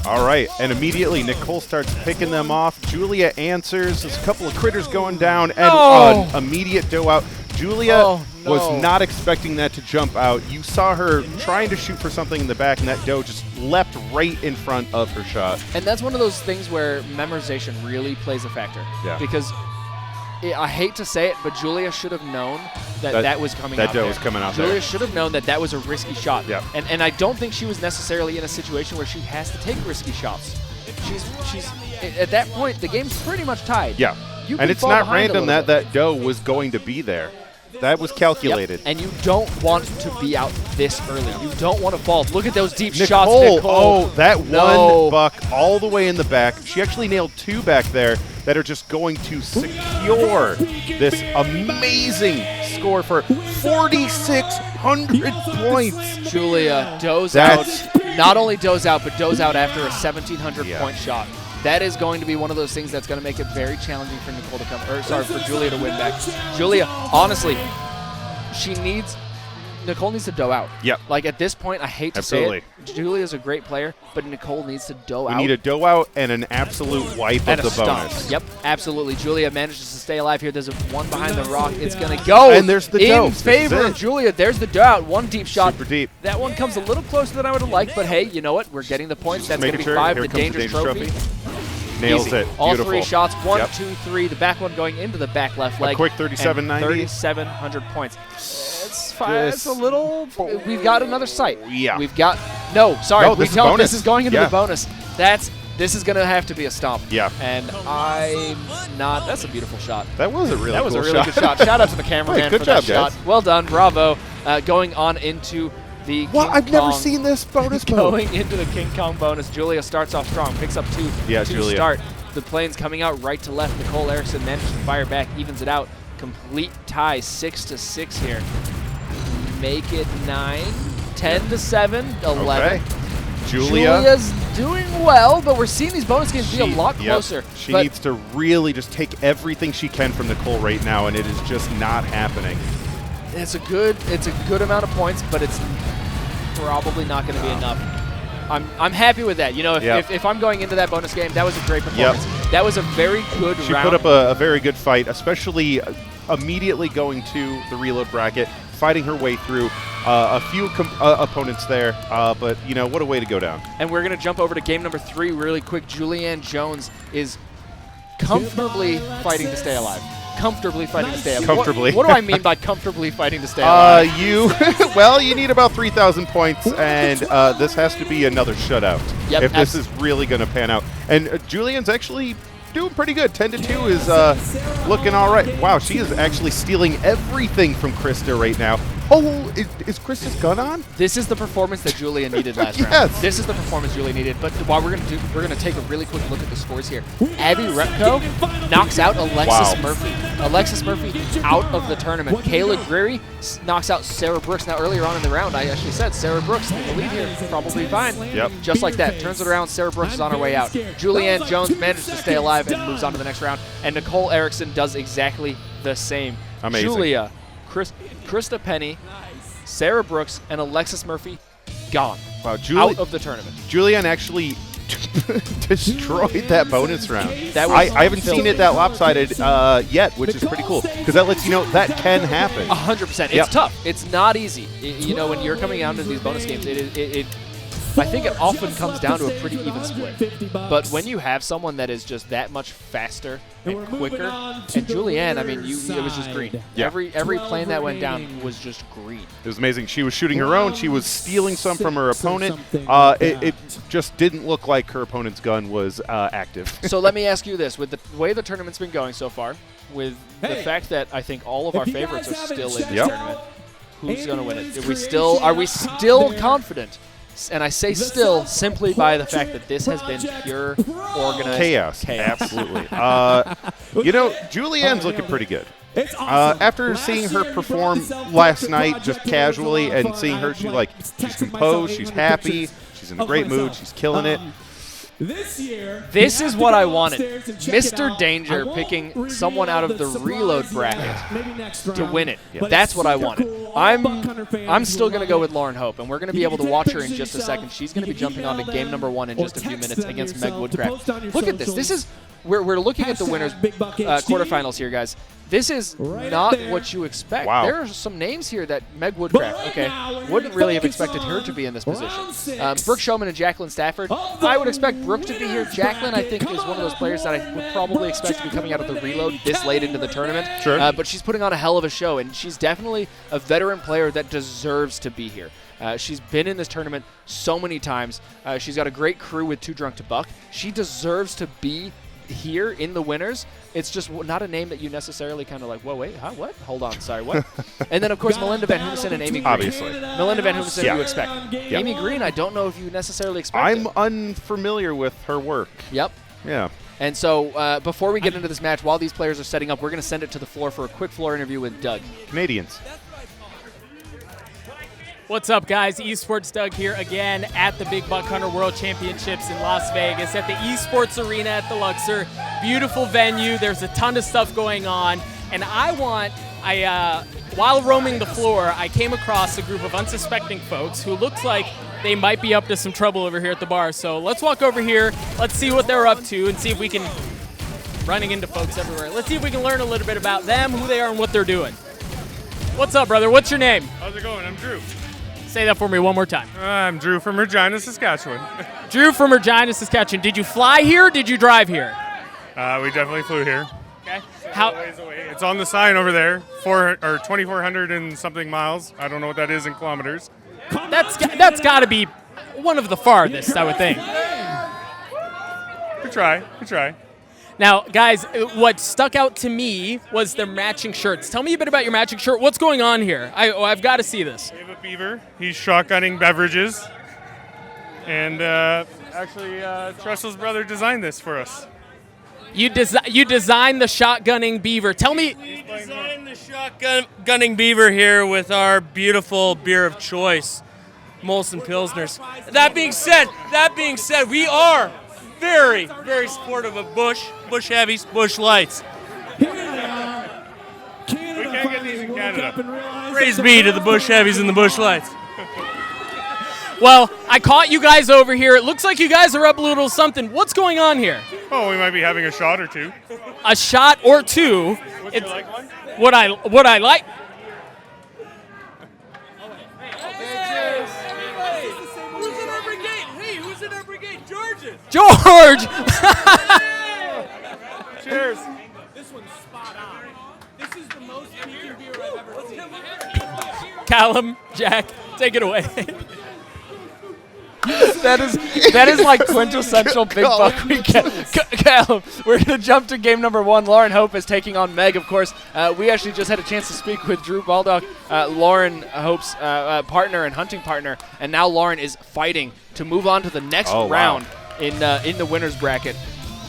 All right, and immediately Nicole starts picking them off. Julia answers. There's a couple of critters going down, and an immediate dough out. Julia was not expecting that to jump out. You saw her trying to shoot for something in the back, and that dough just leapt right in front of her shot. And that's one of those things where memorization really plays a factor. Yeah. Because I hate to say it, but Julia should have known that was coming out. That dough was coming out there. Julia should have known that was a risky shot. Yep. And I don't think she was necessarily in a situation where she has to take risky shots. She's at that point, the game's pretty much tied. Yeah. And it's not random that dough was going to be there. That was calculated. Yep. And you don't want to be out this early. You don't want to fall. Look at those deep Nicole, shots, Nicole. Oh, that one buck all the way in the back. She actually nailed 2 back there that are just going to secure this amazing score for 4,600 points. Julia does out. Not only does out, but does out after a 1,700-point shot. That is going to be one of those things that's going to make it very challenging for Nicole to for Julia to win back. Julia, honestly, Nicole needs to dough out. Yep. Like at this point, I hate to say it, Julia's a great player, but Nicole needs to dough out. We need a dough out and an absolute wipe of the bonus. Yep, absolutely. Julia manages to stay alive here. There's one behind the rock. It's going to go. And there's the dough. In favor of Julia. There's the dough out. One deep shot. Super deep. That one comes a little closer than I would have liked, but hey, you know what? We're getting the points. That's going to be 5. Here The dangerous trophy. Nails Easy. it. All Beautiful. 3 shots. 1, 2, 3. The back one going into the back left leg. A quick 37.90. 3,700 points. It's fine. It's a little. We've got another sight. Yeah. We've got. No, sorry. No, this is going into the bonus. This is going to have to be a stomp. Yeah. And I'm not. That's a beautiful shot. That was a really That was cool a really good shot. Shout out to the cameraman good for job, that shot. guys. Well done. Bravo. Going on into the King I've Kong. never seen this bonus mode. Going into the King Kong bonus. Julia starts off strong. Picks up 2 to Julia. start. The plane's coming out right to left. Nicole Erickson manages to fire back, evens it out. Complete tie, 6-6 here. Make it 9, 10-7, 11. Okay. Julia's doing well, but we're seeing these bonus games be a lot closer. She needs to really just take everything she can from Nicole right now, and it is just not happening. It's a good amount of points, but it's probably not going to be enough. I'm happy with that. You know, if I'm going into that bonus game, that was a great performance. That was a very good round. She put up a very good fight, especially immediately going to the reload bracket, fighting her way through a few opponents there. But, you know, what a way to go down. And we're going to jump over to game number 3 really quick. Leanne Jones is comfortably fighting to stay alive. Comfortably fighting to stay alive. Comfortably. What do I mean by comfortably fighting to stay alive? You need about 3,000 points, and this has to be another shutout if this is really going to pan out. And Julian's actually doing pretty good. 10-2 is looking all right. Wow, she is actually stealing everything from Krista right now. is Chris's gun on? This is the performance that Julia needed last round. Yes. This is the performance Julia needed. But while we're gonna take a really quick look at the scores here. Abby Repko knocks out Alexis Murphy. Alexis Murphy out of the tournament. Kayla Greery knocks out Sarah Brooks. Now earlier on in the round, I actually said Sarah Brooks in the lead here, probably fine. Yep. Just like that, turns it around. Sarah Brooks is on her way out. Leanne Jones manages to stay alive and moves on to the next round. And Nicole Erickson does exactly the same. Amazing. Julia, Krista Penny, Sarah Brooks, and Alexis Murphy gone. Wow, out of the tournament. Julianne actually destroyed that bonus round. That was I haven't seen it that lopsided yet, which is pretty cool because that lets you know that can happen. 100%. It's tough. It's not easy. You know, when you're coming down to these bonus games, I think it often comes down to a pretty even split. But when you have someone that is just that much faster and quicker, and Julianne, I mean, it was just green. Yeah. Every plane that went down was just green. It was amazing. She was shooting her own. She was stealing some from her opponent. It just didn't look like her opponent's gun was active. So let me ask you this. With the way the tournament's been going so far, with the fact that I think all of our favorites are still in this tournament, who's going to win it? Are we still confident? And I say still simply by the fact that this has been pure organized chaos. Absolutely. You know, Julianne's looking pretty good. After seeing her perform last night just casually and seeing her, she's composed, she's happy, she's in a great mood, she's killing it. This is what I wanted. Mr. Danger picking someone out of the reload bracket to win it. That's what I wanted. I'm still going to go with Lauren Hope, and we're going to be able to watch her in just a second. She's going to be jumping on to game number 1 in just a few minutes against Meg Woodcraft. Look at this. We're looking at the winners quarterfinals here, guys. This is not what you expect. Wow. There are some names here that Meg Woodcraft, wouldn't really have expected her to be in this position. Brooke Showman and Jacqueline Stafford. I would expect Brooke to be here. Jacqueline, I think, is one of those players that I would probably expect to be coming out of the reload this late into the tournament. Sure. But she's putting on a hell of a show, and she's definitely a veteran player that deserves to be here. She's been in this tournament so many times. She's got a great crew with Too Drunk to Buck. She deserves to be here in the winners. It's just not a name that you necessarily kind of like, whoa, wait, huh, what? Hold on, sorry, what? And then, of course, Melinda Van Hoomsen and Amy Green. Obviously. Melinda Van Hoomsen, you expect. Amy Green, I don't know if you necessarily expect. I'm unfamiliar with her work. Yep. Yeah. And so before we get into this match, while these players are setting up, we're going to send it to the floor for a quick floor interview with Doug. Canadians. What's up, guys? Esports Doug here again at the Big Buck Hunter World Championships in Las Vegas at the Esports Arena at the Luxor. Beautiful venue. There's a ton of stuff going on. And while roaming the floor, I came across a group of unsuspecting folks who looks like they might be up to some trouble over here at the bar. So let's walk over here. Let's see what they're up to and see if we can, running into folks everywhere. Let's see if we can learn a little bit about them, who they are, and what they're doing. What's up, brother? What's your name? How's it going? I'm Drew. Say that for me one more time. I'm Drew from Regina, Saskatchewan. Drew from Regina, Saskatchewan. Did you fly here or did you drive here? We definitely flew here. Okay. How? Ways away. It's on the sign over there, 2,400 and something miles. I don't know what that is in kilometers. That's got to be one of the farthest, I would think. We try. Now, guys, what stuck out to me was their matching shirts. Tell me a bit about your matching shirt. What's going on here? I've got to see this. We have a beaver. He's shotgunning beverages. And actually, Tressel's brother designed this for us. You designed the shotgunning beaver. Tell me. We designed the shotgunning beaver here with our beautiful beer of choice, Molson Pilsners. That being said, we are very, very supportive of Busch Heavies, Busch Lights. We can't get these in Canada. Praise be to the Busch Heavies and the Busch Lights. Well, I caught you guys over here. It looks like you guys are up a little something. What's going on here? Oh, we might be having a shot or two. A shot or two. Would you like one? What I like. George! Cheers. This one's spot on. This is the most peaky beer I've ever seen. Callum, Jack, take it away. That is like quintessential Big Buck weekend. Callum, we're going to jump to game number 1. Lauren Hope is taking on Meg, of course. We actually just had a chance to speak with Drew Baldock, Lauren Hope's partner and hunting partner, and now Lauren is fighting to move on to the next round in the winner's bracket.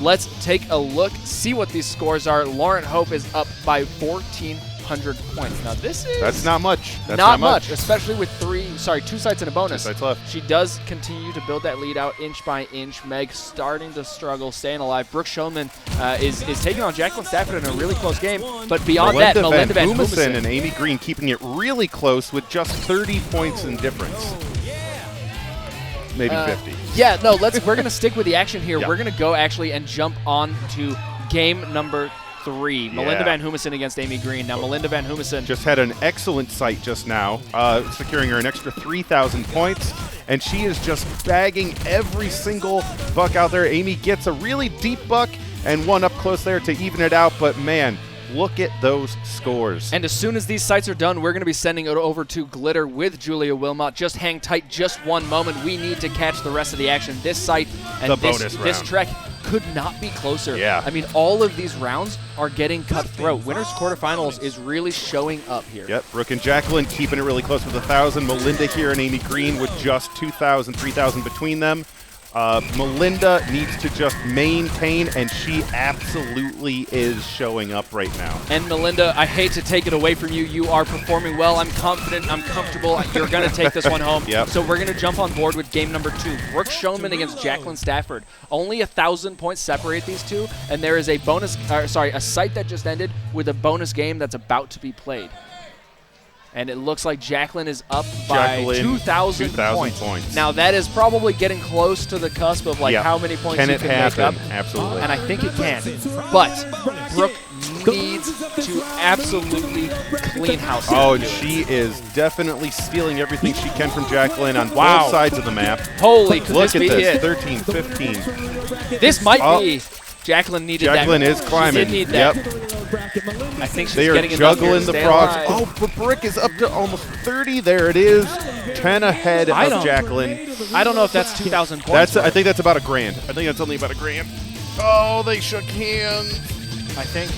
Let's take a look, see what these scores are. Lauren Hope is up by 1,400 points. Now that's not much. That's not much, especially with 2 sites and a bonus. 2 sites left. She does continue to build that lead out inch by inch. Meg starting to struggle, staying alive. Brooke Schoenman is taking on Jacqueline Stafford in a really close game. But beyond that, Melinda Van Humison and Amy Green keeping it really close with just 30 points in difference. Maybe 50. Yeah, no, we're going to stick with the action here. Yeah. We're going to go actually and jump on to game number 3. Yeah. Melinda Van Humison against Amy Green. Now, Melinda Van Humison just had an excellent sight just now, securing her an extra 3,000 points, and she is just bagging every single buck out there. Amy gets a really deep buck and one up close there to even it out, but man, look at those scores. And as soon as these sites are done, we're going to be sending it over to Glitter with Julia Wilmot. Just hang tight just one moment. We need to catch the rest of the action. This site and this trek could not be closer. Yeah. I mean, all of these rounds are getting cutthroat. Winners quarterfinals is really showing up here. Yep, Brooke and Jacqueline keeping it really close with 1,000. Melinda here and Amy Green with just 2,000, 3,000 between them. Melinda needs to just maintain, and she absolutely is showing up right now. And Melinda, I hate to take it away from you. You are performing well. I'm confident. I'm comfortable. You're going to take this one home. Yep. So we're going to jump on board with game number 2. Brooke Schoenman against Jacqueline Stafford. Only 1,000 points separate these two, and there is a site that just ended with a bonus game that's about to be played. And it looks like Jacqueline is up by 2,000 points. Now, that is probably getting close to the cusp of how many points you can make up. Absolutely. And I think it can. But Brooke needs to absolutely clean house. Oh, and she is definitely stealing everything she can from Jacqueline on both sides of the map. Holy, could Look this at be this, it? 13, 15. This might be. Jacqueline needed Jacqueline that. is climbing. She did need that. Yep. I think she's they are getting juggling the frogs. Alive. Oh, but Brooke is up to almost 30. There it is. 10 ahead of Jacqueline. I don't know if that's 2,000 points. I think that's about $1,000. I think that's only about $1,000. Oh, they shook hands. I think.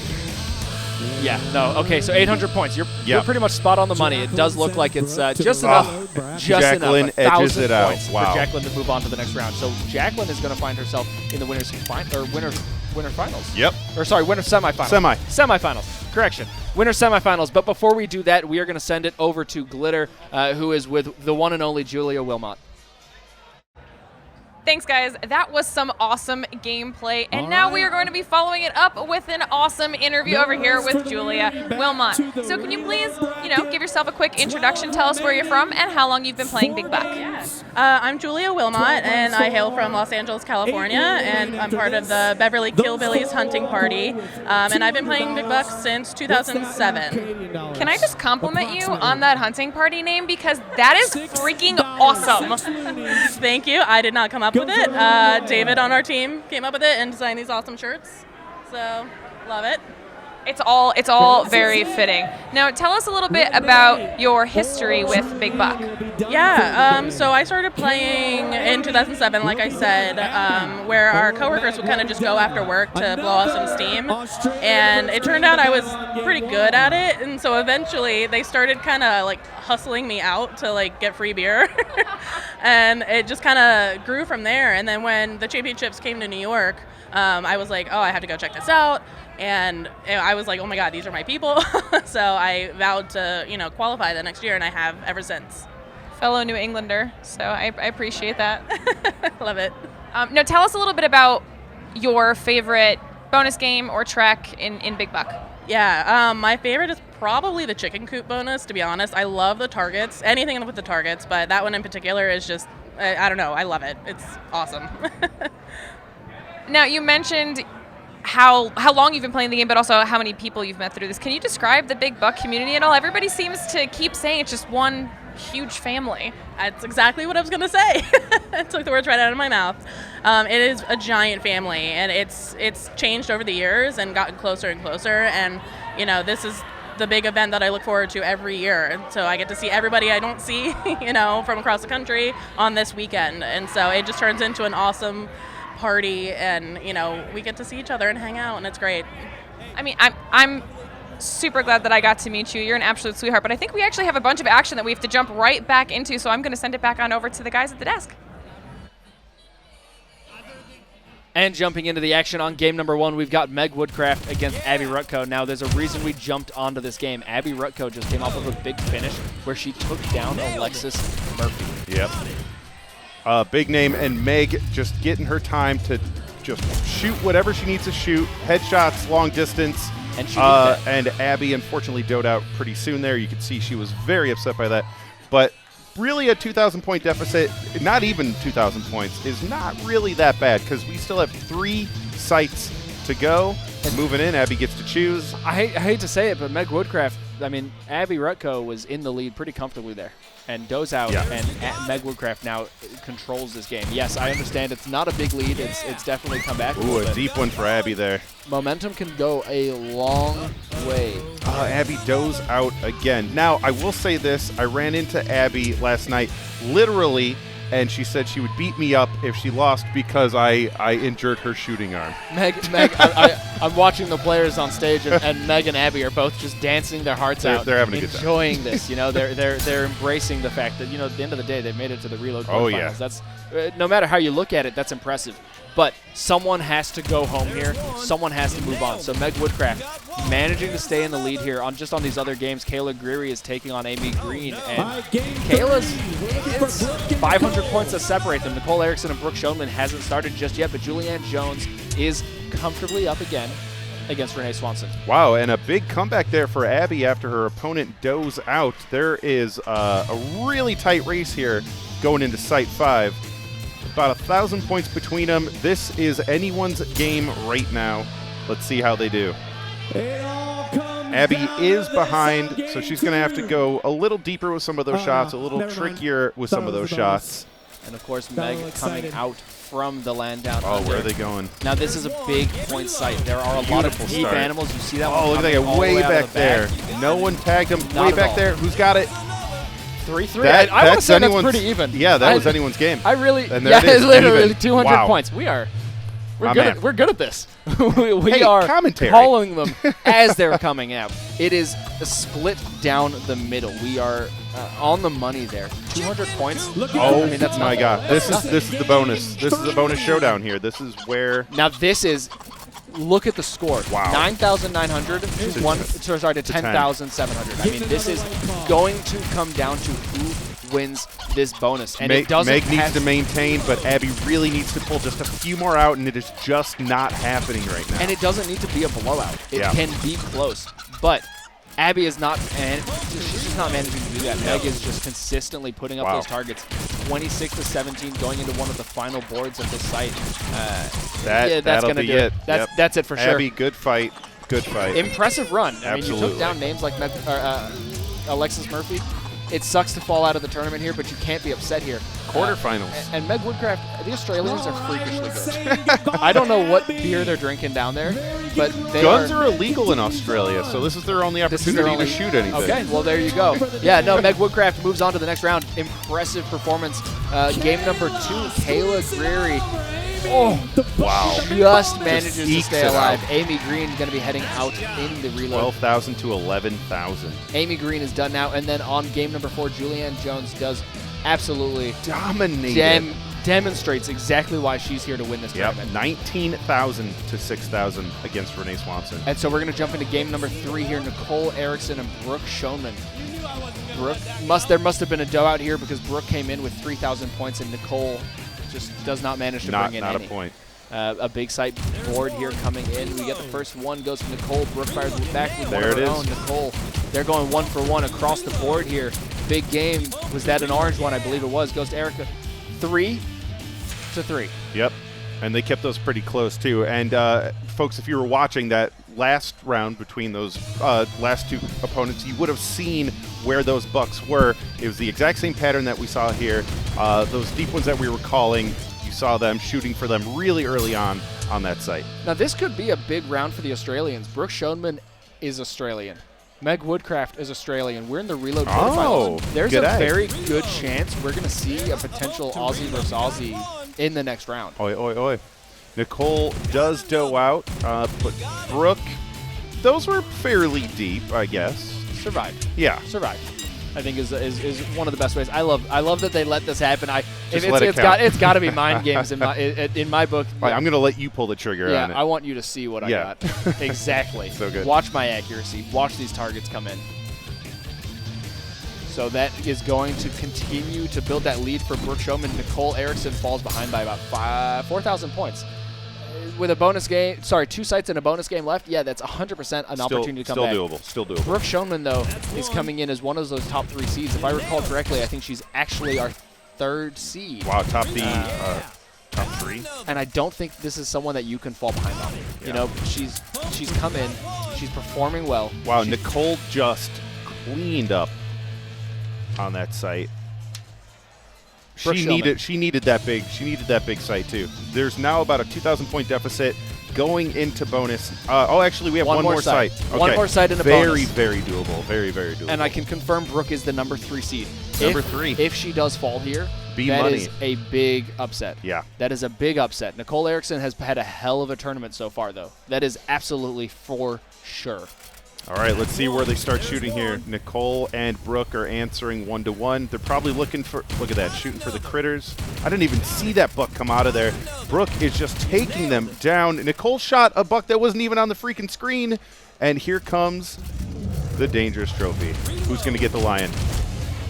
Yeah, no. Okay, so 800 points. You're pretty much spot on the money. It does look like it's just enough. Jacqueline edges it out. Wow. For Jacqueline to move on to the next round. So Jacqueline is going to find herself in the winner finals. Yep. Or sorry, winner semifinals. Semifinals. Correction. Winner semifinals. But before we do that, we are going to send it over to Glitter, who is with the one and only Julia Wilmot. Thanks, guys. That was some awesome gameplay. And now we are going to be following it up with an awesome interview over here with Julia Wilmot. So can you please, give yourself a quick introduction, tell us where you're from and how long you've been playing Big Buck? I'm Julia Wilmot, and I hail from Los Angeles, California, and I'm part of the Beverly Killbillies hunting party. And I've been playing Big Buck since 2007. Can I just compliment you on that hunting party name? Because that is freaking awesome. Thank you. I did not come up with it. David on our team came up with it and designed these awesome shirts. So, love it. It's all very fitting. Now, tell us a little bit about your history with Big Buck. Yeah, so I started playing in 2007, like I said, where our coworkers would kind of just go after work to blow off some steam. And it turned out I was pretty good at it, and so eventually they started kind of like hustling me out to like get free beer. And it just kind of grew from there. And then when the championships came to New York, I was like, oh, I have to go check this out. And I was like, oh my God, these are my people. So I vowed to, qualify the next year, and I have ever since. Fellow New Englander, so I appreciate that. Love it. Now tell us a little bit about your favorite bonus game or trek in Big Buck. Yeah, my favorite is probably the chicken coop bonus, to be honest. I love the targets, anything with the targets, but that one in particular is just, I don't know, I love it. It's awesome. Now, you mentioned how long you've been playing the game, but also how many people you've met through this. Can you describe the Big Buck community at all? Everybody seems to keep saying it's just one huge family. That's exactly what I was going to say. I took the words right out of my mouth. It is a giant family, and it's changed over the years and gotten closer and closer. And, this is the big event that I look forward to every year. And so I get to see everybody I don't see, from across the country on this weekend. And so it just turns into an awesome party, and, we get to see each other and hang out, and it's great. I mean, I'm super glad that I got to meet you. You're an absolute sweetheart, but I think we actually have a bunch of action that we have to jump right back into, so I'm going to send it back on over to the guys at the desk. And jumping into the action on game number 1, we've got Meg Woodcraft against Abby Rutko. Now, there's a reason we jumped onto this game. Abby Rutko just came off of a big finish where she took down Alexis Murphy. Yep. Big name, and Meg just getting her time to just shoot whatever she needs to shoot. Headshots, long distance. And Abby, unfortunately, doed out pretty soon there. You could see she was very upset by that. But really a 2,000-point deficit, not even 2,000 points, is not really that bad because we still have 3 sites to go. And moving in, Abby gets to choose. I hate to say it, but Meg Woodcraft, Abby Rutko was in the lead pretty comfortably there. And does out, and Meg Woodcraft now controls this game. Yes, I understand it's not a big lead. It's definitely come back. Ooh, a deep one for Abby there. Momentum can go a long way. Abby does out again. Now, I will say this. I ran into Abby last night, literally, and she said she would beat me up if she lost because I injured her shooting arm. Meg, I'm watching the players on stage, and Meg and Abby are both just dancing their hearts out. They're having a good time. Enjoying this. They're embracing the fact that, at the end of the day, they've made it to the reload quarterfinals. Yeah. That's no matter how you look at it, that's impressive. But someone has to go home here. Someone has to move on. So Meg Woodcraft managing to stay in the lead here on these other games. Kayla Greery is taking on Amy Green, and it's 500 points that separate them. Nicole Erickson and Brooke Schoenman hasn't started just yet, but Leanne Jones is comfortably up again against Renee Swanson. Wow, and a big comeback there for Abby after her opponent does out. There is a really tight race here going into Site 5. About 1,000 points between them. This is anyone's game right now. Let's see how they do. Abby is behind, so she's going to have to go a little deeper with some of those shots, a little trickier with some of those shots. And, of course, Meg coming out from the land down under. Where are they going? Now, this is a big point site. There are a lot of deep animals. You see that one? Oh, look at that guy way back there. No one tagged him. Way back there. Who's got it? 3-3. I want to say that's pretty even. Yeah, that was anyone's game. It's literally 200 points. We're good at this. we are calling them as they're coming out. It is a split down the middle. We are on the money there. 200 points. That's my God. This is the bonus. This is the bonus showdown here. This is where. Now this is. Look at the score. Wow. 9,900 to 10,700. This is going to come down to who wins this bonus. And Meg needs to maintain, but Abby really needs to pull just a few more out, and it is just not happening right now. And it doesn't need to be a blowout. It can be close. But Abby is not, and she's just not managing to do that. Meg is just consistently putting up those targets. 26-17 going into one of the final boards of this site. That's going to do it. That's it for sure. Abby, good fight. Good fight. Impressive run. I mean, you took down names like Alexis Murphy. It sucks to fall out of the tournament here, but you can't be upset here. Quarterfinals. And Meg Woodcraft, the Australians are freakishly good. I don't know what beer they're drinking down there, but guns are illegal in Australia, so this is their only opportunity to shoot anything. Okay, well, there you go. Yeah, no, Meg Woodcraft moves on to the next round. Impressive performance. Game number 2, Kayla Greery. Wow. Just manages to stay alive. Amy Green going to be heading out in the reload. 12,000 to 11,000. Amy Green is done now. And then on game number 4, Leanne Jones does absolutely demonstrates exactly why she's here to win this tournament. 19,000 to 6,000 against Renee Swanson. And so we're going to jump into game number 3 here. Nicole Erickson and Brooke Schoenman. There must have been a dough out here because Brooke came in with 3,000 points and Nicole just does not manage to bring in any. Not a point. A big site board here coming in. We get the first one, goes to Nicole. Brooke fires back with one of her own. Nicole, they're going 1 for 1 across the board here. Big game. Was that an orange one? I believe it was. Goes to Erica. 3-3. Yep. And they kept those pretty close, too. And, folks, if you were watching that last round between those last 2 opponents, you would have seen where those bucks were. It was the exact same pattern that we saw here. Those deep ones that we were calling, you saw them shooting for them really early on that site. Now, this could be a big round for the Australians. Brooke Schoenman is Australian. Meg Woodcraft is Australian. We're in the reload Oh, quarterfinals. There's good a eye. very good chance we're going to see a potential Aussie versus Aussie in the next round. Oi, oi, oi. Nicole does dough out, but Brooke, those were fairly deep, I guess. Survived. Yeah. Survived. I think is one of the best ways. I love that they let this happen. It's got to be mind games in my book. Right, I'm going to let you pull the trigger on it. I want you to see what I got. Exactly. So good. Watch my accuracy. Watch these targets come in. So that is going to continue to build that lead for Brooke Showman. Nicole Erickson falls behind by about 4,000 points. With a bonus game, 2 sites and a bonus game left, yeah, that's 100% an opportunity to come back. Still doable. Brooke Schoenman, though, is coming in as one of those top 3 seeds. If I recall correctly, I think she's actually our 3rd seed. Wow, top 3. And I don't think this is someone that you can fall behind on. You know, she's come in, she's performing well. Wow, Nicole just cleaned up on that site. She needed that big site too. There's now about a 2,000 point deficit going into bonus. Actually, we have one more site. Okay. One more site in a bonus. Very doable. Very doable. And I can confirm Brooke is the number 3 seed. Number 3. If she does fall here, that is a big upset. Yeah. That is a big upset. Nicole Erickson has had a hell of a tournament so far, though. That is absolutely for sure. All right, let's see where they start shooting here. Nicole and Brooke are answering 1-1. They're probably looking for, look at that, shooting for the critters. I didn't even see that buck come out of there. Brooke is just taking them down. Nicole shot a buck that wasn't even on the freaking screen. And here comes the dangerous trophy. Who's going to get the lion?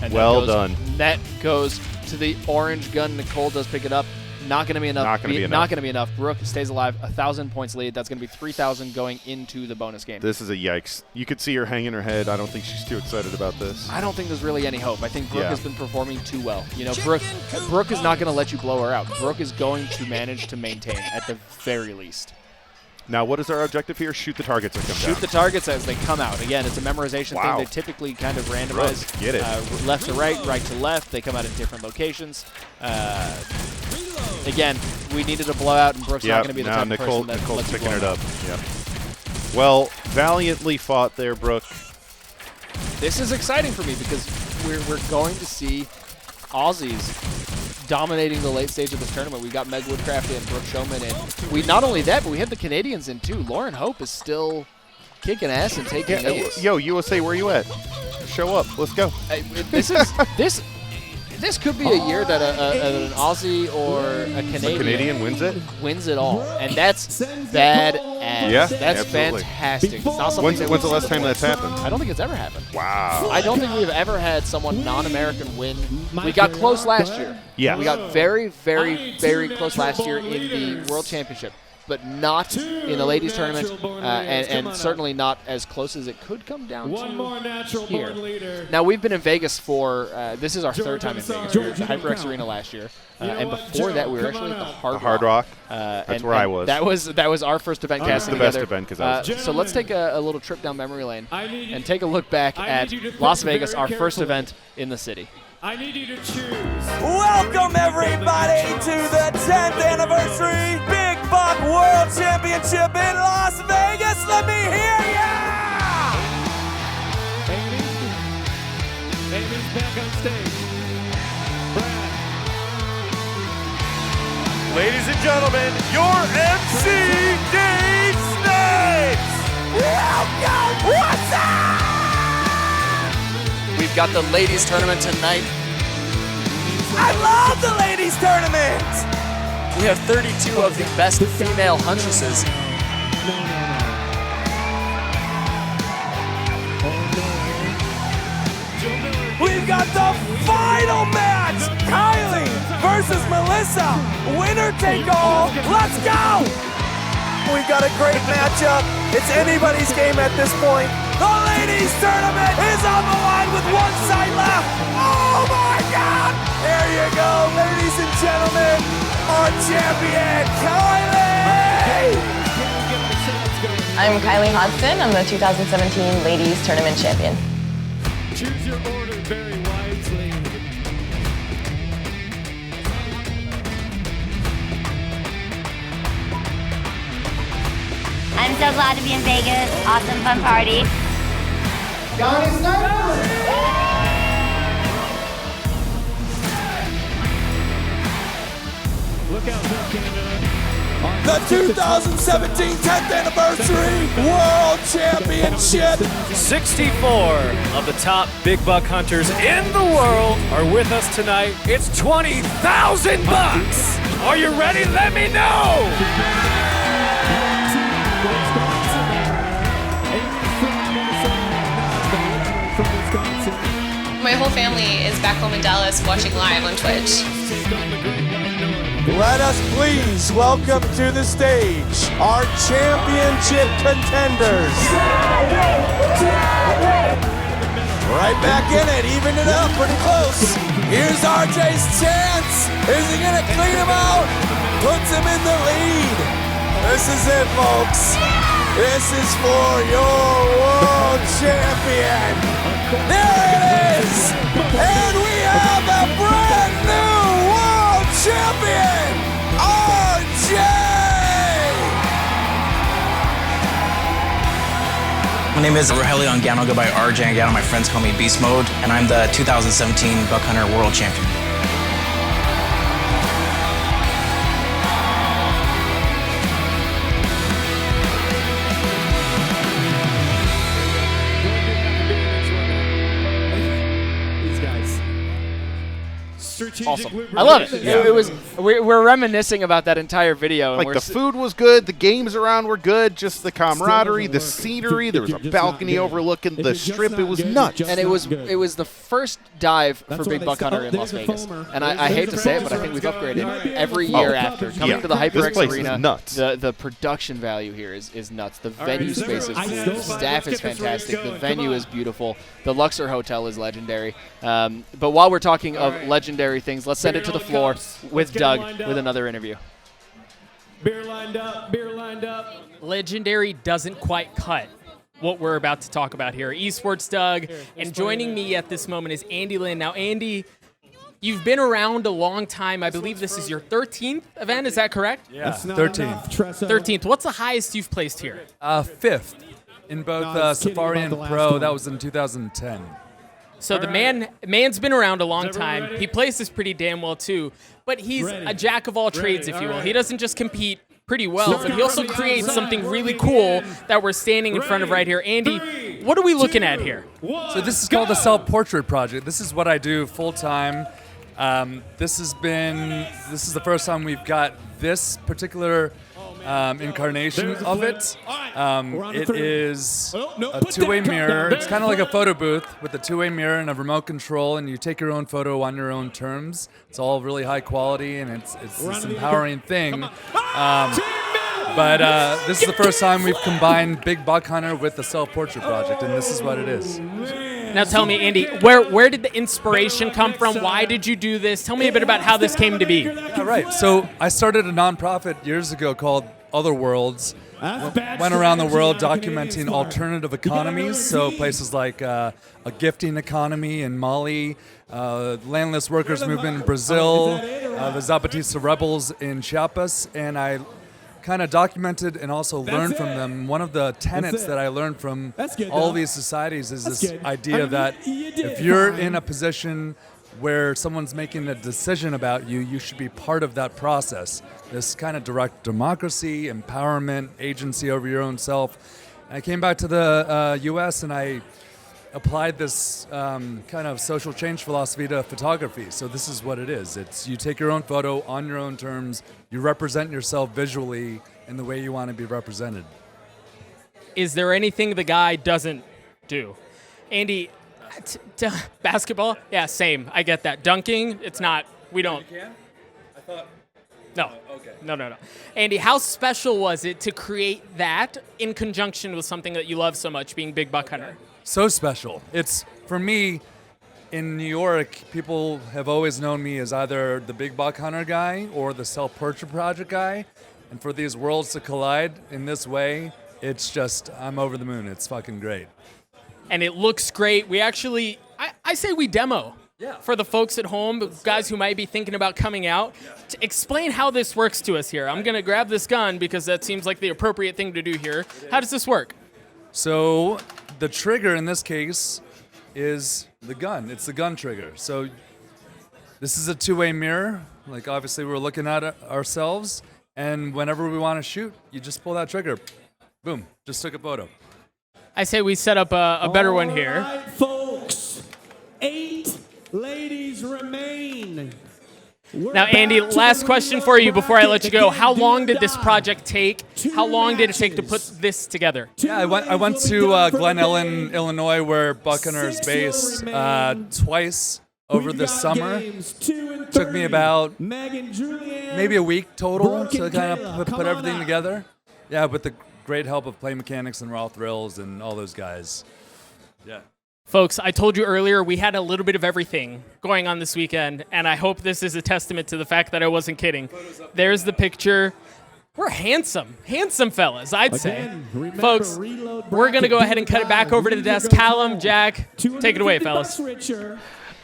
And well done. That goes to the orange gun. Nicole does pick it up. Not going to be enough. Not going to be enough. Brooke stays alive. 1,000 points lead. That's going to be 3,000 going into the bonus game. This is a yikes. You could see her hanging her head. I don't think she's too excited about this. I don't think there's really any hope. I think Brooke has been performing too well. You know, Brooke is not going to let you blow her out. Brooke is going to manage to maintain at the very least. Now, what is our objective here? Shoot the targets that come down. Shoot the targets as they come out. Again, it's a memorization thing. They typically kind of randomize Get it. Left to right, right to left. They come out in different locations. Again, we needed a blowout, and Brooke's not going to be the type of person that Nicole's lets you picking blow it out. up. Yep. Well, valiantly fought there, Brooke. This is exciting for me because we're going to see Aussies dominating the late stage of this tournament. We got Meg Woodcraft and Brooke Showman in. We not only that, but we have the Canadians in too. Lauren Hope is still kicking ass and taking names. Yo, USA, where you at? Show up. Let's go. This could be a year that an Aussie or a Canadian wins it? Wins it all. And that's badass. Yeah, that's absolutely. fantastic. It's not something When's that the last time that's happened? I don't think it's ever happened. Wow. I don't think we've ever had someone non-American win. We got close last year. Yeah. We got very, very, very close last year in the World Championship, but not in the ladies tournament, and certainly not as close as it could come down to here. Now, we've been in Vegas for, this is our 3rd time in Vegas. We were at the HyperX Arena last year, and before that, we were actually at the Hard Rock. That's where I was. That was our first event casting the best together. event because I was So let's take a little trip down memory lane and take a look back at Las Vegas, our first event in the city. I need you to choose. Welcome everybody to the 10th anniversary Big Buck World Championship in Las Vegas. Let me hear ya! Amy's back on stage. Brad. Ladies and gentlemen, your MC, Dave Snipes! Welcome! What's up? We've got the ladies tournament tonight. I love the ladies tournament! We have 32 of the best female huntresses. We've got the final match! Kylie versus Melissa. Winner take all. Let's go! We've got a great matchup. It's anybody's game at this point. The ladies tournament is on the line with one side left. Oh my God! There you go, ladies and gentlemen. Our champion, Kylie! I'm Kylie Hodgson. I'm the 2017 Ladies Tournament Champion. Choose your order very wisely. I'm so glad to be in Vegas. Awesome fun party. Look out, Canada. The 2017 10th Anniversary World Championship. 64 of the top big buck hunters in the world are with us tonight. It's $20,000. Are you ready? Let me know. My whole family is back home in Dallas watching live on Twitch. Let us please welcome to the stage our championship contenders. Right back in it, even it up pretty close. Here's RJ's chance. Is he gonna clean him out? Puts him in the lead. This is it, folks. This is for your world champion. There it is. And we have a brand new world champion, RJ! My name is Rogelio Angano, I go by RJ Angano. My friends call me Beast Mode, and I'm the 2017 Buck Hunter World Champion. Awesome. I love it. Yeah. It was. We're reminiscing about that entire video. Like the food was good, the games around were good, just the camaraderie, the scenery. There was a balcony overlooking the strip. It was nuts. And it was the first dive for Big Buck Hunter in Las Vegas. And I hate to say it, but I think we've upgraded every year after. Coming to the HyperX Arena, nuts. The production value here is nuts. The venue space is cool. The staff is fantastic. The venue is beautiful. The Luxor Hotel is legendary. But while we're talking of legendary things, let's send it to the floor with Doug with another interview. Beer lined up, beer lined up. Legendary doesn't quite cut what we're about to talk about here. Esports Doug, and joining me at this moment is Andy Lynn. Now, Andy, you've been around a long time. I believe this is your 13th event. Is that correct? Yeah, 13th. 13th. What's the highest you've placed here? 5th in both Safari and Pro. That was in 2010. So the man's been around a long time. He places pretty damn well too, but he's a jack of all trades, if you will. He doesn't just compete pretty well, but he also creates something really cool that we're standing in front of right here. Andy, what are we looking at here? So this is called the Self-Portrait Project. This is what I do full time. This is the first time we've got this particular incarnation of it. It is a two-way mirror. It's kind of like a photo booth with a two-way mirror and a remote control, and you take your own photo on your own terms. It's all really high quality, and it's this empowering thing. But this is the first time we've combined Big Buck Hunter with the Self-Portrait Project, and this is what it is. Now tell me, Andy, where did the inspiration come from? Why did you do this? Tell me a bit about how this came to be. All right. So I started a nonprofit years ago called Other Worlds. Went around the world documenting alternative economies, so places like a gifting economy in Mali, landless workers movement in Brazil, the Zapatista rebels in Chiapas, and I kind of documented and also learned from them. One of the tenets that I learned from all these societies is this idea that if you're in a position where someone's making a decision about you, you should be part of that process. This kind of direct democracy, empowerment, agency over your own self. I came back to the U.S. and I applied this kind of social change philosophy to photography. So this is what it is. It's you take your own photo on your own terms, you represent yourself visually in the way you want to be represented. Is there anything the guy doesn't do? Andy, basketball? Yeah, same. I get that. Dunking, it's not, we don't. You can? I thought. No. Oh, okay. No. Andy, how special was it to create that in conjunction with something that you love so much, being Big Buck Hunter? So special. It's, for me, in New York, people have always known me as either the Big Buck Hunter guy or the Self-Portrait Project guy. And for these worlds to collide in this way, it's just, I'm over the moon. It's fucking great. And it looks great. We actually, I say we demo. Yeah. For the folks at home, guys who might be thinking about coming out, to explain how this works to us here. I'm going to grab this gun because that seems like the appropriate thing to do here. How does this work? So the trigger in this case is the gun. It's the gun trigger. So this is a two-way mirror. Like, obviously, we're looking at it ourselves, and whenever we want to shoot, you just pull that trigger. Boom, just took a photo. I say we set up a better one here. All right, folks. 8 ladies remain. Now, Andy, last question for you before I let you go. How long did this project take? How long did it take to put this together? Yeah, I went to Glen Ellen, Illinois, where Buck Hunter is based, twice over the summer. Took me about maybe a week total to kind of put everything together. Yeah, with the great help of Play Mechanics and Raw Thrills and all those guys. Yeah. Folks, I told you earlier we had a little bit of everything going on this weekend, and I hope this is a testament to the fact that I wasn't kidding. There's the picture. We're handsome fellas, I'd say. Folks, we're going to go ahead and cut it back over to the desk. Callum, Jack, take it away, fellas.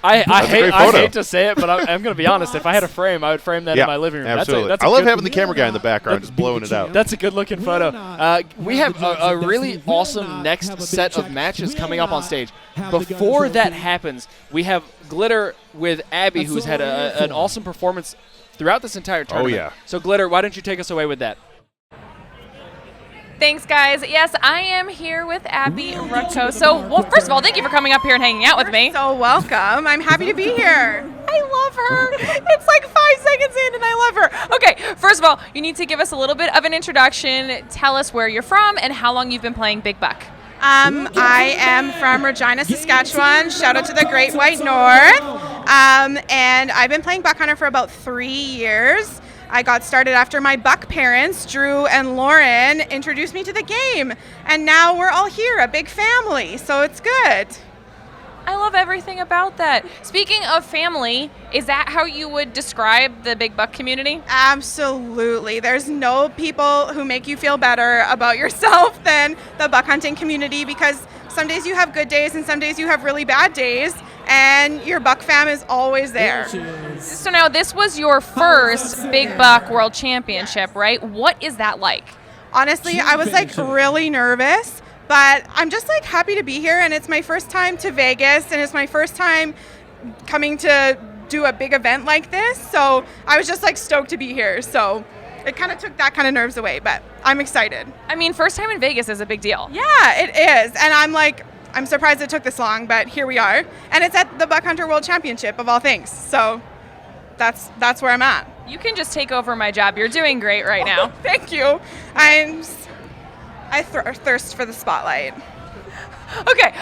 I hate to say it, but I'm going to be honest. If I had a frame, I would frame that in my living room. Absolutely. I love having the camera guy in the background just blowing it out. That's a good-looking photo. We have a really awesome next set of matches coming up on stage. Before that happens, we have Glitter with Abby, who's had an awesome performance throughout this entire tournament. Oh, yeah. So, Glitter, why don't you take us away with that? Thanks, guys. Yes, I am here with Abby Rutko. So, well, first of all, thank you for coming up here and hanging out with me. So welcome. I'm happy to be here. I love her. It's like 5 seconds in and I love her. Okay, first of all, you need to give us a little bit of an introduction. Tell us where you're from and how long you've been playing Big Buck. I am from Regina, Saskatchewan. Shout out to the Great White North. And I've been playing Buck Hunter for about 3 years. I got started after my Buck parents, Drew and Lauren, introduced me to the game. And now we're all here, a big family, so it's good. I love everything about that. Speaking of family, is that how you would describe the Big Buck community? Absolutely. There's no people who make you feel better about yourself than the buck hunting community, because some days you have good days and some days you have really bad days, and your buck fam is always there. So now this was your first Big Buck World Championship, right? What is that like? Honestly, I was like really nervous, but I'm just like happy to be here, and it's my first time to Vegas, and it's my first time coming to do a big event like this, so I was just like stoked to be here. So it kind of took that kind of nerves away, but I'm excited. I mean, first time in Vegas is a big deal. Yeah, it is, and I'm surprised it took this long, but here we are, and it's at the Buck Hunter World Championship of all things, so that's where I'm at. You can just take over my job. You're doing great right now. Thank you. I thirst for the spotlight. Okay.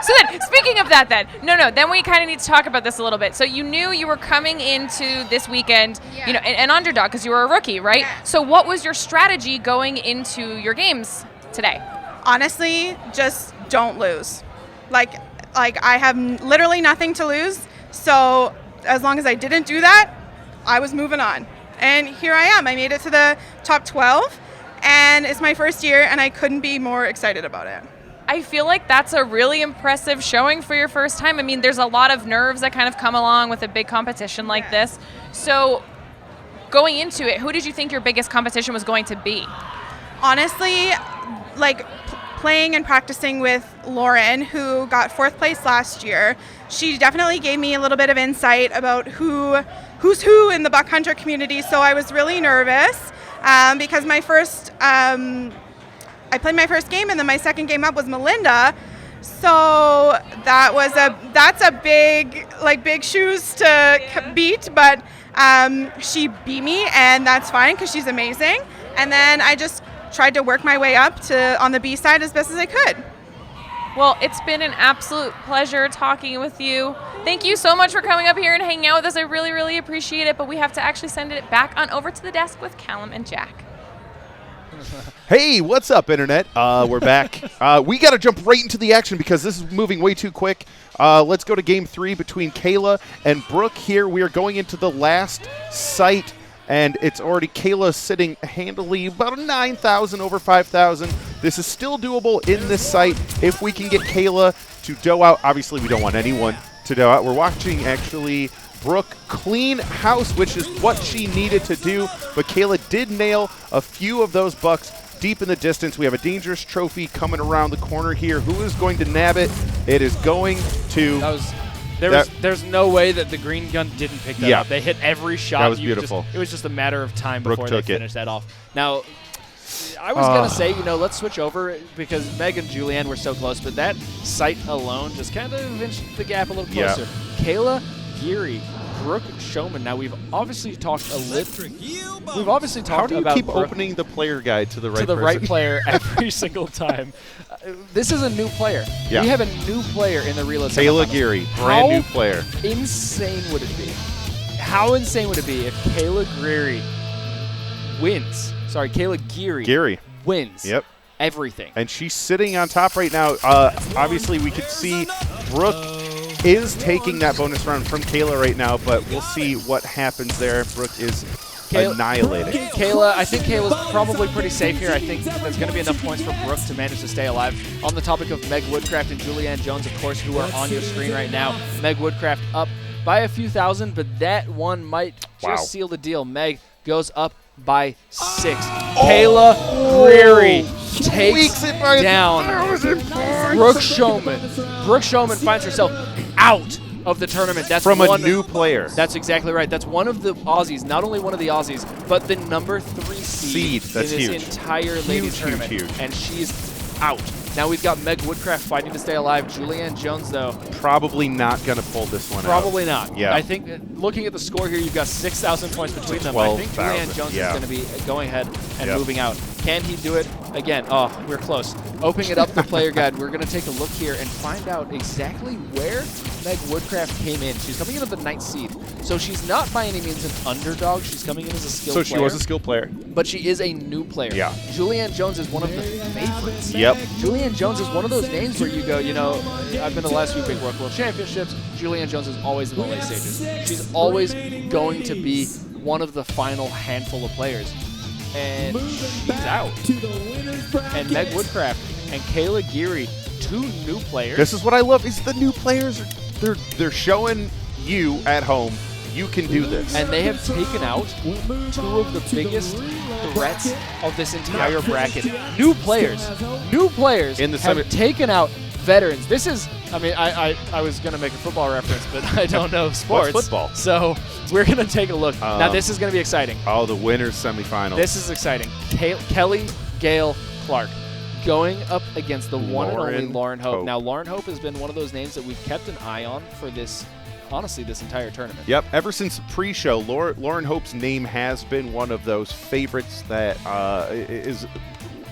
So then, speaking of that, then we kind of need to talk about this a little bit. So you knew you were coming into this weekend, an underdog because you were a rookie, right? Yeah. So what was your strategy going into your games today? Honestly, just don't lose. Like I have literally nothing to lose. So as long as I didn't do that, I was moving on. And here I am. I made it to the top 12, and it's my first year, and I couldn't be more excited about it. I feel like that's a really impressive showing for your first time. I mean, there's a lot of nerves that kind of come along with a big competition like this. So going into it, who did you think your biggest competition was going to be? Honestly, playing and practicing with Lauren, who got 4th place last year, she definitely gave me a little bit of insight about who's who in the buck hunter community. So I was really nervous because I played my first game, and then my second game up was Melinda. So that's a big shoes to beat, but she beat me, and that's fine because she's amazing. And then I just tried to work my way up to on the B side as best as I could. Well, it's been an absolute pleasure talking with you. Thank you so much for coming up here and hanging out with us. I really, really appreciate it, but we have to actually send it back on over to the desk with Callum and Jack. Hey, what's up, Internet? We're back. We got to jump right into the action because this is moving way too quick. Let's go to Game 3 between Kayla and Brooke here. We are going into the last site, and it's already Kayla sitting handily about 9,000 over 5,000. This is still doable in this site if we can get Kayla to dough out. Obviously, we don't want anyone to dough out. We're watching, actually, Brooke clean house, which is what she needed to do, but Kayla did nail a few of those bucks deep in the distance. We have a dangerous trophy coming around the corner here. Who is going to nab it? It is going to... There's no way that the green gun didn't pick that up. They hit every shot. That was beautiful. It was just a matter of time Brooke before they finished that off. Now, I was going to say, let's switch over because Meg and Julianne were so close, but that sight alone just kind of inched the gap a little closer. Kayla, Geary, Brooke Showman. Now, we've obviously talked a little. We've obviously talked How do you about keep Brooke opening the player guide to the right right player every single time? This is a new player. Yeah. We have a new player in the relay. Kayla Geary, brand new player. How insane would it be? How insane would it be if Kayla Geary wins? Sorry, Kayla Geary wins. Yep. Everything. And she's sitting on top right now. Obviously, we could see Brooke is taking that bonus round from Kayla right now, but we'll see what happens there. Brooke is annihilated. Kayla, I think Kayla's probably pretty safe here. I think there's going to be enough points for Brooke to manage to stay alive. On the topic of Meg Woodcraft and Leanne Jones, of course, who are on your screen right now. Meg Woodcraft up by a few thousand, but that one might just seal the deal. Meg goes up by 6. Kayla Geary takes down Brooke Showman. Brooke Showman finds herself out of the tournament. That's from a new player. That's exactly right. That's one of the Aussies, not only one of the Aussies, but the number 3 seed That's in this huge. entire ladies tournament. Huge. And she's out. Now we've got Meg Woodcraft fighting to stay alive. Julianne Jones, though, probably not going to pull this one out. Probably not. Yeah. I think looking at the score here, you've got 6,000 points between them. I think Leanne Jones is going to be going ahead and moving out. Can he do it again? Oh, we're close. Opening it up the player guide, we're going to take a look here and find out exactly where Meg Woodcraft came in. She's coming in at the 9th seed, so she's not by any means an underdog. She's coming in as a skilled player. So she was a skilled player. But she is a new player. Yeah. Julianne Jones is one of the favorites. Yep. Julianne Jones is one of those names where you go, I've been to the last few Big World Championships. Julianne Jones is always in the late stages. She's always going to be one of the final handful of players. And she's out. And Meg Woodcraft and Kayla Geary, 2 new players. This is what I love, is the new players, they're showing you at home, you can do this. And they have taken out 2 of the biggest threats of this entire bracket. New players in the have taken out veterans. This is, I was going to make a football reference, but I don't know sports. What's football? So we're going to take a look. Now this is going to be exciting. Oh, the winners semifinal. This is exciting. Kelly Gale Clark going up against the one and only Lauren Hope. Now, Lauren Hope has been one of those names that we've kept an eye on for this, honestly, this entire tournament. Yep, ever since pre-show, Lauren Hope's name has been one of those favorites that is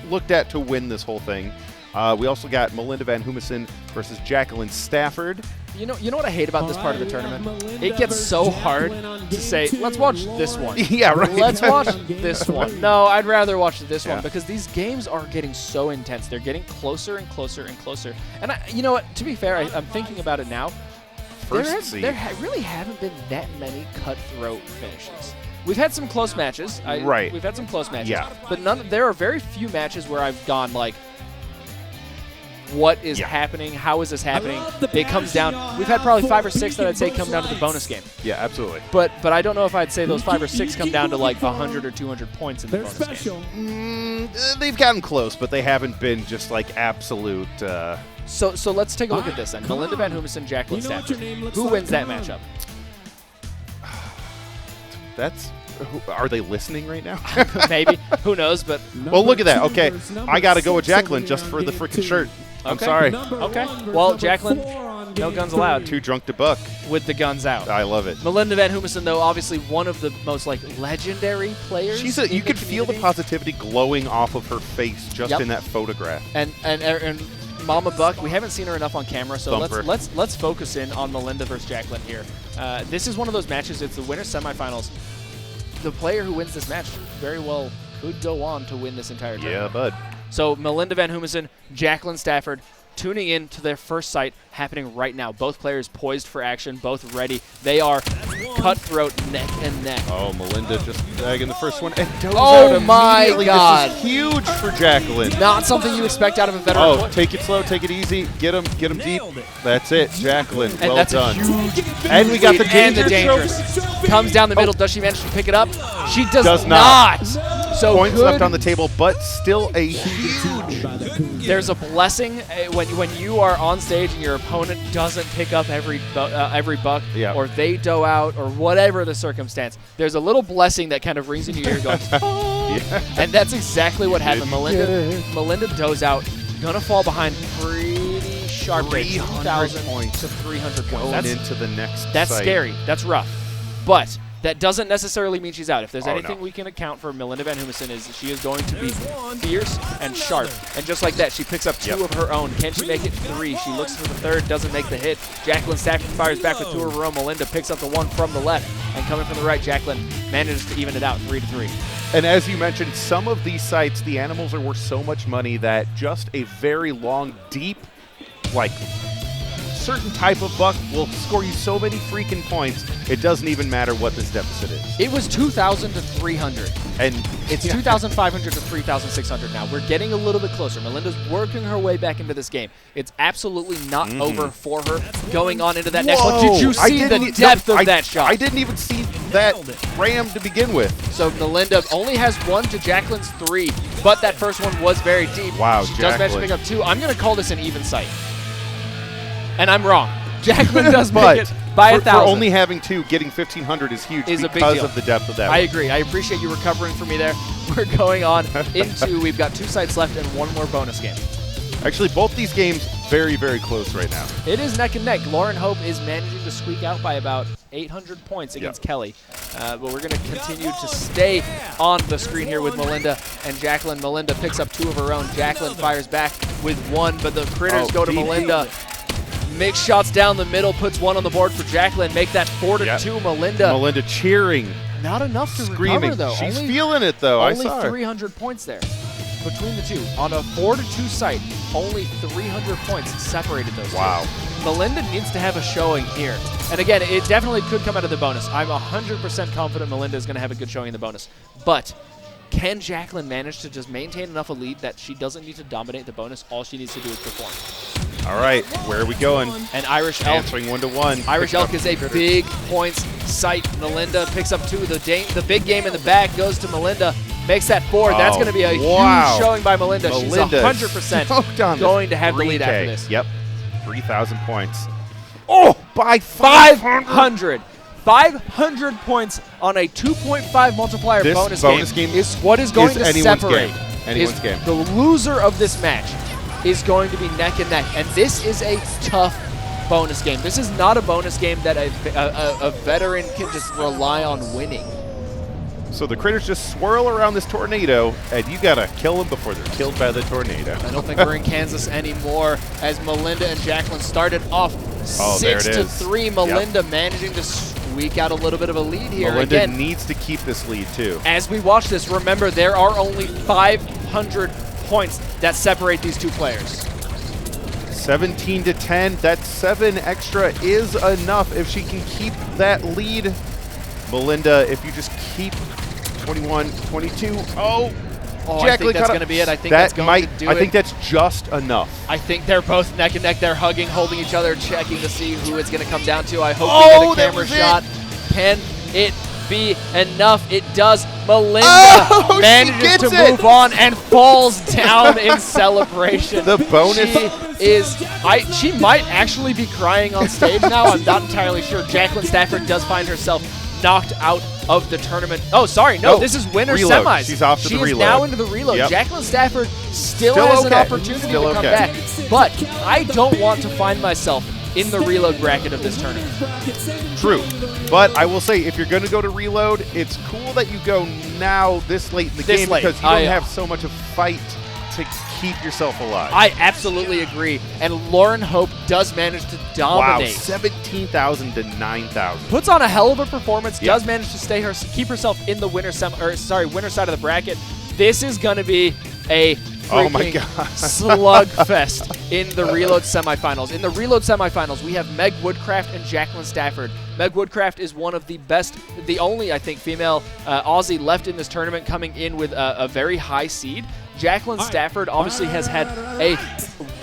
looked at to win this whole thing. We also got Melinda Van Humison versus Jacqueline Stafford. You know what I hate about this part of the tournament? It gets so hard to say, let's watch this one. Yeah, right. Let's watch this one. No, I'd rather watch this one because these games are getting so intense. They're getting closer and closer and closer. And you know what? To be fair, I'm thinking about it now. There really haven't been that many cutthroat finishes. We've had some close matches. Right. We've had some close matches. Yeah. But there are very few matches where I've gone like, what is happening? How is this happening? It comes down. We've had probably 5 or 6 that I'd say come down to the bonus game. Yeah, absolutely. But I don't know if I'd say those 5 or 6 come down to like 100 or 200 points in the bonus game. They've gotten close, but they haven't been just like absolute. So let's take a look at this then. Melinda Van Humison, Jacqueline Stafford. Who wins that matchup? Are they listening right now? Maybe. Who knows? But well, look at that. Okay, I got to go with Jacqueline just for the freaking shirt. I'm sorry. Okay. Well, Jacqueline, no guns allowed. Too drunk to buck. With the guns out. I love it. Melinda Van Humison, though, obviously one of the most legendary players. You could feel the positivity glowing off of her face just in that photograph. And Mama Buck, we haven't seen her enough on camera, so let's focus in on Melinda versus Jacqueline here. This is one of those matches. It's the winner's semifinals. The player who wins this match very well could go on to win this entire tournament. Yeah, bud. So Melinda Van Humison, Jacqueline Stafford, tuning in to their first sight happening right now. Both players poised for action, both ready. They are cutthroat neck and neck. Oh, Melinda just bagging the first one. And oh my God. This is huge for Jacqueline. Not something you expect out of a veteran. Oh, take it slow, take it easy. Get them deep. That's it, Jacqueline. And well done. And we got the dangerous. Comes down the middle. Does she manage to pick it up? She does not. So points left on the table, but still a huge. There's a blessing when you are on stage and your opponent doesn't pick up every buck, or they dough out, or whatever the circumstance. There's a little blessing that kind of rings in your ear, going, oh. And that's exactly what happened. Melinda does out, gonna fall behind pretty sharp. 300 points to 300 points. Going into the next. That's site. scary. That's rough, but that doesn't necessarily mean she's out. If there's Oh, anything no. we can account for Melinda Van Humison is she is going to be fierce and sharp. And just like that, she picks up 2 of her own. Can she make it 3? She looks for the 3rd, doesn't make the hit. Jacqueline Stafford fires back with 2 of her own. Melinda picks up the 1 from the left. And coming from the right, Jacqueline manages to even it out 3-3. And as you mentioned, some of these sites, the animals are worth so much money that just a very long, deep, like, certain type of buck will score you so many freaking points, it doesn't even matter what this deficit is. It was 2,000 to 300. And it's 2,500 to 3,600 now. We're getting a little bit closer. Melinda's working her way back into this game. It's absolutely not over for her going on into that next one. Did you see the depth of that shot? I didn't even see that ram to begin with. So Melinda only has 1 to Jacqueline's 3, but that first one was very deep. Wow, she does manage to pick up 2. I'm going to call this an even sight. And I'm wrong. Jacqueline does make it by 1,000. For only having 2, getting 1,500 is huge because of the depth of that I one. agree. I appreciate you recovering for me there. We're going on into, we've got 2 sites left and 1 more bonus game. Actually, both these games very, very close right now. It is neck and neck. Lauren Hope is managing to squeak out by about 800 points against Kelly. But we're going to continue to stay on the screen here with Melinda and Jacqueline. Melinda picks up 2 of her own. Jacqueline fires back with 1, but the critters go to Melinda. Mixed shots down the middle, puts 1 on the board for Jacqueline. Make that 4-2, Melinda. Melinda cheering. Not enough to screaming. recover, though. She's feeling it, though. I saw Only her. 300 points there between the 2. On a 4-2 site, only 300 points separated those two. Melinda needs to have a showing here. And again, it definitely could come out of the bonus. I'm 100% confident Melinda is going to have a good showing in the bonus. But can Jacqueline manage to just maintain enough a lead that she doesn't need to dominate the bonus? All she needs to do is perform. All right, where are we going? And Irish Elk. Answering 1-1. Irish Elk is a big points site. Melinda picks up 2. The big game in the back goes to Melinda. Makes that 4. That's going to be a huge showing by Melinda. She's 100% going to have the lead after this. Yep, 3,000 points. Oh, by 500. 500 points on a 2.5 multiplier This bonus game is what is going to separate. Anyone's game. The loser of this match is going to be neck and neck, and this is a tough bonus game. This is not a bonus game that a veteran can just rely on winning. So the critters just swirl around this tornado, and you gotta kill them before they're killed by the tornado. I don't think we're in Kansas anymore, as Melinda and Jacqueline started off 6-3. Melinda managing to squeak out a little bit of a lead here. Melinda Again, needs to keep this lead too. as we watch this, remember there are only 500 points that separate these 2 players. 17-10. That 7 extra is enough if she can keep that lead. Melinda, if you just keep 21, 22. Oh, I think that's going to be it. I think that's going to do it. I think that's just enough. I think they're both neck and neck. They're hugging, holding each other, checking to see who it's going to come down to. I hope we get a camera shot. Can it be enough? It does. Melinda manages to move on and falls down in celebration. The bonus she might actually be crying on stage now. I'm not entirely sure. Jacqueline Stafford does find herself knocked out of the tournament. Oh, sorry. No, this is winner reload. semis. She's off to the reload. She is now into the reload. Yep. Jacqueline Stafford still has an opportunity to come back. But I don't want to find myself in the reload bracket of this tournament. True. But I will say, if you're going to go to reload, it's cool that you go now this late in the game because you don't have so much of a fight to keep yourself alive. I absolutely agree. And Lauren Hope does manage to dominate. Wow, 17,000 to 9,000. Puts on a hell of a performance. Does manage to keep herself in the winner side of the bracket. This is going to be a slugfest in the reload semifinals. In the reload semifinals, we have Meg Woodcraft and Jacqueline Stafford. Meg Woodcraft is one of the best, the only, I think, female Aussie left in this tournament, coming in with a very high seed. Jacqueline Stafford obviously has had a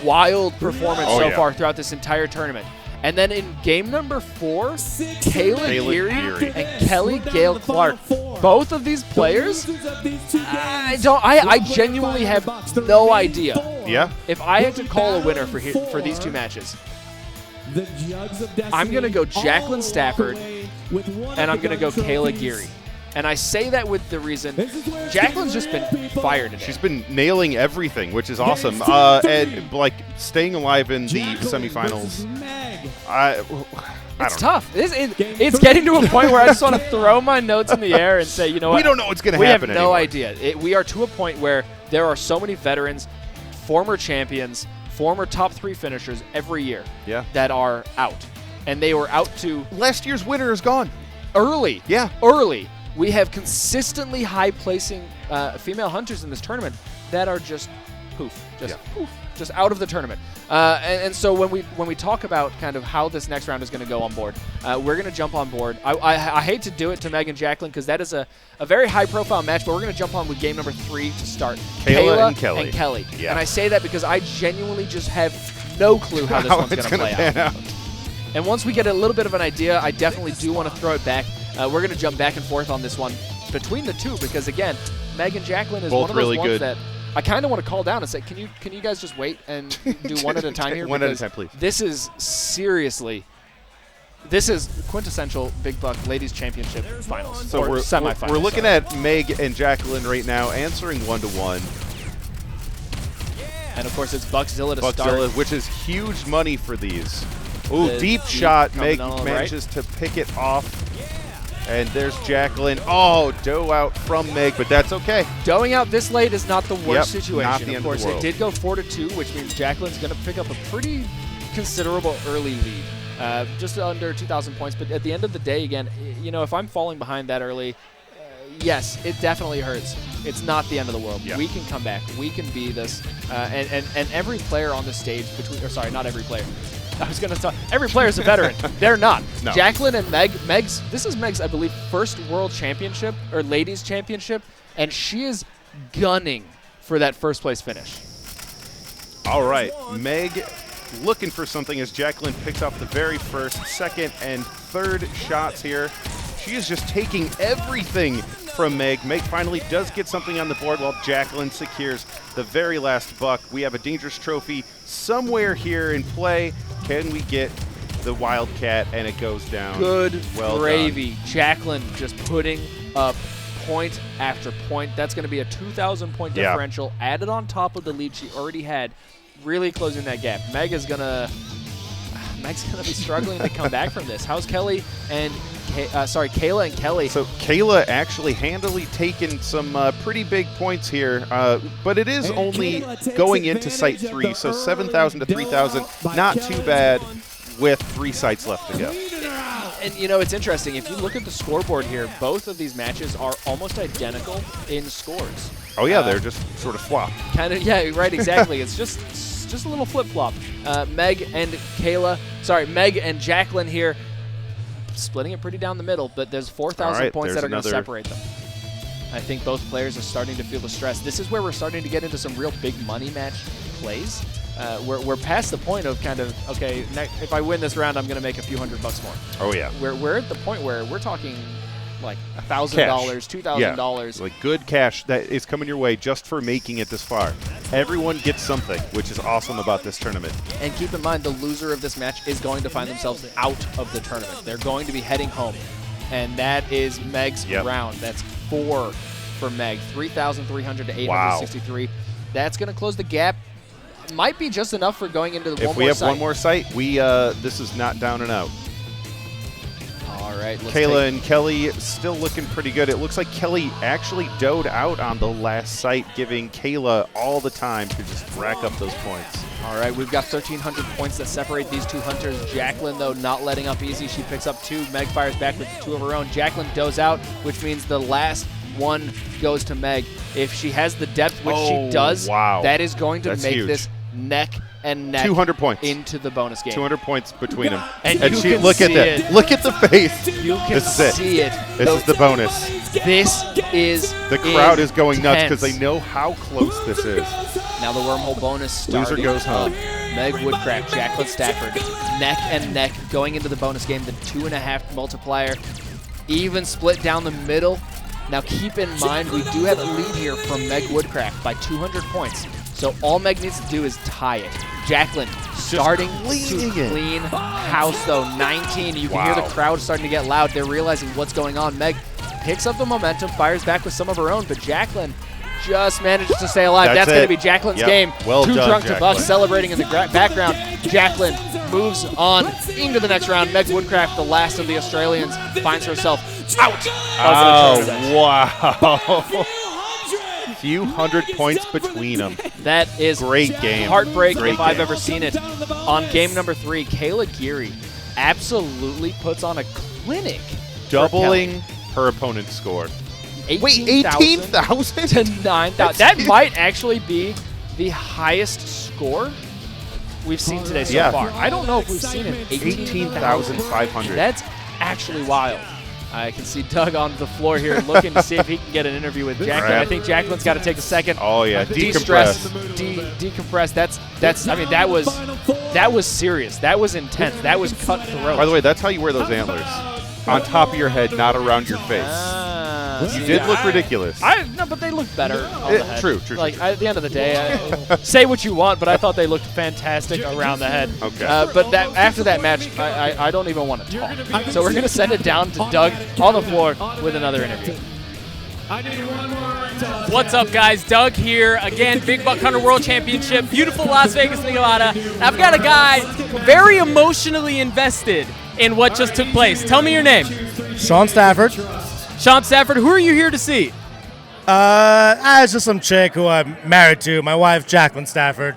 wild performance so far throughout this entire tournament. And then in game number 4, Kayla Geary and Kelly Gale Clark both of these players, I genuinely have no idea. Yeah. If I had to call a winner for these two matches, I'm going to go Jacqueline Stafford, and I'm going to go Kayla Geary. And I say that with the reason Jacqueline's just been fired today. She's been nailing everything, which is awesome. And like staying alive in the semifinals. It's tough. It's getting to a point where I just want to throw my notes in the air and say, you know what? We don't know what's going to happen We have no idea. We are to a point where there are so many veterans, former champions, former top 3 finishers every year that are out. And they were out to... Last year's winner is gone. Early. Yeah. Early. We have consistently high-placing female hunters in this tournament that are just poof, just out of the tournament. And so when we talk about kind of how this next round is going to go on board, we're going to jump on board. I hate to do it to Meg and Jacqueline because that is a very high-profile match, but we're going to jump on with game number 3 to start. Kayla and Kelly. Yeah. And I say that because I genuinely just have no clue how this one's going to play out. And once we get a little bit of an idea, I definitely do want to throw it back. We're going to jump back and forth on this one between the two because, again, Meg and Jacqueline is both one of those really ones good. that I kind of want to call down and say, can you guys just wait and do one at a time here? One at a time, please. This is quintessential Big Buck Ladies Championship Finals, So or semifinals. We're looking at Meg and Jacqueline right now answering 1-1. And, of course, it's Buckzilla to start. Which is huge money for these. Ooh, deep deep shot. Meg coming manages to pick it off. And there's Jacqueline. Oh, dough out from Meg, but that's okay. Doing out this late is not the worst situation. Not the end of course, of the world. it did go 4-2, which means Jacqueline's going to pick up a pretty considerable early lead, just under 2,000 points. But at the end of the day, again, you know, if I'm falling behind that early, yes, it definitely hurts. It's not the end of the world. Yeah. We can come back. We can be this. And every player on the stage not every player. I was going to talk. Every player is a veteran. They're not. No. Jacqueline and this is Meg's, I believe, first world championship or ladies championship, and she is gunning for that first place finish. All right, Meg looking for something as Jacqueline picks up the very first, second, and third shots here. She is just taking everything from Meg. Meg finally does get something on the board while Jacqueline secures the very last buck. We have a dangerous trophy somewhere here in play. Can we get the Wildcat? And it goes down. Good well gravy. done. Jacqueline just putting up point after point. That's going to be a 2,000 point differential added on top of the lead she already had, really closing that gap. Meg's going to be struggling to come back from this. How's Kelly and Kayla and Kelly? So Kayla actually handily taken some pretty big points here, but it is only going into site 3, so 7,000 to 3,000, not too bad with 3 sites left to go. And, you know, it's interesting. If you look at the scoreboard here, both of these matches are almost identical in scores. Oh, yeah, they're just sort of flopped. Kind of, yeah, right, exactly. It's just a little flip-flop. Meg and Jacqueline here splitting it pretty down the middle, but there's 4,000 points that are going to separate them. I think both players are starting to feel the stress. This is where we're starting to get into some real big money match plays. We're past the point of kind of, okay, if I win this round, I'm going to make a few $100 more. Oh, yeah. We're at the point where we're talking like $1,000, $2,000. Like good cash that is coming your way just for making it this far. Everyone gets something, which is awesome about this tournament. And keep in mind, the loser of this match is going to find themselves out of the tournament. They're going to be heading home, and that is Meg's round. That's 4 for Meg, 3,300 to 863. Wow. That's going to close the gap. Might be just enough for going into the if we have one more site, this is not down and out. All right, Kayla and Kelly still looking pretty good. It looks like Kelly actually doed out on the last site, giving Kayla all the time to just rack up those points. All right, we've got 1,300 points that separate these two hunters. Jacqueline, though, not letting up easy. She picks up 2. Meg fires back with 2 of her own. Jacqueline does out, which means the last one goes to Meg. If she has the depth, which she does, that is going to make this neck and neck 200 points into the bonus game. 200 points between them. And she, look at that. Look at the face. You can see it. This is the bonus. This is the crowd is going nuts because they know how close this is. Now the wormhole bonus starting. Loser goes home. Meg Woodcraft, Jacqueline Stafford, neck and neck going into the bonus game. The 2.5 multiplier, even split down the middle. Now keep in mind, we do have a lead here from Meg Woodcraft by 200 points. So all Meg needs to do is tie it. Jacqueline starting to clean house, though. 19. You can hear the crowd starting to get loud. They're realizing what's going on. Meg picks up the momentum, fires back with some of her own, but Jacqueline just manages to stay alive. That's going to be Jacqueline's game. Well Too done, drunk to Jacqueline. buck, celebrating in the background. Jacqueline moves on into the next round. Meg Woodcraft, the last of the Australians, finds herself out of the tournament. Wow. Few hundred points between them. That is great game. Heartbreak Great if I've game. ever seen it. On game number 3, Kayla Geary absolutely puts on a clinic. Doubling her opponent's score. 18,000 to 9,000. That might actually be the highest score we've seen today so far. I don't know if we've seen it. 18,500. That's actually wild. I can see Doug on the floor here looking to see if he can get an interview with Jacqueline. I think Jacqueline's got to take a second. Oh yeah, de-stress, decompress. That's. I mean, that was serious. That was intense. That was cutthroat. By the way, that's how you wear those antlers. On top of your head, not around your face. You did look ridiculous. No, but they look better on the head. True. Like, at the end of the day, say what you want, but I thought they looked fantastic around the head. Okay. But after that match, I don't even want to talk. So we're going to send it down to Doug on the floor with another interview. What's up, guys? Doug here again. Big Buck Hunter World Championship, beautiful Las Vegas, Nevada. I've got a guy very emotionally invested in what just took place. Tell me your name. Sean Stafford. Sean Stafford, who are you here to see? It's just some chick who I'm married to, my wife, Jacqueline Stafford.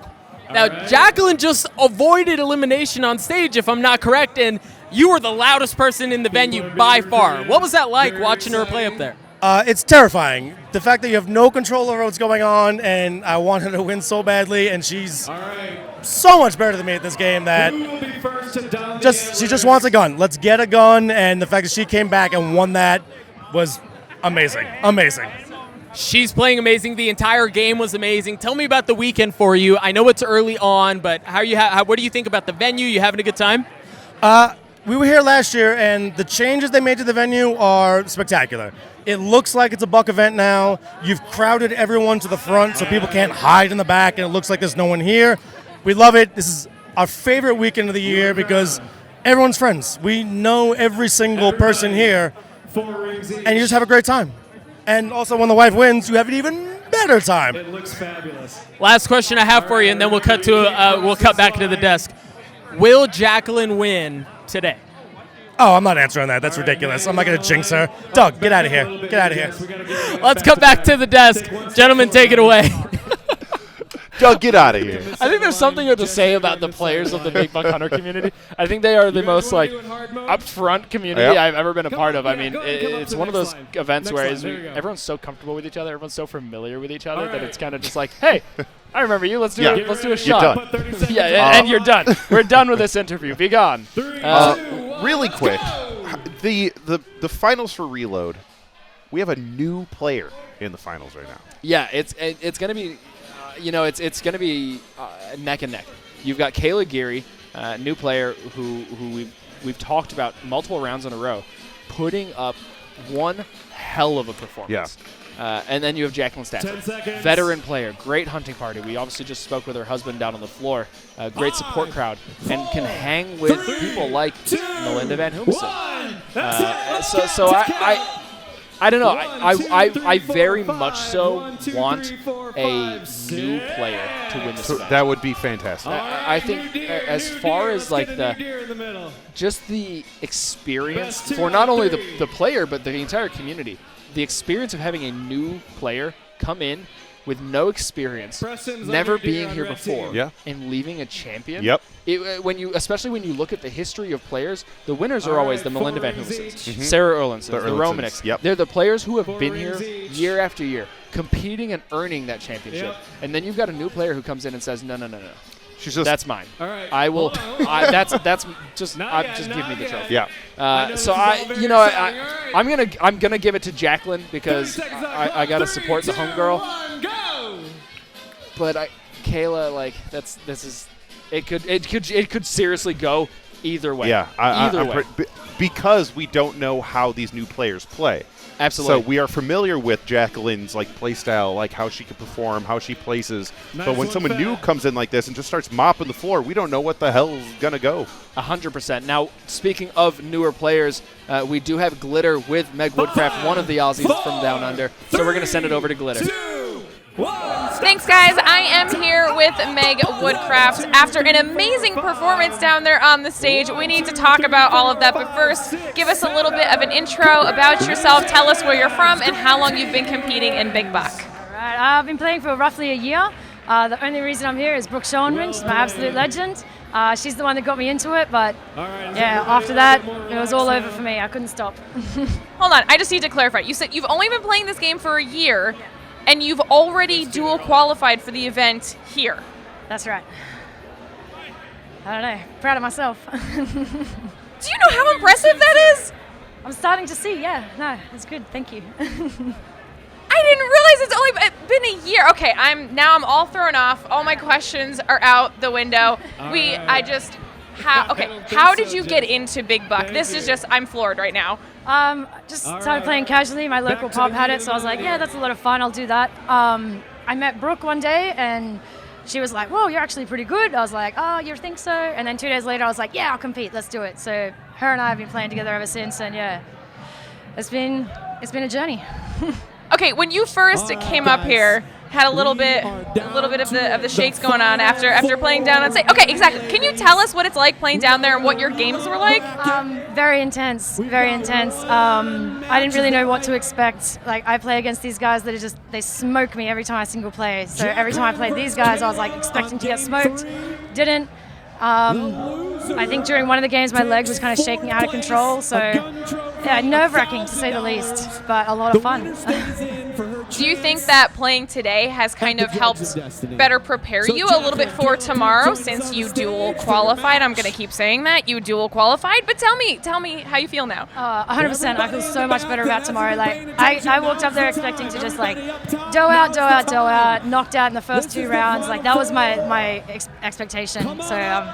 Now, Jacqueline just avoided elimination on stage, if I'm not correct, and you were the loudest person in the venue by far. What was that like watching her play up there? It's terrifying. The fact that you have no control over what's going on, and I want her to win so badly, and she's so much better than me at this game that she just wants a gun. Let's get a gun, and the fact that she came back and won that was amazing. Amazing. She's playing amazing. The entire game was amazing. Tell me about the weekend for you. I know it's early on, but what do you think about the venue? You having a good time? We were here last year, and the changes they made to the venue are spectacular. It looks like it's a Buck event now. You've crowded everyone to the front so people can't hide in the back, and it looks like there's no one here. We love it. This is our favorite weekend of the year because everyone's friends. We know every single person here, and you just have a great time. And also, when the wife wins, you have an even better time. It looks fabulous. Last question I have for you, and then we'll cut back to the desk. Will Jacqueline win today? Oh, I'm not answering that. That's ridiculous. I'm not going to jinx her. Doug, get out of here. Get out of here. Let's cut back to the desk. Gentlemen, take it away. Doug, get out of here. I think there's something to say about the players of the Big Buck Hunter community. I think they are the most upfront community I've ever been a part of. I mean, it's one of those events where everyone's so comfortable with each other, everyone's so familiar with each other that it's kind of just like, hey, I remember you. Let's do a shot. And you're done. We're done with this interview. Be gone. Really quick, the finals for Reload. We have a new player in the finals right now. Yeah, it's going to be. It's going to be neck and neck. You've got Kayla Geary, new player who we've talked about multiple rounds in a row, putting up one hell of a performance. Yeah. And then you have Jacqueline Stafford, veteran player, great hunting party. We obviously just spoke with her husband down on the floor. Great support crowd, and can hang with people like Melinda Van Hoomsen. So I don't know. I very much so want a new player to win this event. That would be fantastic. I think as far as like the experience for not only the player but the entire community, the experience of having a new player come in with no experience, never being here before, and leaving a champion. Yep. Especially when you look at the history of players, the winners are always the Melinda Van Hoomsens, Sarah Erlinson, the Romanicks. Yep. They're the players who have been here year after year, competing and earning that championship. And then you've got a new player who comes in and says, no. That's mine. All right. I will. Just give me the trophy. Yeah. I'm gonna give it to Jacqueline because I gotta support the homegirl. But Kayla, it could seriously go Either way. Yeah. Either way. Because we don't know how these new players play. Absolutely. So we are familiar with Jacqueline's play style, how she can perform, how she places. But when someone new comes in like this and just starts mopping the floor, we don't know what the hell's going to go. 100%. Now, speaking of newer players, we do have Glitter with Meg Woodcraft, one of the Aussies from Down Under. So we're going to send it over to Glitter. Thanks, guys. I am here with Meg Woodcraft. After an amazing performance down there on the stage, we need to talk about all of that. But first, give us a little bit of an intro about yourself. Tell us where you're from and how long you've been competing in Big Buck. All right, I've been playing for roughly a year. The only reason I'm here is Brooke Schoenman. She's my absolute legend. She's the one that got me into it, but yeah, after that, it was all over for me. I couldn't stop. Hold on, I just need to clarify. You said you've only been playing this game for a year, and you've already dual qualified for the event here. That's right. I don't know. Proud of myself. Do you know how impressive that is? I'm starting to see, yeah. No, it's good. Thank you. I didn't realize it's only been a year. Okay, I'm all thrown off. All my questions are out the window. How did you get into Big Buck? This is just, I'm floored right now. Just started playing casually. My local pub had it, so I was like, yeah, that's a lot of fun. I'll do that. I met Brooke one day, and she was like, whoa, you're actually pretty good. I was like, oh, you think so? And then 2 days later, I was like, yeah, I'll compete. Let's do it. So her and I have been playing together ever since, and yeah, it's been a journey. Okay, when you first came up here, had a little bit of the shakes going on after playing down on stage. Okay, exactly. Can you tell us what it's like playing down there and what your games were like? Very intense, very intense. I didn't really know what to expect. I play against these guys that they smoke me every time I single play. So every time I played these guys, I was expecting to get smoked. Didn't. I think during one of the games, my leg was kind of shaking out of control. So yeah, nerve-wracking to say the least, but a lot of fun. Do you think that playing today has kind of helped better prepare you a little bit for tomorrow, since you dual qualified? I'm going to keep saying that, you dual qualified, but tell me how you feel now. 100%. I feel so much better about tomorrow. I walked up there expecting to just dough out, knocked out in the first 2 rounds. That was my expectation. So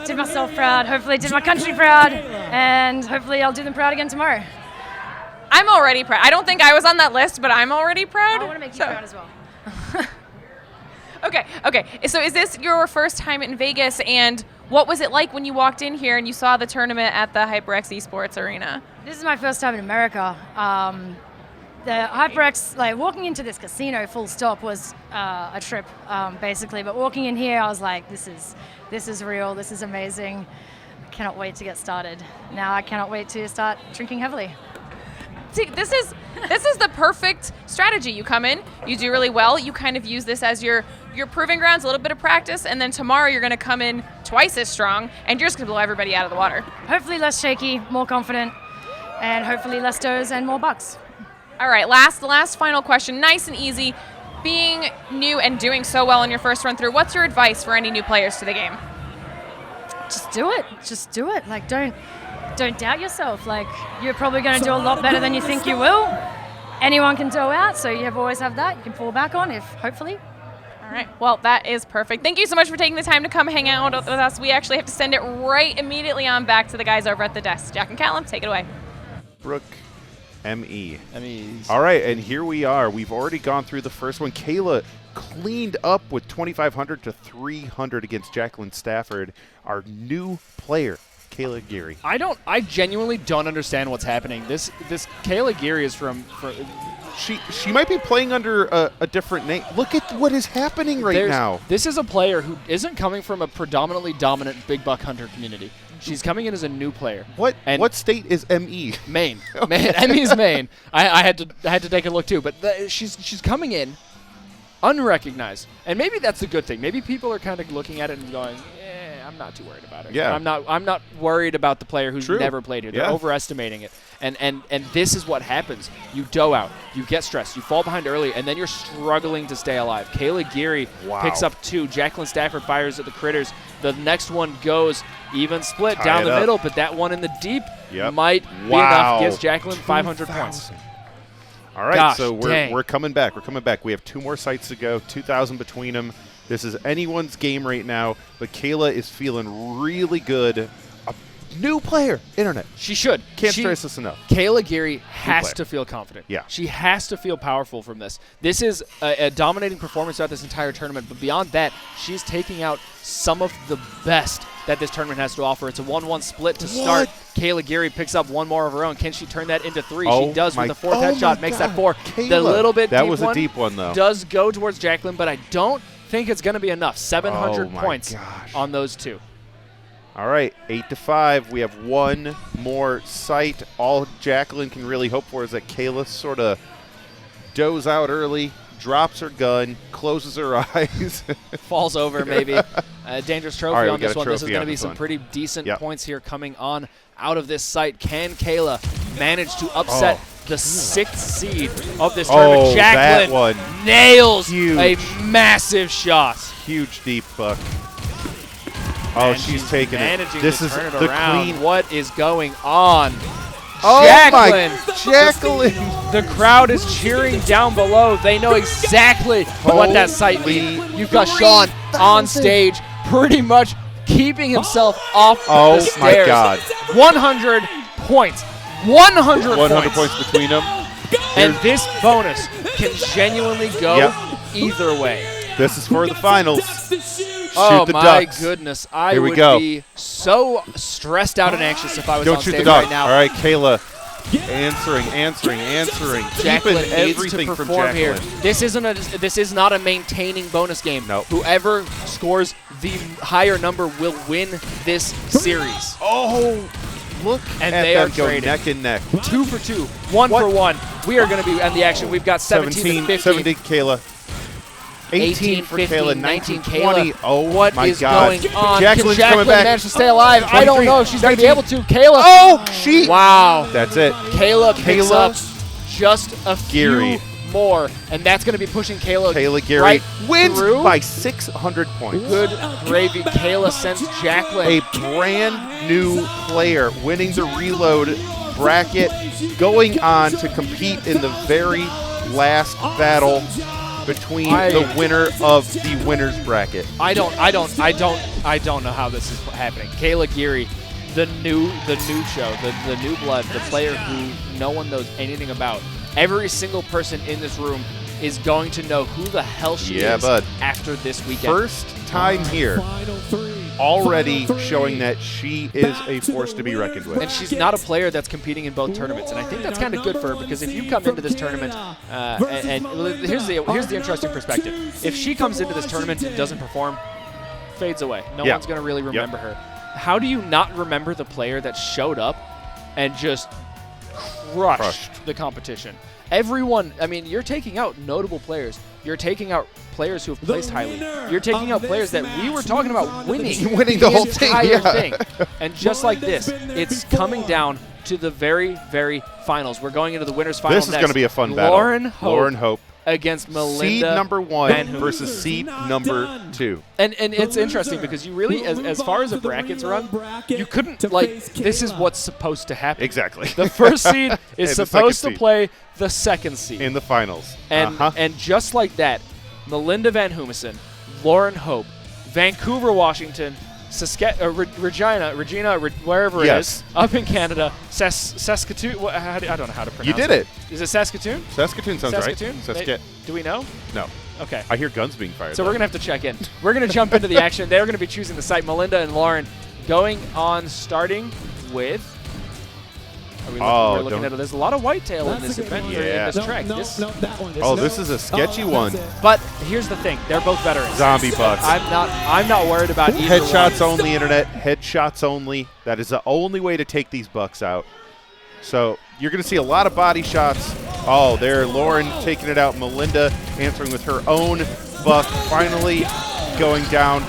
did myself proud, hopefully did my country proud, and hopefully I'll do them proud again tomorrow. I'm already proud. I don't think I was on that list, but I'm already proud. I want to make you proud as well. Okay. So is this your first time in Vegas, and what was it like when you walked in here and you saw the tournament at the HyperX Esports Arena? This is my first time in America. The HyperX, walking into this casino full stop was a trip, basically. But walking in here, I was like, this is real. This is amazing. I cannot wait to get started. Now I cannot wait to start drinking heavily. See, this is the perfect strategy. You come in, you do really well, you kind of use this as your proving grounds, a little bit of practice, and then tomorrow you're going to come in twice as strong, and you're just going to blow everybody out of the water. Hopefully less shaky, more confident, and hopefully less does and more bucks. All right, last final question, nice and easy. Being new and doing so well in your first run through, what's your advice for any new players to the game? Just do it. Just do it. Don't doubt yourself. You're probably going to do a lot better than you think you will. Anyone can dough out, so you always have that you can fall back on, hopefully. All right. Well, that is perfect. Thank you so much for taking the time to come hang out with us. We actually have to send it right immediately on back to the guys over at the desk. Jack and Callum, take it away. Brooke, M.E. MEs. All right, and here we are. We've already gone through the first one. Kayla cleaned up with 2,500 to 300 against Jacqueline Stafford, our new player. Kayla Geary. I genuinely don't understand what's happening. This Kayla Geary is from She might be playing under a different name. Look at what is happening now. This is a player who isn't coming from a predominantly dominant big buck hunter community. She's coming in as a new player. What state is ME? Maine. ME's Maine. I had to take a look too, but she's coming in unrecognized, and maybe that's a good thing. Maybe people are kind of looking at it and going, I'm not too worried about it. Yeah. I'm not worried about the player who's never played here. They're Yeah. overestimating it. And this is what happens. You dough out, you get stressed, you fall behind early, and then you're struggling to stay alive. Kayla Geary picks up 2. Jacqueline Stafford fires at the critters. The next one goes even split down the middle, but that one in the deep might be enough. Gives Jacqueline 500 points. All right, Gosh, so we're coming back. We're coming back. We have 2 more sites to go, 2,000 between them. This is anyone's game right now, but Kayla is feeling really good New player, internet. She should. Can't stress this enough. Kayla Geary has to feel confident. Yeah. She has to feel powerful from this. This is a dominating performance throughout this entire tournament, but beyond that, she's taking out some of the best that this tournament has to offer. It's a 1-1 split to start. Kayla Geary picks up one more of her own. Can she turn that into 3? She does with the fourth headshot, makes that 4. Kayla. The little bit that deep was one a deep one, though. does go towards Jacqueline, but I don't think it's going to be enough. 700 points on those two. All right, 8-5. We have one more sight. All Jacqueline can really hope for is that Kayla sort of does out early, drops her gun, closes her eyes. Falls over, maybe. Dangerous trophy right, on this one. This is going to be some one. pretty decent points here coming on out of this site. Can Kayla manage to upset the 6th seed of this tournament? Jacqueline that one. nails Huge. a massive shot. Huge deep buck. Oh, And she's taking it. managing This to is turn it the around. queen. What is going on? Oh Jacqueline. my, Jacqueline. The crowd is cheering down below. They know exactly what that sight means. You've got Sean on stage, pretty much keeping himself off the stairs. Oh my God. 100 points. 100 points between them. And this bonus can genuinely go either way. This is for the finals. Oh the my ducks. goodness. I Here we would go. be so stressed out and anxious if I was Don't on shoot stage the duck. right now. All right, Kayla. Answering. Jacqueline Keeping needs everything to from perform here. Jacqueline. This is not a maintaining bonus game. Nope. Whoever scores the higher number will win this series. Oh, look and at they them are go trading. neck and neck. 2 for 2, 1 for 1. We are going to be on the action. We've got 17 to 15. 17 Kayla. 18 for 15, Kayla, 19 20. Kayla. Oh What my is God. going on? Jacqueline's Can Jacqueline coming back. manage to stay alive? I don't 23, know if she's going to be 19. able to. Kayla. Oh, she. Wow. That's it. Kayla picks up just a Geary. few more, and that's going to be pushing Kayla Geary right wins through. by 600 points. Good gravy. Kayla sends Jacqueline. A brand new player winning the reload bracket, going on to compete in the very last battle between the winner of the winners bracket. I don't know how this is happening. Kayla Geary, the new show, the new blood, the player who no one knows anything about. Every single person in this room is going to know who the hell she is bud. after this weekend. First time here, already showing that she is a force to be reckoned with. And she's not a player that's competing in both tournaments, and I think that's kind of good for her because if you come into this tournament, and here's the interesting perspective: if she comes into this tournament and doesn't perform, fades away. No one's going to really remember her. How do you not remember the player that showed up and just crushed the competition? Everyone, I mean, you're taking out notable players. You're taking out players who have placed highly. You're taking out players that we were talking about winning the whole thing. entire thing. And just like this, it's coming down to the very, very finals. We're going into the winners' final. This is going to be a fun battle. Lauren Hope against Melinda seed number 1 Van Hoop. versus seed number 2. And it's interesting because you really, as far as the brackets run, you couldn't, like, this is what's supposed to happen. Exactly. The first seed is And the supposed second to seed. play the second seed. In the finals. And just like that, Melinda Van Hoomesen, Lauren Hope, Vancouver, Washington, Regina, wherever it is, up in Canada, Saskatoon. I don't know how to pronounce it. You did it. Is it Saskatoon? Saskatoon sounds Saskatoon? right. Do we know? No. Okay. I hear guns being fired. So we're going to have to check in. We're going to jump into the action. They're going to be choosing the site. Melinda and Lauren going on starting with... We're looking at it. There's a lot of whitetail in this event, in this track. This is a sketchy one. But here's the thing: they're both veterans. Zombie bucks. I'm not worried about either Headshots one. only, internet. Headshots only. That is the only way to take these bucks out. So you're going to see a lot of body shots. Oh, there, Lauren taking it out. Melinda answering with her own buck. Finally going down.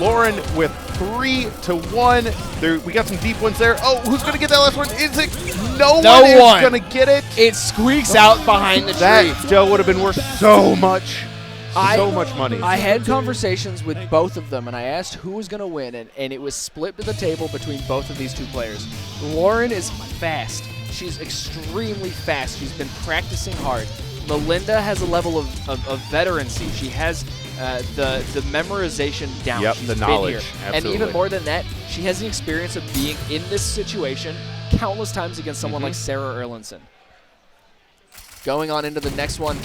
Lauren with 3-1. We got some deep ones there. Oh, who's going to get that last one? Is it? No one is going to get it. It squeaks out behind the tree. That dough would have been worth so much. So much money. I had conversations with both of them, and I asked who was going to win, and it was split to the table between both of these two players. Lauren is fast. She's extremely fast. She's been practicing hard. Melinda has a level of veterancy. She has the memorization down. Yep, She's the been knowledge. here. Absolutely. And even more than that, She has the experience of being in this situation countless times against someone like Sarah Erlandson. Going on into the next one,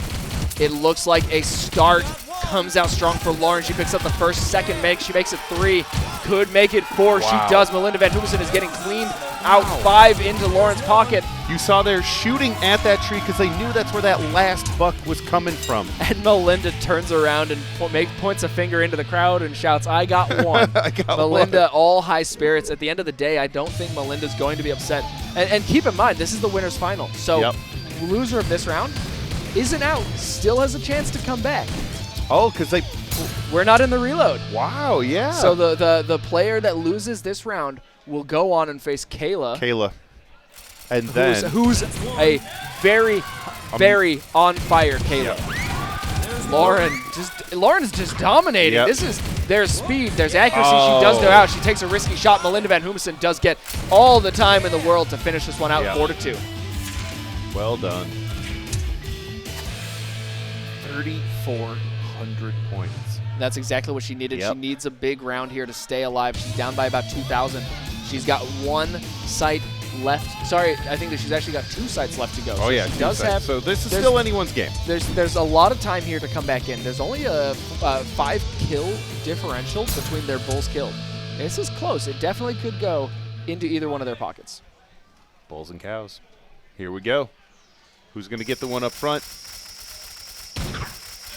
it looks like a start comes out strong for Lauren. She picks up the first, second make. She makes it 3. Could make it 4. Wow. She does. Melinda Van Humesen is getting cleaned out 5 into Lauren's pocket. You saw they're shooting at that tree because they knew that's where that last buck was coming from. And Melinda turns around and points a finger into the crowd and shouts, "I got one." I got Melinda, one. all high spirits. At the end of the day, I don't think Melinda's going to be upset. And keep in mind, this is the winner's final. So loser of this round isn't out. Still has a chance to come back. Oh, because we're not in the reload. Wow, yeah. So the player that loses this round will go on and face Kayla. And then who's a very, very on fire Kayla. Lauren's just dominating. Yep. This is there's speed, there's accuracy. She does go out. She takes a risky shot. Melinda Van Humesen does get all the time in the world to finish this one out 4-2. Well done. 3,400 points. That's exactly what she needed. She needs a big round here to stay alive. She's down by about 2,000. She's got 1 sight left. Sorry, I think that she's actually got 2 sights left to go. Oh, yeah, she does have. So this is still anyone's game. There's a lot of time here to come back in. There's only a 5 kill differential between their bulls killed. This is close. It definitely could go into either one of their pockets. Bulls and cows. Here we go. Who's going to get the one up front?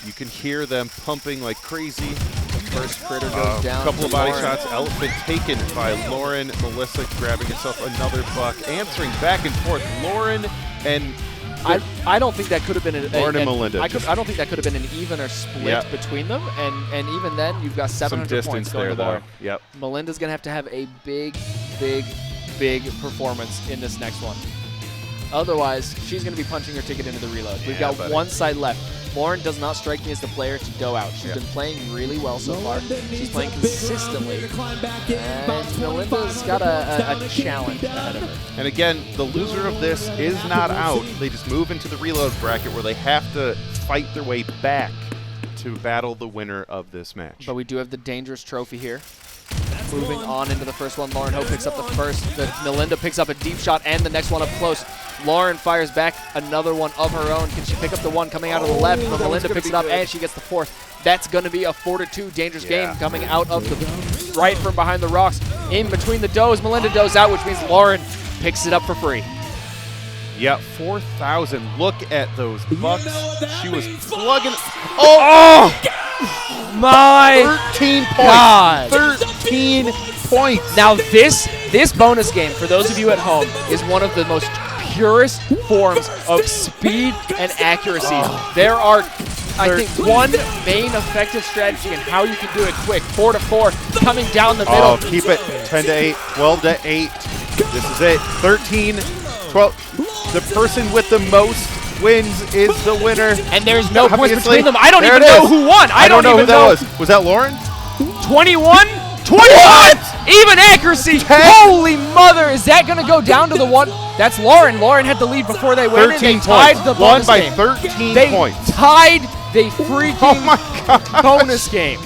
You can hear them pumping like crazy. The first critter goes down. A couple of body shots. Elephant taken by Lauren. Melissa grabbing herself another buck. Answering back and forth. Lauren and... I don't think that could have been Lauren and Melinda. I don't think that could have been an even or split between them. And even then, you've got 700 points going to Lauren. Yep. Melinda's going to have a big, big, big performance in this next one. Otherwise, she's going to be punching her ticket into the reload. We've got 1 side left. Lauren does not strike me as the player to go out. She's been playing really well so far. She's playing consistently. And Melinda's got a challenge ahead of her. And again, the loser of this is not out. They just move into the reload bracket where they have to fight their way back to battle the winner of this match. But we do have the dangerous trophy here. Moving on into the first one, Lauren Ho picks up the first. Melinda picks up a deep shot and the next one up close. Lauren fires back another one of her own. Can she pick up the one coming out of the left? But Melinda picks it up and she gets the 4th. That's going to be a 4-2 dangerous game coming out of the right from behind the rocks. In between the does, Melinda does out, which means Lauren picks it up for free. Yeah, 4,000. Look at those bucks. She was plugging. My 13 points. God. 13 points. Now this bonus game, for those of you at home, is one of the most purest forms of speed and accuracy. There are, I think, one main effective strategy in how you can do it quick. 4-4, coming down the middle. Oh, keep it. 10-8, 12-8. This is it. 13, 12. The person with the most wins is the winner. And there's no points between them. I don't even know who won. I don't know who that was. Was that Lauren? 21? 21! Even accuracy. 10. Holy mother. Is that going to go down to the one? That's Lauren. Lauren had the lead before they went. 13 They tied points. the Won bonus by game. 13 They points. tied the freaking bonus game.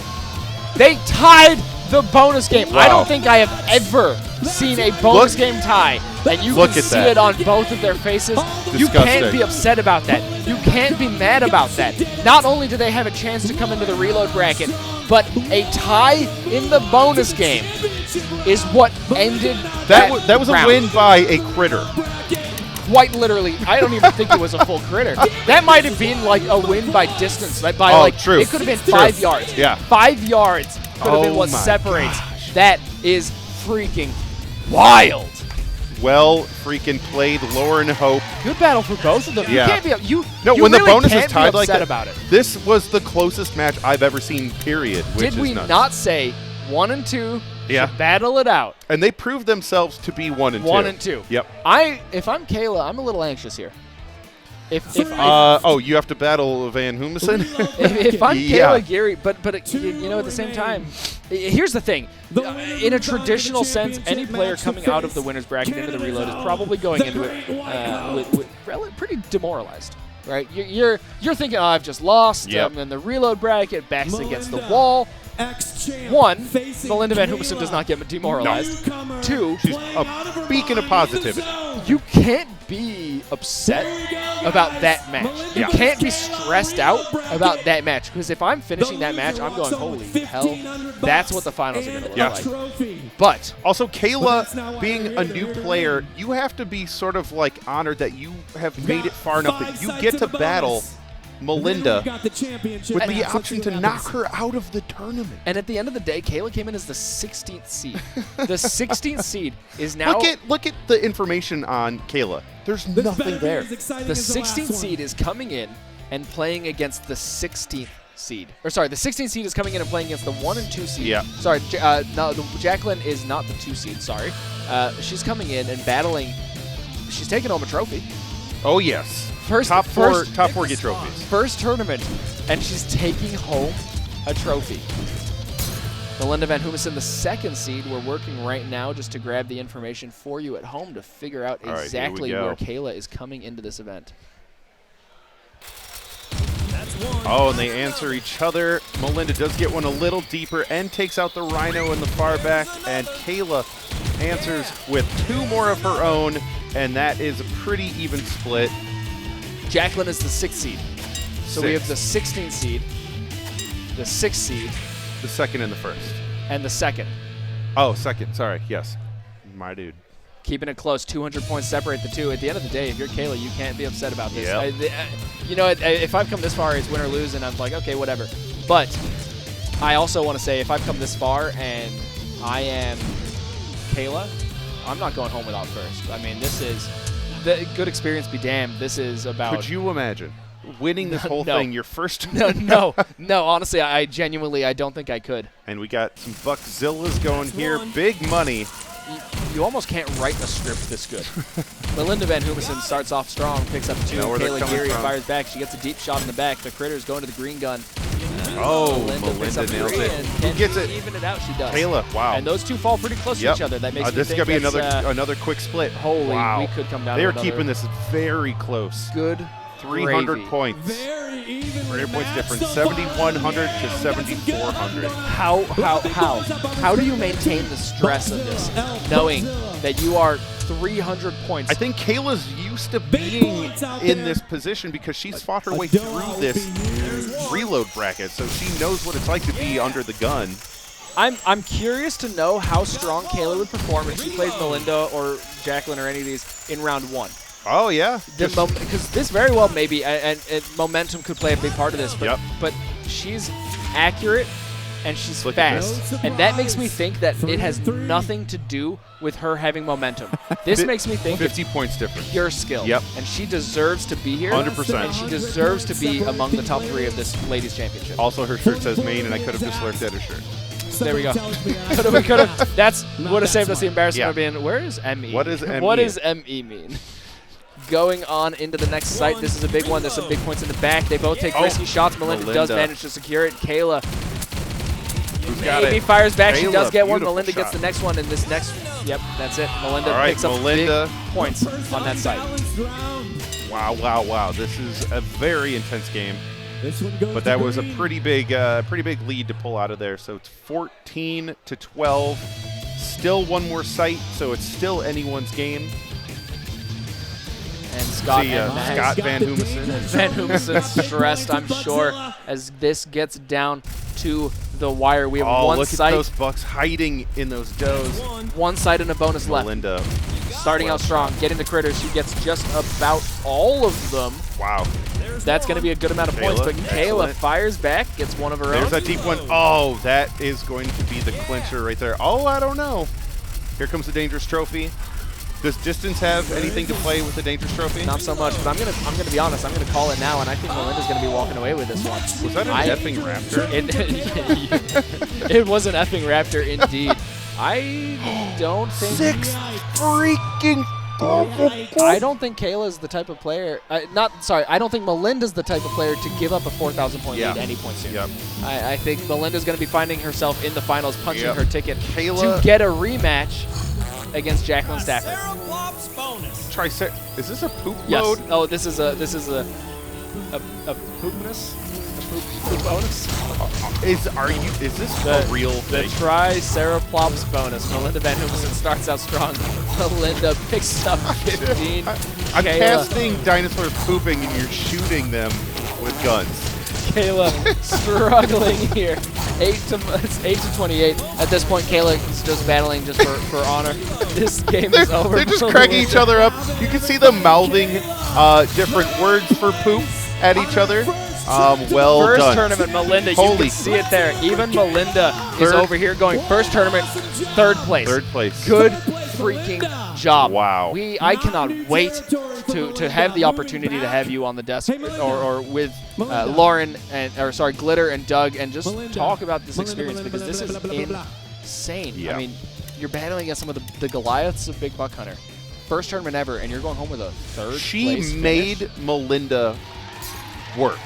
They tied the bonus game. Wow. I don't think I have ever seen a bonus game tie. And you can see it on both of their faces. You can't be upset about that. You can't be mad about that. Not only do they have a chance to come into the reload bracket, but a tie in the bonus game is what ended that was round. A win by a critter. Quite literally, I don't even think it was a full critter. That might have been like a win by distance. True. It could have been 5 yards. Yeah. 5 yards could have been what separates. That is freaking wild. Well freaking played, Lauren Hope. Good battle for both of them. Yeah. You can't be you when really the bonus can't is tied be like upset that, about it. This was the closest match I've ever seen, period. Which Did we is nuts. not say 1 and 2 should battle it out? And they proved themselves to be 1 and 2. 1 and 2. Yep. If I'm Kayla, I'm a little anxious here. If you have to battle Van Humesen? if I'm Kayla Gary, but you know, at the same time, here's the thing. In a traditional sense, any player coming out of the winner's bracket into the reload is probably going into it with pretty demoralized, right? You're thinking, I've just lost. Yep. I'm in the reload bracket, backs against the wall. One, Melinda Van Hoomsen does not get demoralized. Two, she's a beacon of positivity. You can't be upset about that match. You can't be stressed out about that match, because if I'm finishing that match, I'm going, holy hell, that's what the finals are going to look like. But also, Kayla, being a new player, you have to be sort of like honored that you have made it far enough that you get to battle Melinda with the option to knock her out of the tournament. And at the end of the day, Kayla came in as the 16th seed. The 16th seed is now... Look at the information on Kayla. There's nothing there. The 16th seed is coming in and playing against the 16th seed. Or sorry, the 16th seed is coming in and playing against the 1 and 2 seed. Yeah. Sorry, no, Jacqueline is not the 2 seed, sorry. She's coming in and battling... She's taking home a trophy. Oh, yes. Top four get trophies. First tournament, and she's taking home a trophy. Melinda Van Hoomsen, the 2nd seed. We're working right now just to grab the information for you at home to figure out exactly where Kayla is coming into this event. Oh, and they answer each other. Melinda does get one a little deeper and takes out the Rhino in the far back, and Kayla answers with 2 more of her own, and that is a pretty even split. Jacqueline is the 6th seed. So we have the 16th seed, the 6th seed. The 2nd and the 1st. And the 2nd. Oh, 2nd. Sorry. Yes. My dude. Keeping it close. 200 points separate the two. At the end of the day, if you're Kayla, you can't be upset about this. Yep. You know, if I've come this far, it's win or lose, and I'm like, okay, whatever. But I also want to say, if I've come this far and I am Kayla, I'm not going home without first. I mean, this is... The good experience be damned. This is about... Could you imagine winning this whole thing your first... No. Honestly, I genuinely, I don't think I could. And we got some Buckzillas going here. Big money. You almost can't write a script this good. Melinda Van Hoomsen starts off strong, picks up 2. Kayla Geary fires back. She gets a deep shot in the back. The Critter's going to the green gun. Oh, Melinda nails it. Who gets it? Even it out, she does. Kayla, wow. And those two fall pretty close to each other. That makes me this is think going to be another quick split. Holy, wow. We could come down They're to keeping this very close. Good 300 gravy. Points. 300 points difference. 7,100 to 7,400. How do you maintain the stress of this, knowing that you are 300 points? I think Kayla's used to being in this position because she's fought her way through this reload bracket, so she knows what it's like to be under the gun. I'm curious to know how strong Kayla would perform if she plays Melinda or Jacqueline or any of these in round 1. Oh, yeah. Because this very well maybe, and momentum could play a big part of this, but she's accurate and she's fast. And that makes me think that it has nothing to do with her having momentum. This makes me think 50 points difference. Pure skill. Yep. And she deserves to be here. 100%. And she deserves to be among the top 3 of this ladies championship. Also, her shirt says Maine, and I could have just lurked at her shirt. There we go. We could have. That's would have saved us the embarrassment of being, where is ME? What does ME? What does ME mean? Going on into the next site. This is a big one. There's some big points in the back. They both take risky shots. Melinda does manage to secure it. Kayla maybe fires back. She does get one. Melinda gets the next one. And this next, yep, that's it. Melinda picks up big points on that site. Wow. This is a very intense game. But that was a pretty big lead to pull out of there. So it's 14 to 12. Still one more site, so it's still anyone's game. And Scott Van Hoomsen. Van Hoomsen's stressed, I'm sure, as this gets down to the wire. We have one look site. At those Bucks hiding in those does. One site and a bonus left. Melinda. Starting out strong, getting the critters. She gets just about all of them. Wow. That's going to be a good amount of points, but Kayla fires back, gets one of her own. There's that deep one. Oh, that is going to be the clincher right there. Oh, I don't know. Here comes the Dangerous Trophy. Does distance have anything to play with the Dangerous Trophy? Not so much, but I'm gonna be honest. I'm gonna call it now, and I think Melinda's gonna be walking away with this one. Was that an effing raptor? It was an effing raptor indeed. I don't think 6 freaking. I don't think Kayla is the type of player. I don't think Melinda's the type of player to give up a 4,000 point lead any point soon. Yep. I think Melinda's going to be finding herself in the finals, punching her ticket Kayla, to get a rematch against Jacqueline Stafford. Is this a poop yes. mode? Oh, this is a poopness. poop bonus. Is this a real thing? The Triceratops bonus. Melinda Van Humesen starts out strong. Melinda picks up 15. I'm casting dinosaurs pooping and you're shooting them with guns. Kayla struggling here. 8 to 28. At this point, Kayla is just battling just for honor. This game is over. They're just cracking each other up. You can see them mouthing different words for poop at each other. Well first done. Tournament, Melinda. You can see it there. Even Melinda is over here going first tournament, third place. Third place. Good freaking job. Wow. I cannot wait to have the opportunity to have you on the desk or with Lauren Glitter and Doug and just talk about this experience because this is insane. Yeah. I mean, you're battling against some of the Goliaths of Big Buck Hunter. First tournament ever, and you're going home with a third place She made finish. Melinda work.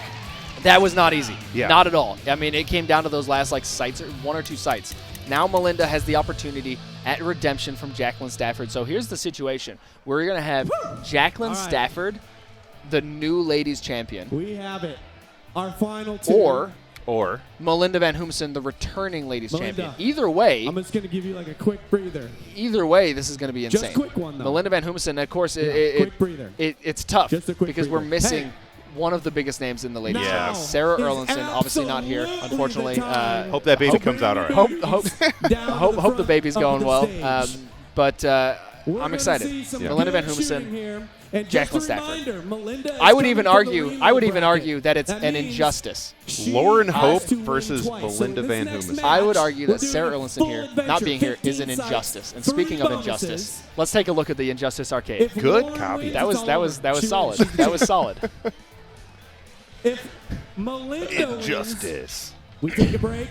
That was not easy. Yeah. Not at all. I mean, it came down to those last sites, one or two sites. Now Melinda has the opportunity at redemption from Jacqueline Stafford. So here's the situation. We're going to have Jacqueline Stafford, the new ladies champion. We have it. Our final two. Or Melinda Van Humesen, the returning ladies Melinda, champion. Either way, I'm just going to give you like a quick breather. Either way, this is going to be insane. Just a quick one, though. Melinda Van Humesen, of course, quick breather. It's tough Just a quick because we're breather. missing Hey. one of the biggest names in the ladies. Now Sarah is Erlinson, obviously not here, absolutely unfortunately. the time. Hope that baby comes out all right. Hope the baby's going well. But We're I'm gonna excited. see some Melinda Van good shooting here. Humesen, And Jacqueline just a Stafford. reminder, Melinda is I would coming even from the argue. lead I would even bracket. argue that it's That an means injustice. Lauren Hope has to win versus twice. So Melinda in this Van next Humesen. match, I would argue we're that doing Sarah a Erlinson full here adventure, not being here is an 15 injustice. And sites, speaking 3 of injustice, bonuses. let's take a look at the Injustice Arcade. Good copy. That was solid. That was solid. If Melinda Injustice. wins, we take a break.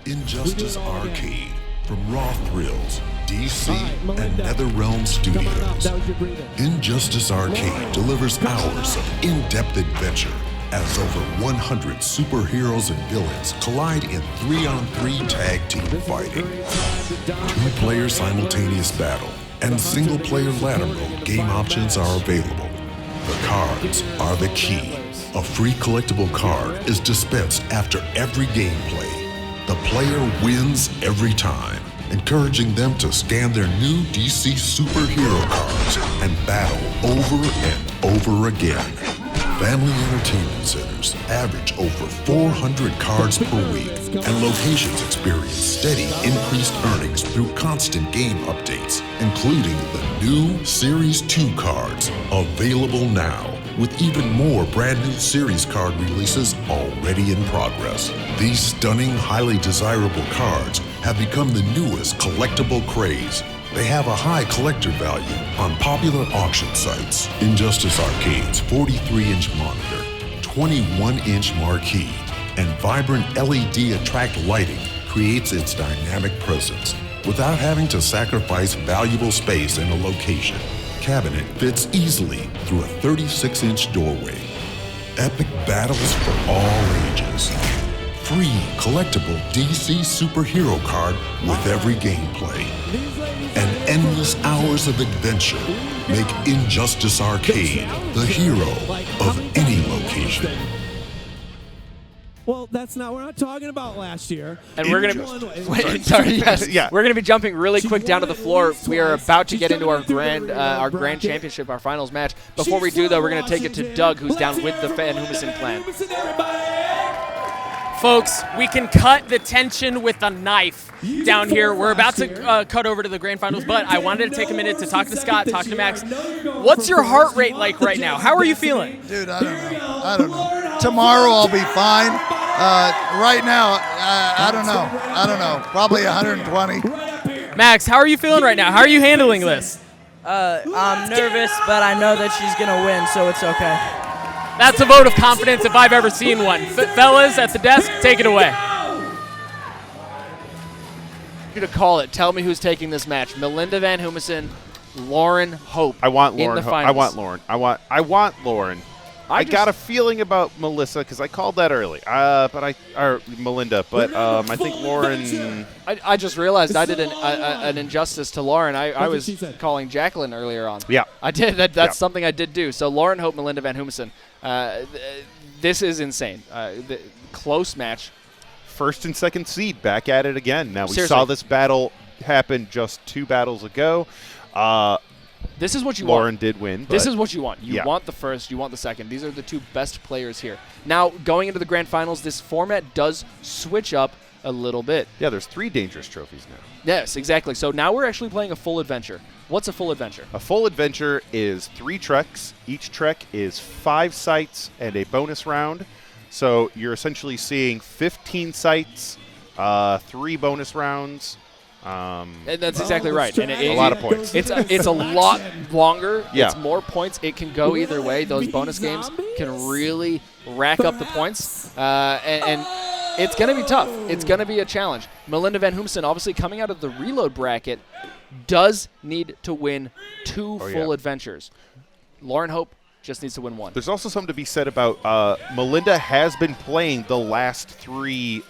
Injustice We do it all again. Arcade from Raw Thrills, DC, All right, and Melinda. NetherRealm Studios. That was your breather. Injustice Arcade delivers hours of in-depth adventure as over 100 superheroes and villains collide in 3-on-3 tag team fighting. 2-player simultaneous battle and single-player ladder mode game options are available. The cards are the key. A free collectible card is dispensed after every gameplay. The player wins every time, encouraging them to scan their new DC superhero cards and battle over and over again. Family entertainment centers average over 400 cards per week, and locations experience steady increased earnings through constant game updates, including the new Series 2 cards available now, with even more brand new series card releases already in progress. These stunning, highly desirable cards have become the newest collectible craze. They have a high collector value on popular auction sites. Injustice Arcade's 43-inch monitor, 21-inch marquee, and vibrant LED attract lighting creates its dynamic presence without having to sacrifice valuable space in a location. Cabinet fits easily through a 36-inch doorway. Epic battles for all ages. Free collectible DC superhero card with every gameplay. And endless hours of adventure make Injustice Arcade the hero of any location. Well, we're not talking about last year. And we're gonna we're gonna be jumping really quick down to the floor. We are about to get into our grand championship, our finals match. Before we do, though, we're gonna take it to Doug, who's down with the Van Humesen clan. Folks, we can cut the tension with a knife down here. We're about to cut over to the grand finals, but I wanted to take a minute to talk to Scott, talk to Max. What's your heart rate like right now? How are you feeling? Dude, I don't know. Tomorrow I'll be fine. Right now, I don't know. Probably 120. Max, how are you feeling right now? How are you handling this? I'm nervous, but I know that she's going to win, so it's okay. That's a vote of confidence if I've ever seen one. Fellas at the desk, take it away. You to call it. Tell me who's taking this match. Melinda Van Humesen, Lauren Hope. I want Lauren. In the finals. I want Lauren. I want Lauren. I got a feeling about Melissa because I called that early. Or Melinda, but I think Lauren. I just realized I did an injustice to Lauren. I was calling Jacqueline earlier on. Yeah, I did. That's something I did do. So Lauren Hope, Melinda Van Humesen. This is insane. The close match. First and second seed back at it again. Now, we Seriously. saw this battle happen just 2 battles ago. This is what you want. Lauren did win. This but is what you want. You want the first, you want the second. These are the 2 best players here. Now, going into the grand finals, this format does switch up a little bit. Yeah, there's 3 dangerous trophies now. Yes, exactly. So now we're actually playing a full adventure. What's a full adventure? A full adventure is 3 treks. Each trek is 5 sites and a bonus round. So you're essentially seeing 15 sites, 3 bonus rounds. And that's exactly right. And a lot of points. It's a lot longer. Yeah. It's more points. It can go either way. Those bonus games can really rack up the points. And it's going to be tough. It's going to be a challenge. Melinda Van Hoomsen, obviously coming out of the reload bracket, does need to win 2 full adventures. Lauren Hope just needs to win 1. There's also something to be said about Melinda has been playing the last 3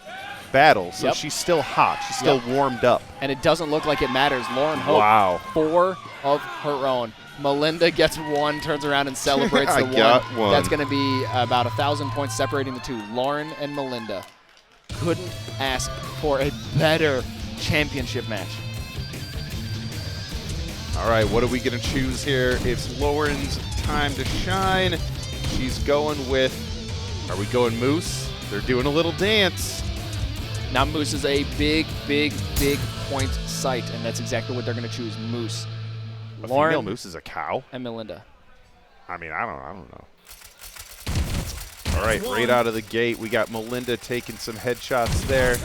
battles, so she's still hot. She's still warmed up. And it doesn't look like it matters. Lauren Hope, 4 of her own. Melinda gets 1, turns around and celebrates the 1. That's going to be about 1,000 points separating the 2. Lauren and Melinda couldn't ask for a better championship match. All right, what are we going to choose here? It's Lauren's time to shine. She's going with, are we going Moose? They're doing a little dance. Now Moose is a big point site, and that's exactly what they're going to choose, Moose. A Lauren female moose is a cow? and Melinda. I mean, I don't know. All right, right out of the gate, we got Melinda taking some headshots there.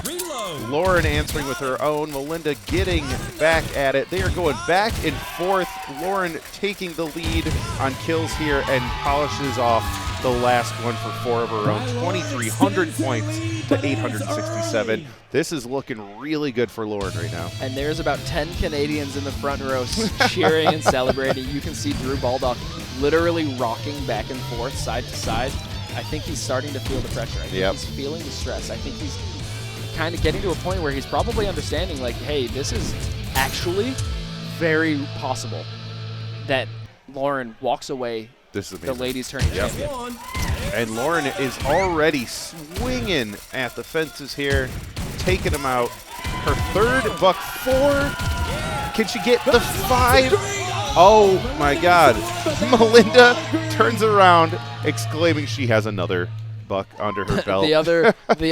Lauren answering with her own. Melinda getting back at it. They are going back and forth. Lauren taking the lead on kills here and polishes off the last one for 4 of her own. 2,300 points to 867. This is looking really good for Lauren right now. And there's about 10 Canadians in the front row cheering and celebrating. You can see Drew Baldock literally rocking back and forth, side to side. I think he's starting to feel the pressure. I think he's feeling the stress. I think he's kind of getting to a point where he's probably understanding, like, hey, this is actually very possible that Lauren walks away this is the ladies' tournament champion. And Lauren is already swinging at the fences here, taking them out. Her 3rd buck 4. Can she get the 5? Oh my God. Melinda turns around, exclaiming she has another buck under her belt. the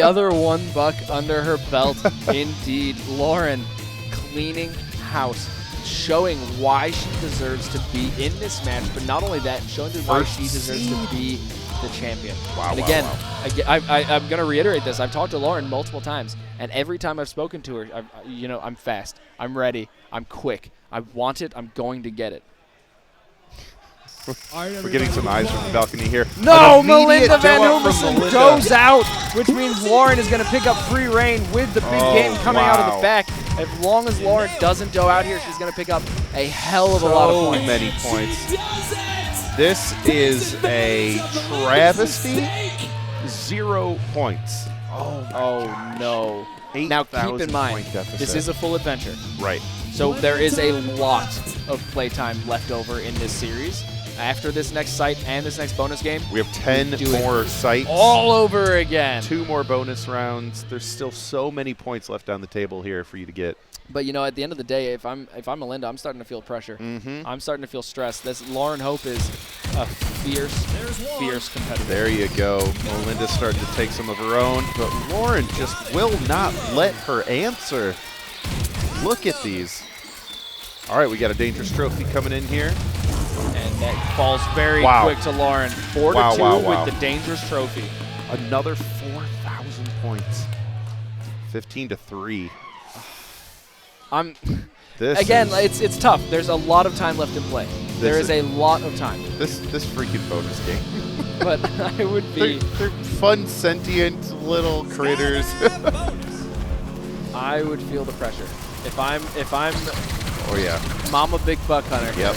other 1 buck under her belt. Indeed. Lauren cleaning house, showing why she deserves to be in this match, but not only that, showing why she deserves to be the champion. Wow, and again, I'm going to reiterate this. I've talked to Lauren multiple times, and every time I've spoken to her, I'm fast. I'm ready. I'm quick. I want it. I'm going to get it. We're getting some eyes from the balcony here. No, Melinda Van Hoomsen goes out, which means Lauren is going to pick up free reign with the big game coming out of the back. As long as Lauren doesn't go out here, she's going to pick up a hell of a lot of points. Many points. This is a travesty. 0 points. Oh no. Now keep in mind, this is a full adventure. Right. So there is a lot of playtime left over in this series. After this next site and this next bonus game, we have 10 more sites. All over again. 2 more bonus rounds. There's still so many points left on the table here for you to get. But at the end of the day, if I'm Melinda, I'm starting to feel pressure. I'm starting to feel stress. This Lauren Hope is a fierce competitor. There you go. Melinda's starting to take some of her own, but Lauren just will not let her answer. Look at these. All right, we got a dangerous trophy coming in here. And that falls very quick to Lauren. 4-2 with the dangerous trophy. Another 4,000 points. 15-3. It's tough. There's a lot of time left in play. There is a lot of time. This freaking bonus game. But I would be. They're fun, sentient little critters. I would feel the pressure. If I'm oh yeah, Mama Big Buck Hunter. Yep.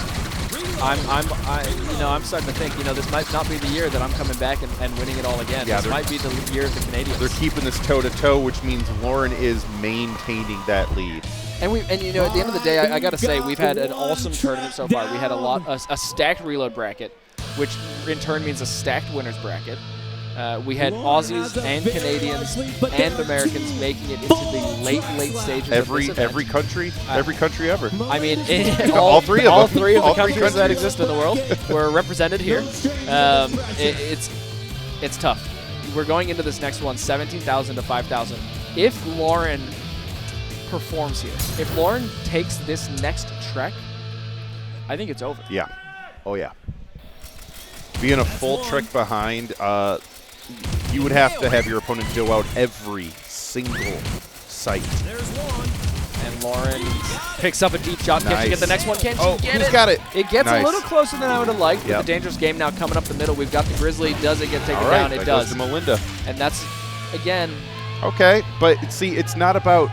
I'm starting to think, this might not be the year that I'm coming back and winning it all again. Yeah, this might be the year of the Canadians. They're keeping this toe-to-toe, which means Lauren is maintaining that lead. And at the end of the day, I got to say, we've had an awesome tournament so far. We had a stacked reload bracket, which in turn means a stacked winners bracket. We had Aussies and Canadians and Americans making it into the late stages of this event. Every country ever. I mean, all three of them. All three of the All three countries that countries. exist in the world were represented here. It's tough. We're going into this next one, 17,000 to 5,000. If Lauren performs here, if Lauren takes this next trek, I think it's over. Yeah. Oh, yeah. Being a full trek behind, you would have to have your opponent do out every single site. And Lauren picks up a deep shot. Can she get the next one? Can she get it? Who's got it? It gets Nice. a little closer than I would have liked. Yep. With the dangerous game now coming up the middle. We've got the Grizzly. Does it get taken All right, down? It that does. goes to Melinda. And that's, again, okay, but see, it's not about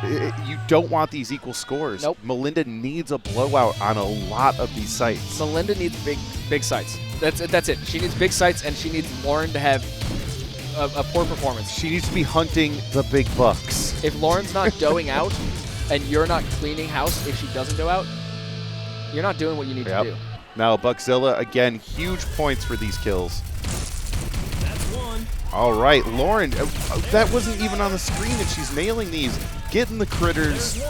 you don't want these equal scores. Nope. Melinda needs a blowout on a lot of these sites. Melinda needs big sites. That's it. She needs big sites, and she needs Lauren to have a poor performance. She needs to be hunting the big bucks. If Lauren's not doing out, and you're not cleaning house if she doesn't go out, you're not doing what you need to do. Now, Buckzilla, again, huge points for these kills. All right, Lauren, that wasn't even on the screen, and she's nailing these. Getting the critters.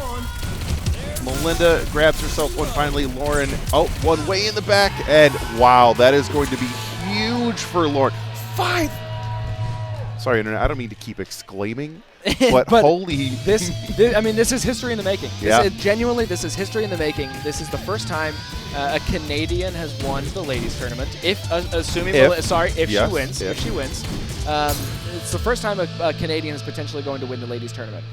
Melinda grabs herself one finally. Lauren, one way in the back, and wow, that is going to be huge for Lauren. 5! Sorry, Internet, I don't mean to keep exclaiming, but holy. This is history in the making. Genuinely, this is history in the making. This is the first time a Canadian has won the ladies tournament. If she wins. It's the first time a Canadian is potentially going to win the ladies tournament.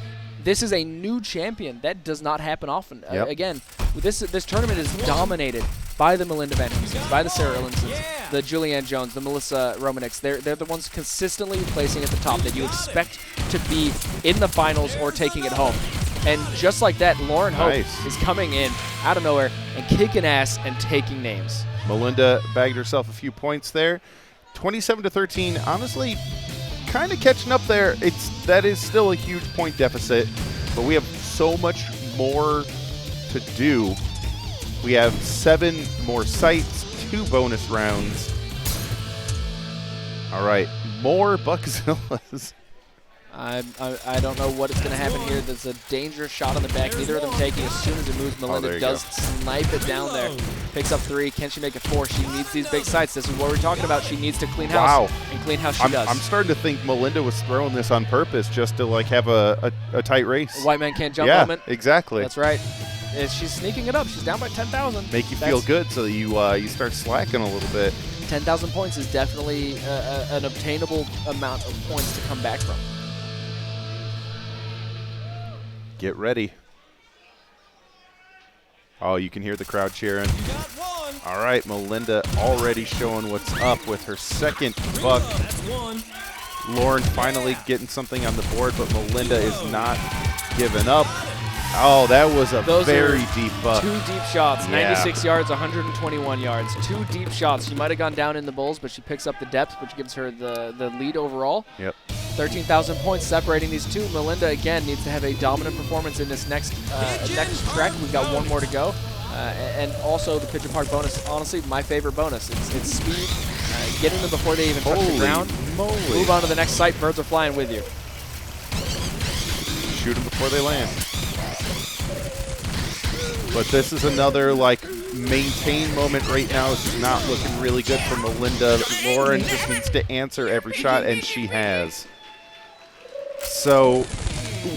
This is a new champion. That does not happen often. Again, this tournament is dominated by the Melinda Van Heesens, by the Sarah Illinsons, the Leanne Jones, the Melissa Romanicks. They're the ones consistently placing at the top that you expect to be in the finals or taking it home. And just like that, Lauren Hope is coming in out of nowhere and kicking ass and taking names. Melinda bagged herself a few points there. 27-13, honestly, kind of catching up there. That is still a huge point deficit, but we have so much more to do. We have 7 more sites, 2 bonus rounds. All right, more Buckzillas. I don't know what is going to happen here. There's a dangerous shot on the back. Neither of them taking. As soon as it moves, Melinda does snipe it down there. Picks up 3. Can she make it 4? She needs these big sites. This is what we're talking about. She needs to clean house. Wow. And clean house she does. I'm starting to think Melinda was throwing this on purpose just to have a tight race. A white man can't jump moment. Yeah, exactly. That's right. She's sneaking it up. She's down by 10,000. Make you feel good so that you start slacking a little bit. 10,000 points is definitely an obtainable amount of points to come back from. Get ready. Oh, you can hear the crowd cheering. All right, Melinda already showing what's up with her second buck. Lauren finally getting something on the board, but Melinda is not giving up. Oh, that was a very deep buck. 2 deep shots, 96 yards, 121 yards. 2 deep shots. She might have gone down in the bowls, but she picks up the depth, which gives her the lead overall. Yep. 13,000 points separating these two. Melinda, again, needs to have a dominant performance in this next trek. We've got 1 more to go. And also the Pigeon Park bonus, honestly, my favorite bonus. It's speed, getting them before they even touch the ground. Move on to the next site. Birds are flying with you. Shoot them before they land. But this is another, maintain moment right now. This is not looking really good for Melinda. Lauren just needs to answer every shot, and she has. So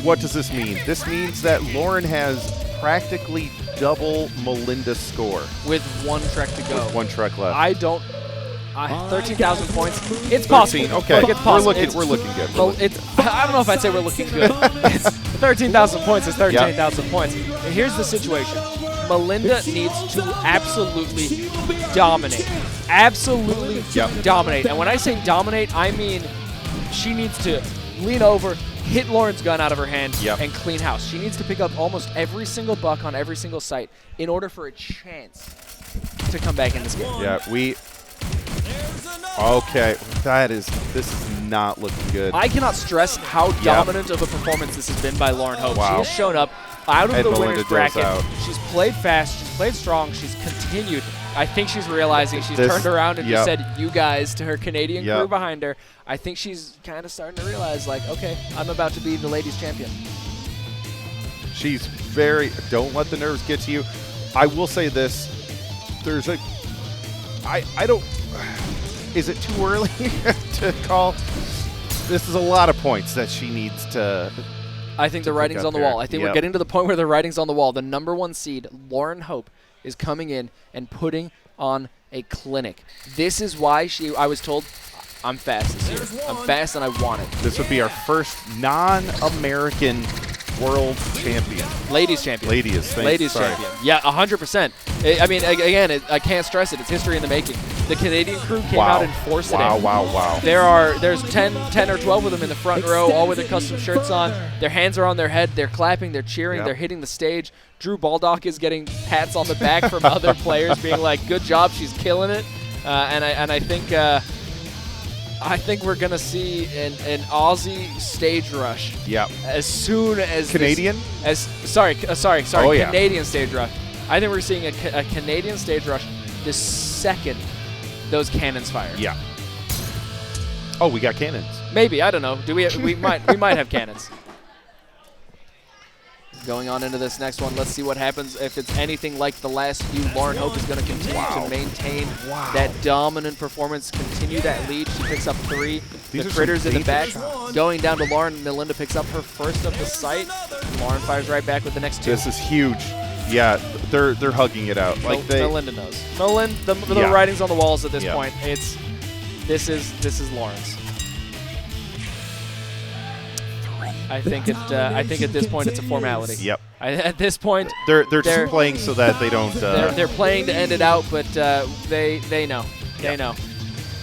what does this mean? This means that Lauren has practically double Melinda's score. With 1 trek to go. With 1 trek left. 13,000 points. It's possible. 13, okay. It's possible. We're looking good. I don't know if I'd say we're looking good. 13,000 points is 13,000 points. And here's the situation. Melinda needs to absolutely dominate. Absolutely dominate. And when I say dominate, I mean she needs to lean over, hit Lauren's gun out of her hand, and clean house. She needs to pick up almost every single buck on every single site in order for a chance to come back in this game. Yeah, okay, this is not looking good. I cannot stress how dominant of a performance this has been by Lauren Hope. Wow. She has shown up out of the Melinda winner's bracket. out. She's played fast. She's played strong. She's continued. I think she's realizing she's This- turned around and yep. just said "you guys" to her Canadian Yep. crew behind her. I think she's kind of starting to realize, like, okay, I'm about to be the ladies champion. She's don't let the nerves get to you. I will say this. There's I don't, is it too early to call? This is a lot of points that she needs to. I think the writing's on the wall. I think we're Yep. getting to the point where the writing's on the wall. The #1 seed, Lauren Hope, is coming in and putting on a clinic. This is why I was told, I'm fast this year. I'm fast and I want it. This would be our first non-American world champion. Ladies champion. Ladies champion. Yeah, 100%. I mean, again, I can't stress it. It's history in the making. The Canadian crew came out and forced it in. Wow. There's 10 or 12 of them in the front row, all with their custom shirts on. Their hands are on their head. They're clapping. They're cheering. Yep. They're hitting the stage. Drew Baldock is getting pats on the back from other players, being like, "Good job, she's killing it." I think we're gonna see an Aussie stage rush. Yep. As soon as Canadian? Sorry. Oh, yeah. Canadian stage rush. I think we're seeing a Canadian stage rush the second those cannons fire. Yeah. Oh, we got cannons. Maybe, I don't know. We might have cannons. Going on into this next one, let's see what happens. If it's anything like the last few, Lauren Hope is going to continue to maintain that dominant performance, continue that lead. She picks up 3. These The are critters some in the back. dangerous Going down to Lauren, Melinda picks up her first of the sight. Lauren fires right back with the next 2. This is huge. Yeah, they're hugging it out. Like Melinda knows. The writing's on the walls at this point. This is Lauren's. I think at this point it's a formality. Yep. At this point, they're just playing so that they don't. They're playing to end it out, but they know. They know.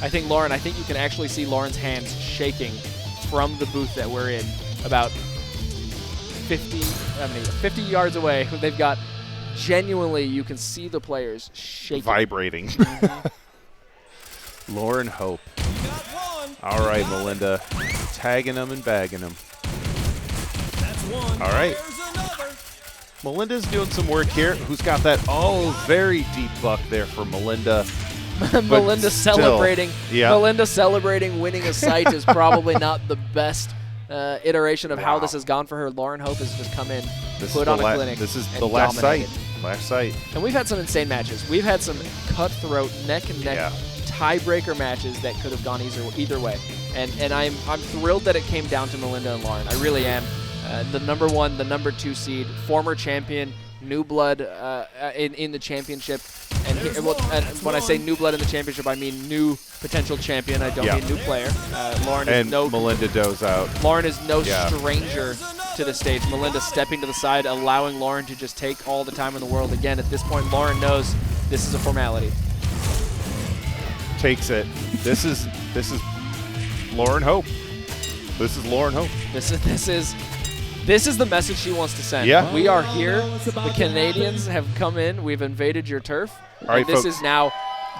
I think you can actually see Lauren's hands shaking from the booth that we're in, about 50 yards away. They've got genuinely, you can see the players shaking, vibrating. Lauren Hope. All right, Melinda, tagging them and bagging them. All right. Melinda's doing some work here. Who's got that? Oh, very deep buck there for Melinda. Melinda celebrating. Yeah. Melinda celebrating winning a sight is probably not the best iteration of how this has gone for her. Lauren Hope has just come in, put on a clinic. This is and the last dominated. sight. Last sight. And we've had some insane matches. We've had some cutthroat, neck and neck tiebreaker matches that could have gone either way. And I'm thrilled that it came down to Melinda and Lauren. I really am. The #1, the #2 seed, former champion, new blood in the championship. And when I say new blood in the championship, I mean new potential champion. I don't mean new player. Lauren is Melinda does out. Lauren is no stranger to the stage. Melinda stepping to the side, allowing Lauren to just take all the time in the world. Again, at this point, Lauren knows this is a formality. Takes it. This is Lauren Hope. This is Lauren Hope. This is the message she wants to send. Yeah. We are here. The Canadians have come in. We've invaded your turf. All right, this folks.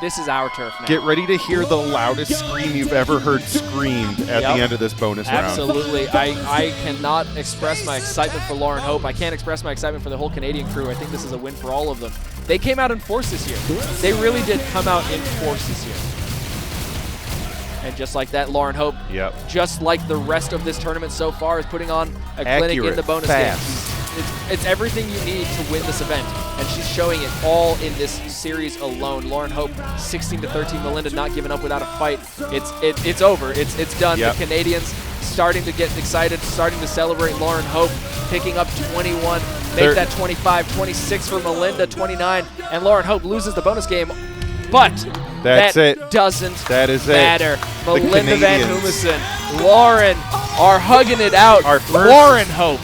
This is our turf now. Get ready to hear the loudest scream you've ever heard screamed at the end of this bonus round. Absolutely. I cannot express my excitement for Lauren Hope. I can't express my excitement for the whole Canadian crew. I think this is a win for all of them. They came out in force this year. They really did come out in force this year. And just like that, Lauren Hope, just like the rest of this tournament so far, is putting on a clinic in the bonus game. It's everything you need to win this event, and she's showing it all in this series alone. Lauren Hope, 16-13. Melinda not giving up without a fight. It's over. It's done. Yep. The Canadians starting to get excited, starting to celebrate. Lauren Hope picking up 21, make that 25, 26 for Melinda, 29, and Lauren Hope loses the bonus game. But that doesn't matter. Melinda Van Humesen, Lauren are hugging it out. Lauren Hope,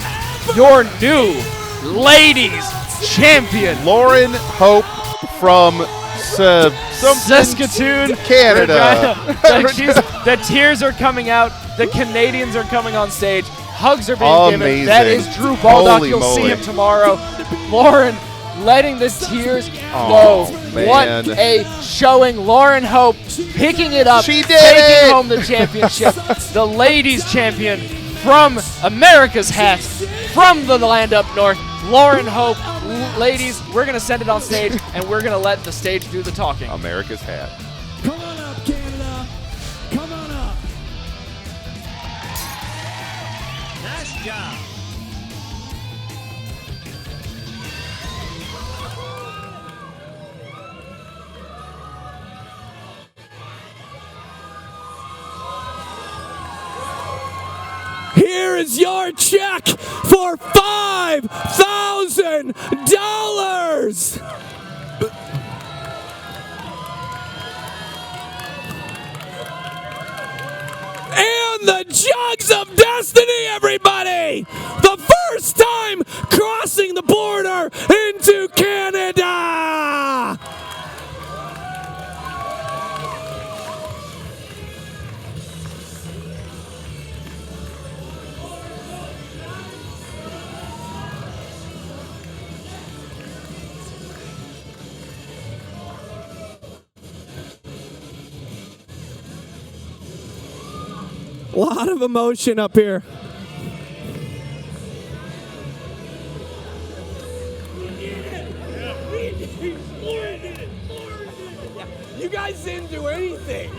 your new ladies champion. Lauren Hope from Saskatoon, Canada. The tears are coming out. The Canadians are coming on stage. Hugs are being given. That is Drew Baldock. You'll see him tomorrow. Lauren letting the tears flow. What a showing. Lauren Hope picking it up, taking home the championship. The ladies champion from America's hat, from the land up north. Lauren Hope Ladies, we're going to send it on stage, and we're going to let the stage do the talking. America's hat. Come on up, Canada. Come on up. Nice job. Here is your check for $5,000. And the Jugs of Destiny, everybody! The first time crossing the border into Canada! A lot of emotion up here. You guys didn't do anything.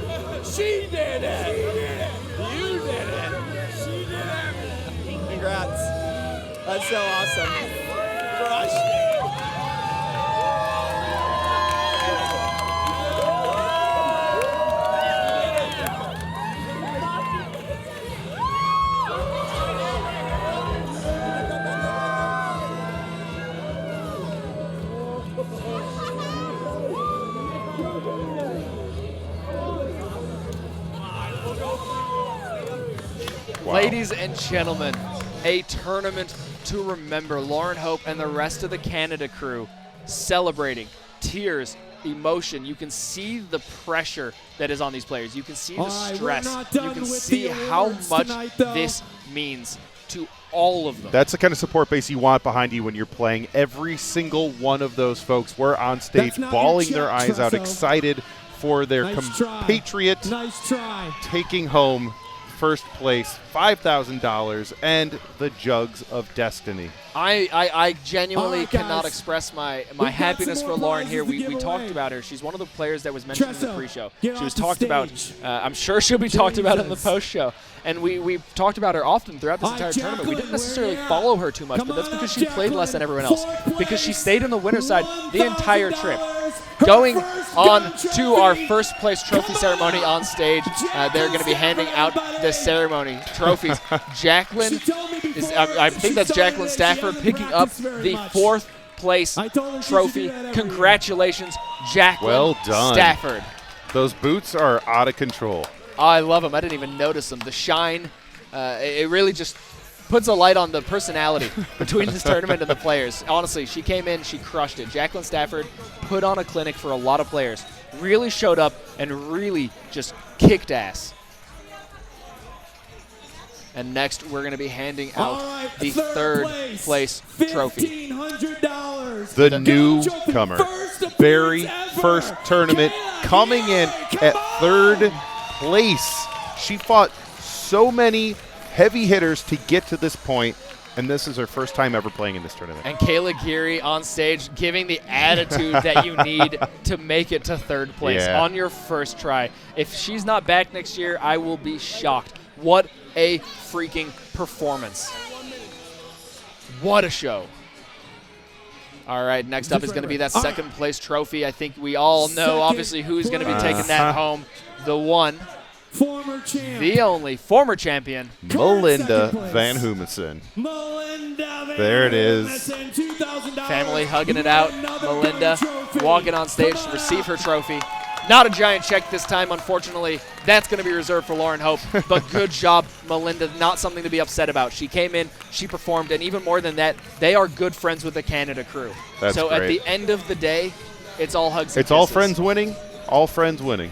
She did it. You did it. She did everything. Congrats. That's so awesome. Crushed it. Wow. Ladies and gentlemen, a tournament to remember. Lauren Hope and the rest of the Canada crew celebrating, tears, emotion. You can see the pressure that is on these players. You can see the stress. You can see how much this means to all of them. That's the kind of support base you want behind you when you're playing. Every single one of those folks were on stage bawling their eyes out, excited for their compatriot taking home first place, $5,000, and the Jugs of Destiny. I genuinely cannot express my happiness for Lauren here. We talked about her. She's one of the players that was mentioned in the pre-show. She was talked about. I'm sure she'll be talked about in the post-show. And we talked about her often throughout this entire tournament. We didn't necessarily follow her too much, but that's because she played less than everyone else. Because she stayed in the winner's side the entire trip. Going on to our first place trophy ceremony on stage, they're going to be handing out the ceremony trophies. Jacqueline is, I think that's Jacqueline Stafford picking up the fourth place trophy. Congratulations, Jacqueline Well done. Stafford. Those boots are out of control. Oh, I love them. I didn't even notice them. The shine, it really just puts a light on the personality between this tournament and the players. Honestly, she came in, she crushed it. Jacqueline Stafford put on a clinic for a lot of players. Really showed up and really just kicked ass. And next, we're going to be handing out the third place trophy. The newcomer, very first tournament, coming in at third place. She fought so many heavy hitters to get to this point, and this is her first time ever playing in this tournament. And Kayla Geary on stage giving the attitude that you need to make it to third place on your first try. If she's not back next year, I will be shocked. What a freaking performance. What a show. All right, next up is going to be that second place trophy. I think we all know, obviously, who's going to be taking that home. The one, the only former champion, Melinda Van Humenson. There it is. Family hugging it out. Melinda walking on stage to receive her trophy. Not a giant check this time, unfortunately. That's going to be reserved for Lauren Hope. But good job, Melinda. Not something to be upset about. She came in, she performed, and even more than that, they are good friends with the Canada crew. That's so great. At the end of the day, it's all hugs and It's all kisses. friends winning. All friends winning.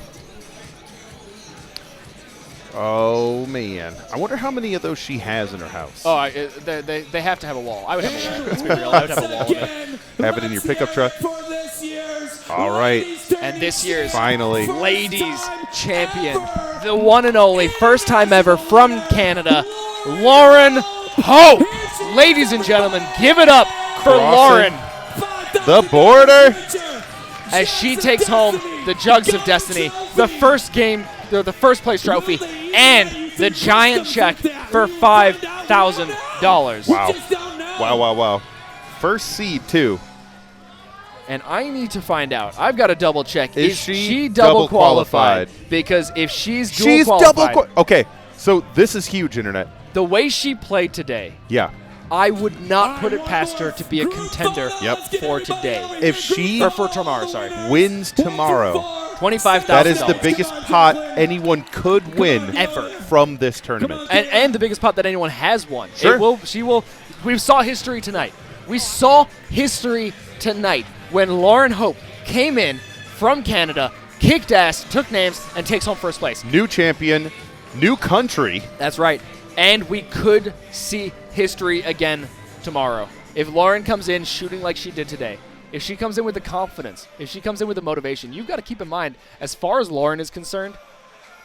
Oh, man. I wonder how many of those she has in her house. Oh, they have to have a wall. I would have a wall. Let's be real. I would have a wall. Have it in your pickup truck. All right. And this year's finally ladies champion, the one and only, first time ever from Canada, Lauren Hope. Ladies and gentlemen, give it up for Lauren. the border. As she takes home the Jugs of Destiny, the first place trophy, and the giant check for $5,000. Wow. First seed, too. And I need to find out. I've got to double check. Is she double qualified? Because if she's dual qualified. Okay, so this is huge, Internet. The way she played today. Yeah. I would not put it past her to be a contender for today. If she for tomorrow, wins tomorrow, $25,000. That is the biggest pot anyone could win ever from this tournament. And the biggest pot that anyone has won. Sure. She will. We saw history tonight. We saw history tonight when Lauren Hope came in from Canada, kicked ass, took names, and takes home first place. New champion, new country. That's right. And we could see history again tomorrow. If Lauren comes in shooting like she did today, if she comes in with the confidence, if she comes in with the motivation, you've got to keep in mind, as far as Lauren is concerned,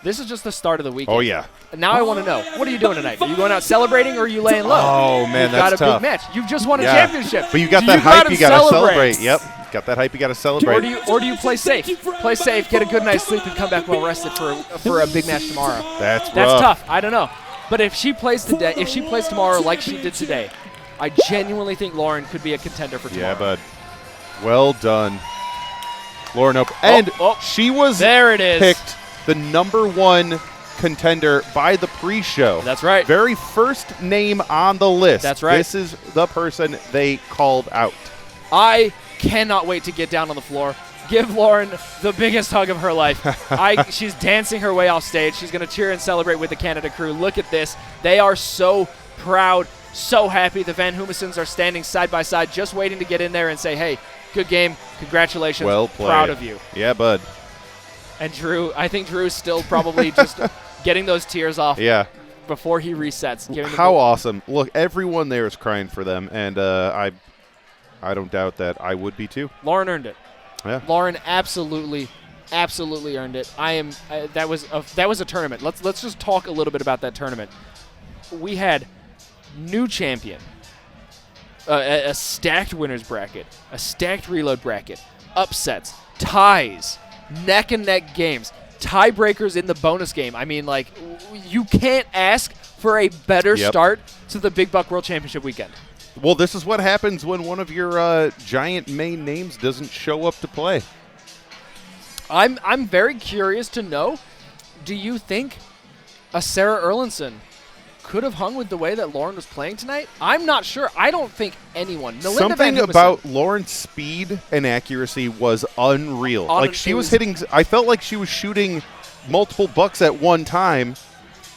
this is just the start of the weekend. Oh, yeah. Now I want to know, what are you doing tonight? Are you going out celebrating or are you laying low? Oh, man, You've that's got a tough. big match. You've just won a championship. But you got that hype you got to celebrate. Yep. Got that hype you got to celebrate. Or do you play safe? Play safe, get a good night's sleep, and come back well rested for a big match tomorrow. That's tough. I don't know. But if she plays today, if she plays tomorrow like she did today, I genuinely think Lauren could be a contender for tomorrow. Yeah, bud. Well done, Lauren Hope. And she was picked the #1 contender by the pre-show. That's right. Very first name on the list. That's right. This is the person they called out. I cannot wait to get down on the floor. Give Lauren the biggest hug of her life. She's dancing her way off stage. She's going to cheer and celebrate with the Canada crew. Look at this. They are so proud, so happy. The Van Humesons are standing side by side, just waiting to get in there and say, hey, good game. Congratulations. Well played. Proud of you. Yeah, bud. And Drew, I think Drew's still probably just getting those tears off before he resets. How awesome. Look, everyone there is crying for them, and I don't doubt that I would be too. Lauren earned it. Yeah. Lauren absolutely earned it. That was a tournament. Let's just talk a little bit about that tournament. We had new champion, a stacked winners bracket, a stacked reload bracket, upsets, ties, neck and neck games, tiebreakers in the bonus game. I mean, like, you can't ask for a better start to the Big Buck World Championship weekend. Well, this is what happens when one of your giant main names doesn't show up to play. I'm very curious to know, do you think a Sarah Erlandson could have hung with the way that Lauren was playing tonight? I'm not sure. I don't think anyone. Melinda Something Van Humesson, about Lauren's speed and accuracy was unreal. Like, she was hitting – I felt like she was shooting multiple bucks at one time.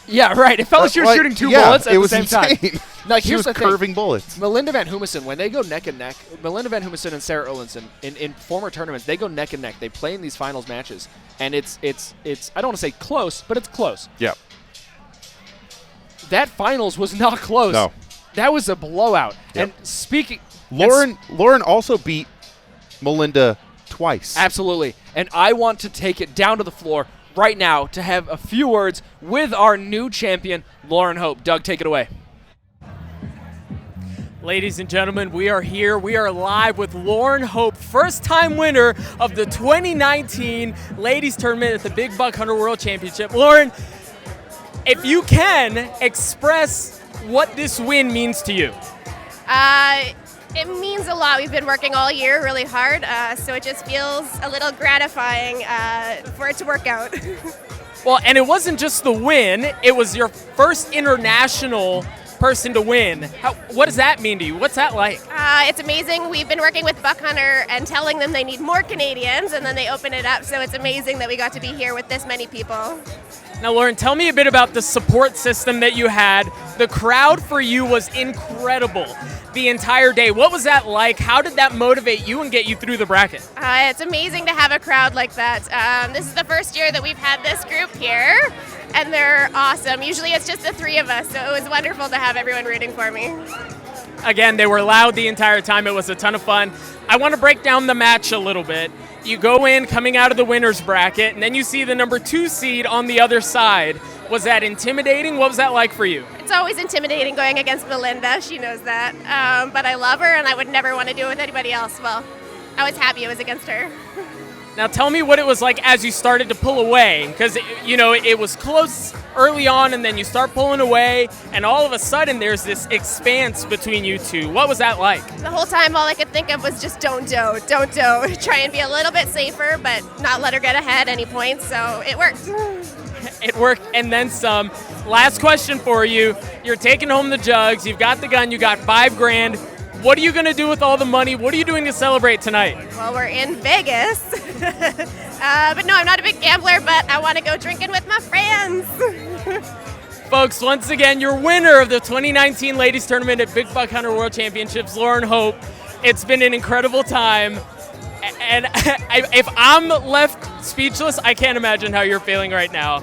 Yeah, right. It felt like she was shooting two bullets at the same insane. time. Like, she here's was the thing. curving bullets. Melinda Van Humesson, when they go neck and neck, Melinda Van Humesson and Sarah Erlandson in former tournaments, they go neck and neck. They play in these finals matches, and it's I don't want to say close, but it's close. Yeah. That finals was not close. No. That was a blowout. Yep. And speaking, Lauren also beat Melinda twice. Absolutely. And I want to take it down to the floor right now to have a few words with our new champion, Lauren Hope. Doug, take it away. Ladies and gentlemen, we are here. We are live with Lauren Hope, first-time winner of the 2019 Ladies Tournament at the Big Buck Hunter World Championship. Lauren, if you can, express what this win means to you. It means a lot. We've been working all year really hard, so it just feels a little gratifying for it to work out. Well, and it wasn't just the win. It was your first international person to win. What does that mean to you? What's that like? It's amazing. We've been working with Buck Hunter and telling them they need more Canadians, and then they open it up, so it's amazing that we got to be here with this many people. Now, Lauren, tell me a bit about the support system that you had. The crowd for you was incredible the entire day. What was that like? How did that motivate you and get you through the bracket? It's amazing to have a crowd like that. This is the first year that we've had this group here, and they're awesome. Usually it's just the three of us, so it was wonderful to have everyone rooting for me. Again, they were loud the entire time. It was a ton of fun. I want to break down the match a little bit. You go in coming out of the winner's bracket, and then you see the number 2 seed on the other side. Was that intimidating? What was that like for you? It's always intimidating going against Melinda. She knows that. But I love her, and I would never want to do it with anybody else. Well, I was happy it was against her. Now tell me what it was like as you started to pull away, because it was close early on, and then you start pulling away, and all of a sudden there's this expanse between you two. What was that like? The whole time, all I could think of was just don't do. Try and be a little bit safer, but not let her get ahead any points, so it worked. It worked, and then some. Last question for you. You're taking home the jugs. You've got the gun. You got $5,000. What are you going to do with all the money? What are you doing to celebrate tonight? Well, we're in Vegas. But no, I'm not a big gambler, but I want to go drinking with my friends. Folks, once again, your winner of the 2019 Ladies Tournament at Big Buck Hunter World Championships, Lauren Hope. It's been an incredible time. And if I'm left speechless, I can't imagine how you're feeling right now.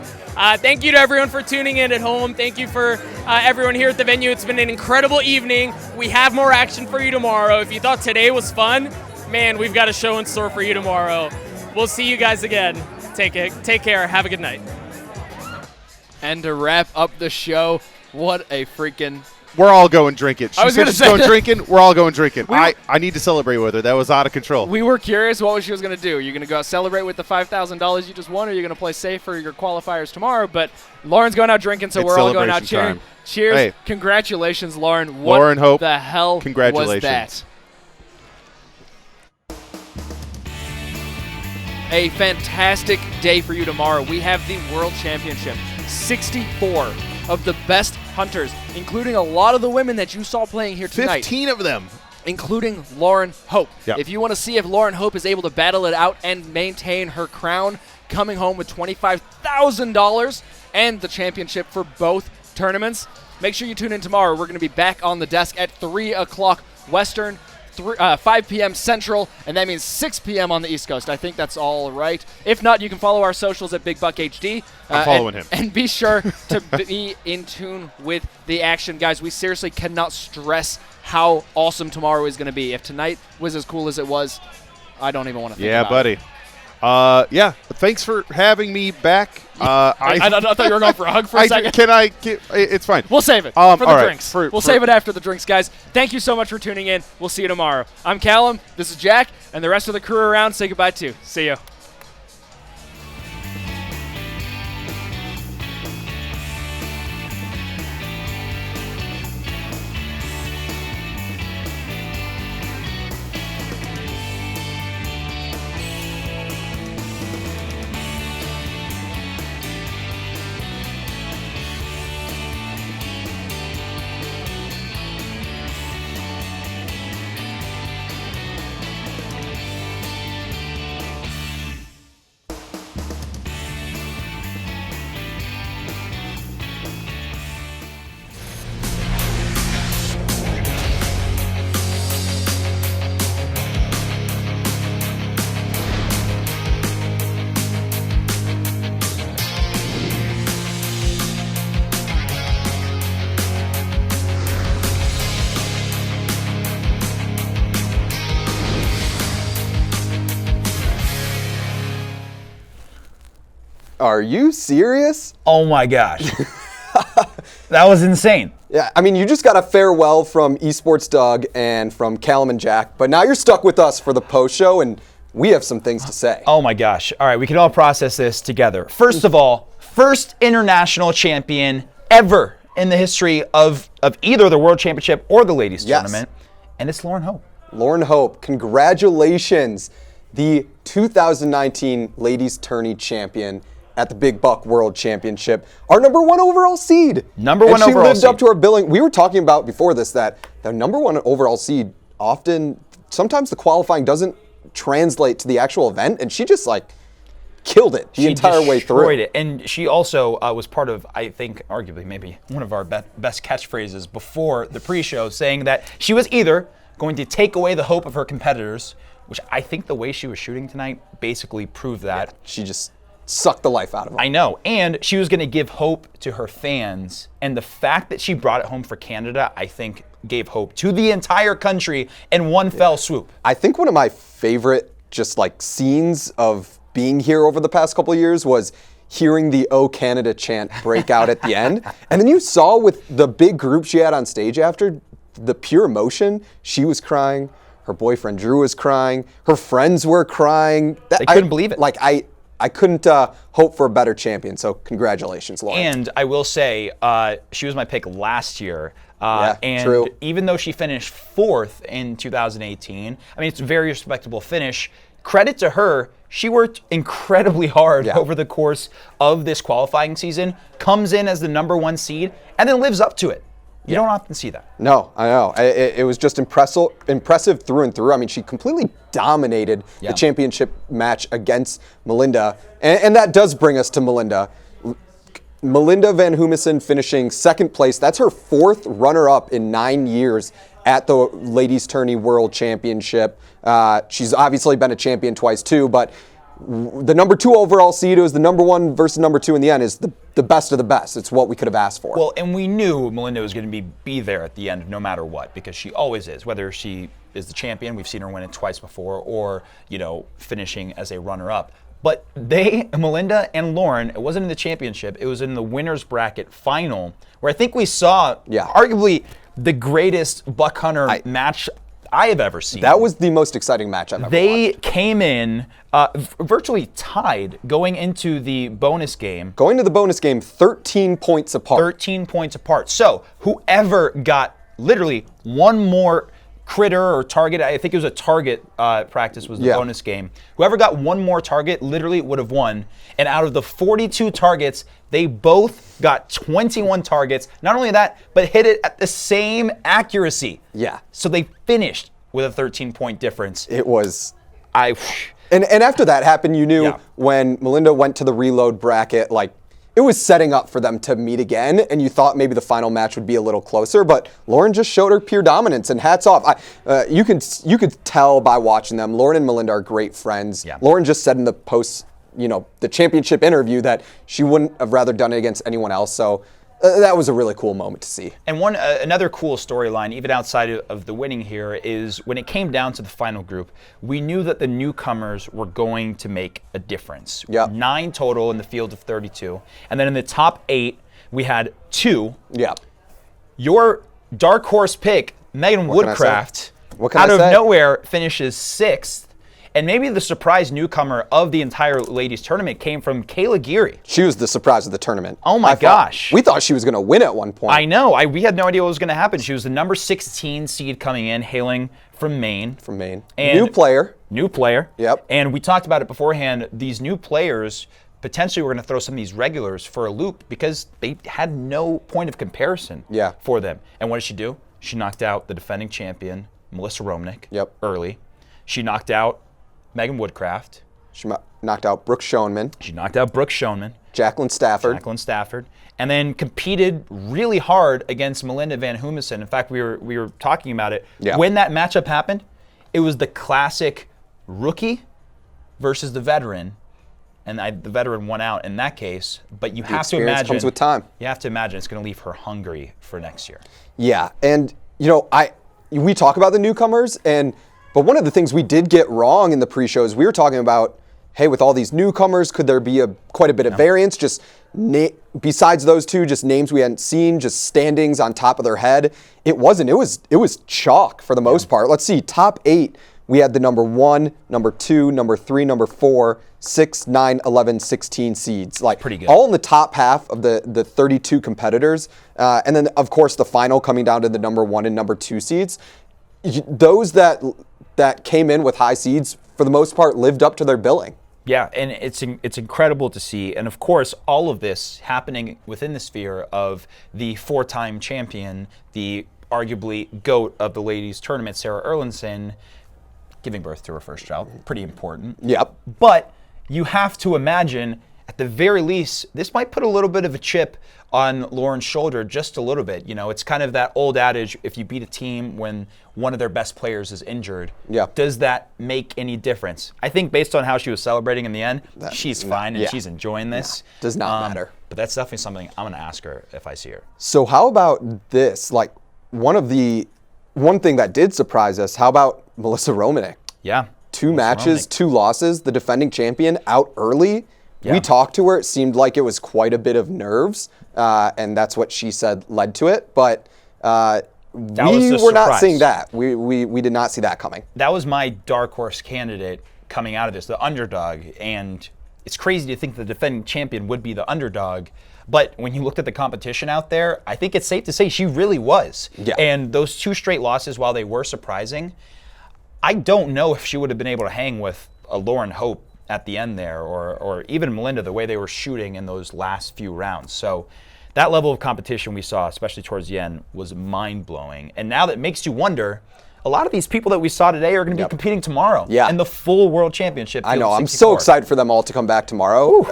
Thank you to everyone for tuning in at home. Thank you for everyone here at the venue. It's been an incredible evening. We have more action for you tomorrow. If you thought today was fun, man, we've got a show in store for you tomorrow. We'll see you guys again. Take care. Have a good night. And to wrap up the show, what a freaking... We're all going drinking. She said she's going that. drinking. We're all going drinking. I need to celebrate with her. That was out of control. We were curious what she was going to do. You're going to go out celebrate with the $5,000 you just won, or you're going to play safe for your qualifiers tomorrow. But Lauren's going out drinking, so we're all going out cheering. Time. Cheers. Hey. Congratulations, Lauren. Lauren Hope. The hell Congratulations. was that? A fantastic day for you tomorrow. We have the World Championship. 64 of the best hunters, including a lot of the women that you saw playing here tonight. 15 of them. Including Lauren Hope. Yep. If you want to see if Lauren Hope is able to battle it out and maintain her crown, coming home with $25,000 and the championship for both tournaments, make sure you tune in tomorrow. We're going to be back on the desk at 3 o'clock Western, 5 p.m. Central, and that means 6 p.m. on the East Coast. I think that's all right. If not, you can follow our socials at Big Buck HD. I'm following him. And be sure to be in tune with the action. Guys, we seriously cannot stress how awesome tomorrow is going to be. If tonight was as cool as it was, I don't even want to think about buddy. it. Yeah, thanks for having me back. I thought you were going for a hug for a second. It's fine. We'll save it for the drinks. We'll save it after the drinks, guys. Thank you so much for tuning in. We'll see you tomorrow. I'm Callum. This is Jack. And the rest of the crew around, say goodbye too. See you. Are you serious? Oh my gosh. That was insane. Yeah, I mean, you just got a farewell from Esports Doug and from Callum and Jack, but now you're stuck with us for the post show, and we have some things to say. Oh my gosh. All right, we can all process this together. First of all, first international champion ever in the history of either the World Championship or the Ladies Tournament, and it's Lauren Hope. Lauren Hope, congratulations. The 2019 Ladies Tourney champion at the Big Buck World Championship, our #1 overall seed. Number one overall seed. She lived up seed. to her billing. We were talking about before this that the #1 overall seed sometimes the qualifying doesn't translate to the actual event, and she just killed it the entire way through. Destroyed it. And she also was part of, I think, arguably maybe one of our best catchphrases before the pre-show, saying that she was either going to take away the hope of her competitors, which I think the way she was shooting tonight basically proved that. Yeah, she just sucked the life out of them. I know. And she was going to give hope to her fans. And the fact that she brought it home for Canada, I think, gave hope to the entire country in one fell swoop. I think one of my favorite scenes of being here over the past couple of years was hearing the "Oh Canada" chant break out at the end. And then you saw with the big group she had on stage after, the pure emotion. She was crying, Her boyfriend Drew was crying. Her friends were crying. They couldn't believe it. Like I couldn't hope for a better champion. So congratulations, Lauren. And I will say, she was my pick last year. And true. even though she finished 4th in 2018, I mean, it's a very respectable finish. Credit to her, she worked incredibly hard over the course of this qualifying season, comes in as the #1 seed, and then lives up to it. You don't often see that. No, I know. It was just impressive through and through. I mean, she completely dominated the championship match against Melinda. And that does bring us to Melinda. Melinda Van Humesen finishing 2nd place. That's her 4th runner-up in 9 years at the Ladies Tourney World Championship. She's obviously been a champion twice too, but the #2 overall seed, it was the #1 versus #2 in the end, is the best of the best. It's what we could have asked for. Well, and we knew Melinda was going to be there at the end no matter what, because she always is, whether she is the champion, we've seen her win it twice before, or, finishing as a runner-up. But Melinda and Lauren, it wasn't in the championship, it was in the winner's bracket final, where I think we saw arguably the greatest buck hunter match I have ever seen. That was the most exciting match I've ever watched. Came in virtually tied going into the bonus game. Going to the bonus game 13 points apart. 13 points apart. So whoever got literally one more critter or target, I think it was a target practice was the bonus game. Whoever got one more target literally would have won. And out of the 42 targets, they both got 21 targets. Not only that, but hit it at the same accuracy. Yeah. So they finished with a 13-point difference. It was... And after that happened, you knew when Melinda went to the reload bracket, like, it was setting up for them to meet again, and you thought maybe the final match would be a little closer, but Lauren just showed her pure dominance, and hats off. You could tell by watching them. Lauren and Melinda are great friends. Yeah. Lauren just said in the the championship interview that she wouldn't have rather done it against anyone else, so that was a really cool moment to see. And another cool storyline, even outside of the winning here, is when it came down to the final group, we knew that the newcomers were going to make a difference. 9 total in the field of 32. And then in the top 8, we had 2. Yeah. Your dark horse pick, Megan Woodcraft, out of nowhere finishes 6th. And maybe the surprise newcomer of the entire ladies tournament came from Kayla Geary. She was the surprise of the tournament. Oh my gosh. We thought she was going to win at one point. I know. We had no idea what was going to happen. She was the number 16 seed coming in, hailing from Maine. And new player. New player. Yep. And we talked about it beforehand. These new players, potentially we're going to throw some of these regulars for a loop because they had no point of comparison for them. And what did she do? She knocked out the defending champion, Melissa Romanick, early. She knocked out Megan Woodcraft. She knocked out Brooke Schoenman. Jacqueline Stafford. And then competed really hard against Melinda Van Humesen. In fact, we were talking about it. Yeah. When that matchup happened, it was the classic rookie versus the veteran. And the veteran won out in that case. But you have to imagine. Comes with time. You have to imagine it's going to leave her hungry for next year. Yeah. And, we talk about the newcomers, but one of the things we did get wrong in the pre-show is we were talking about, hey, with all these newcomers, could there be quite a bit of variance? Just besides those two, just names we hadn't seen, just standings on top of their head. It wasn't. It was chalk for the most part. Let's see. Top 8, we had the #1, #2, #3, #4, 6, 9, 11, 16 seeds. Like pretty good. All in the top half of the 32 competitors. And then, of course, the final coming down to the #1 and #2 seeds. Those that came in with high seeds, for the most part, lived up to their billing. Yeah, and it's incredible to see. And of course, all of this happening within the sphere of the 4-time champion, the arguably GOAT of the ladies tournament, Sarah Erlandson, giving birth to her first child. Pretty important. Yep. But you have to imagine, at the very least, this might put a little bit of a chip on Lauren's shoulder, just a little bit. It's kind of that old adage, if you beat a team when one of their best players is injured, does that make any difference? I think based on how she was celebrating in the end, she's fine and she's enjoying this. Does not matter. But that's definitely something I'm going to ask her if I see her. So how about this? Like, one thing that did surprise us, how about Melissa Romanick? Yeah. 2 matches, 2 losses, the defending champion out early. Yeah. We talked to her. It seemed like it was quite a bit of nerves, and that's what she said led to it. But We were not seeing that. We did not see that coming. That was my dark horse candidate coming out of this, the underdog. And it's crazy to think the defending champion would be the underdog. But when you looked at the competition out there, I think it's safe to say she really was. Yeah. And those 2 straight losses, while they were surprising, I don't know if she would have been able to hang with a Lauren Hope at the end there, or even Melinda, the way they were shooting in those last few rounds. So that level of competition we saw, especially towards the end, was mind-blowing. And now that makes you wonder, a lot of these people that we saw today are going to be competing tomorrow in the full World Championship. I know. I'm so excited for them all to come back tomorrow.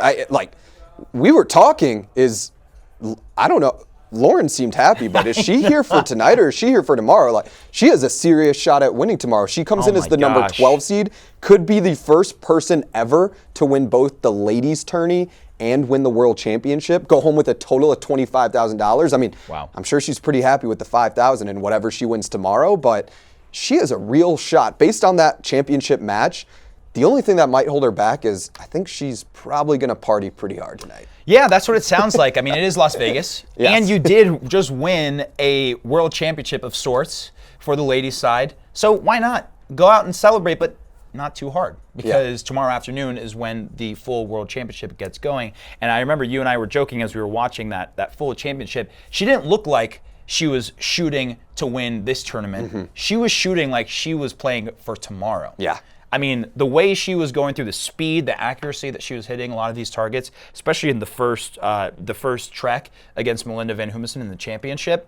We were talking, I don't know, Lauren seemed happy, but is she here for tonight or is she here for tomorrow? Like, she has a serious shot at winning tomorrow. She comes in as the number 12 seed, could be the first person ever to win both the ladies' tourney and win the World Championship, go home with a total of $25,000. I mean, I'm sure she's pretty happy with the $5,000 and whatever she wins tomorrow, but she has a real shot. Based on that championship match, the only thing that might hold her back is I think she's probably going to party pretty hard tonight. Yeah, that's what it sounds like. I mean, it is Las Vegas, and you did just win a World Championship of sorts for the ladies' side. So why not go out and celebrate, but not too hard, because tomorrow afternoon is when the full World Championship gets going. And I remember you and I were joking as we were watching that full championship. She didn't look like she was shooting to win this tournament. She was shooting like she was playing for tomorrow. Yeah. I mean, the way she was going through, the speed, the accuracy that she was hitting a lot of these targets, especially in the first trek against Melinda Van Humesen in the championship,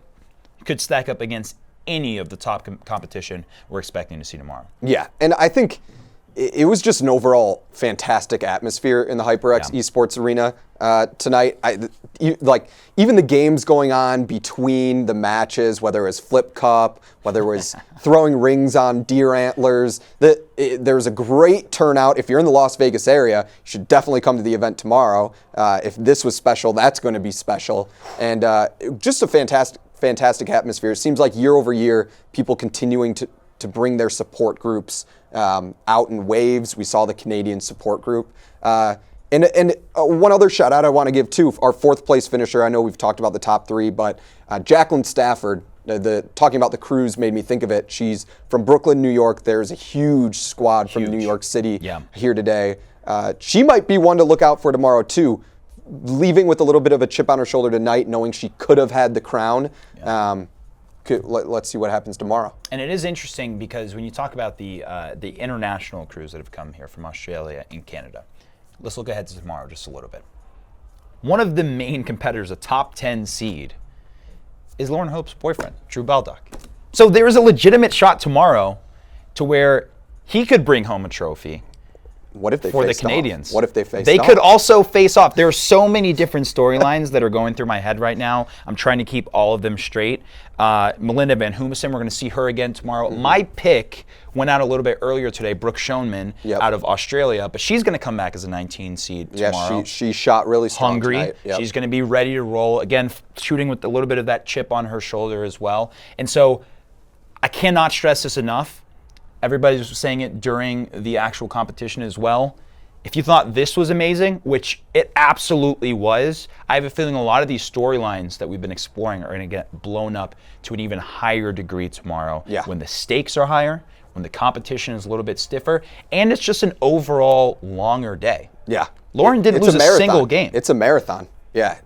could stack up against any of the top competition we're expecting to see tomorrow. Yeah, and I think it was just an overall fantastic atmosphere in the HyperX Esports Arena tonight. Even the games going on between the matches, whether it was Flip Cup, whether it was throwing rings on deer antlers, there was a great turnout. If you're in the Las Vegas area, you should definitely come to the event tomorrow. If this was special, that's going to be special. And just a fantastic atmosphere. It seems like year over year, people continuing to bring their support groups out in waves. We saw the Canadian support group. And one other shout out I want to give too, our 4th place finisher. I know we've talked about the top 3, but Jacqueline Stafford, talking about the cruise made me think of it. She's from Brooklyn, New York. There's a huge squad from New York City here today. She might be one to look out for tomorrow too, leaving with a little bit of a chip on her shoulder tonight, knowing she could have had the crown. Let's see what happens tomorrow. And it is interesting because when you talk about the international crews that have come here from Australia and Canada, let's look ahead to tomorrow just a little bit. One of the main competitors, a top 10 seed, is Lauren Hope's boyfriend, Drew Baldock. So there is a legitimate shot tomorrow to where he could bring home a trophy. What if they for the faced Canadians? Off? What if they faced They off? could also face off. There are so many different storylines that are going through my head right now. I'm trying to keep all of them straight. Melinda Van Humesen, we're going to see her again tomorrow. My pick went out a little bit earlier today, Brooke Schoenman out of Australia, but she's going to come back as a 19 seed tomorrow. Yeah, she shot really strong Hungry. tonight. Yep. She's going to be ready to roll. Again, shooting with a little bit of that chip on her shoulder as well. And so I cannot stress this enough. Everybody was saying it during the actual competition as well. If you thought this was amazing, which it absolutely was, I have a feeling a lot of these storylines that we've been exploring are going to get blown up to an even higher degree tomorrow when the stakes are higher, when the competition is a little bit stiffer, and it's just an overall longer day. Yeah. Lauren didn't lose a single game. It's a marathon. Yeah.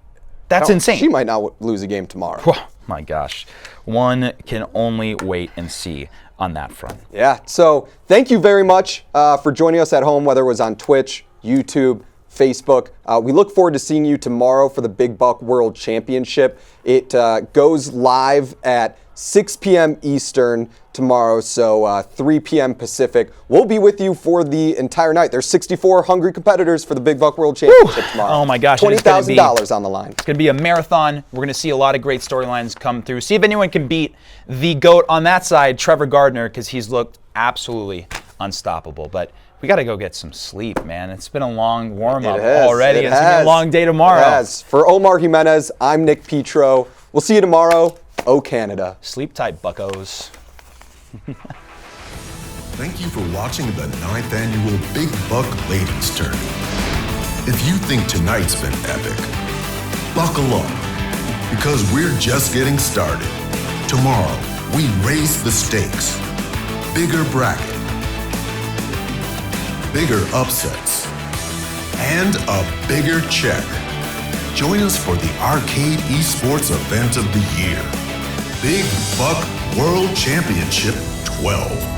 That's insane. She might not lose a game tomorrow. Oh, my gosh. One can only wait and see on that front. Yeah, so thank you very much for joining us at home, whether it was on Twitch, YouTube, Facebook. We look forward to seeing you tomorrow for the Big Buck World Championship. It goes live at 6 p.m. Eastern tomorrow, so 3 p.m. Pacific. We'll be with you for the entire night. There's 64 hungry competitors for the Big Buck World Championship tomorrow. Oh my gosh. $20,000 on the line. It's going to be a marathon. We're going to see a lot of great storylines come through. See if anyone can beat the GOAT on that side, Trevor Gardner, because he's looked absolutely unstoppable. But we got to go get some sleep, man. It's been a long warm-up already. It's going to be a long day tomorrow. It has. For Omar Jimenez, I'm Nick Petro. We'll see you tomorrow. Oh, Canada. Sleep tight, buckos. Thank you for watching the 9th annual Big Buck Ladies Tournament. If you think tonight's been epic, buckle up, because we're just getting started. Tomorrow, we raise the stakes. Bigger bracket, bigger upsets, and a bigger check. Join us for the Arcade Esports event of the year. Big Buck World Championship 12.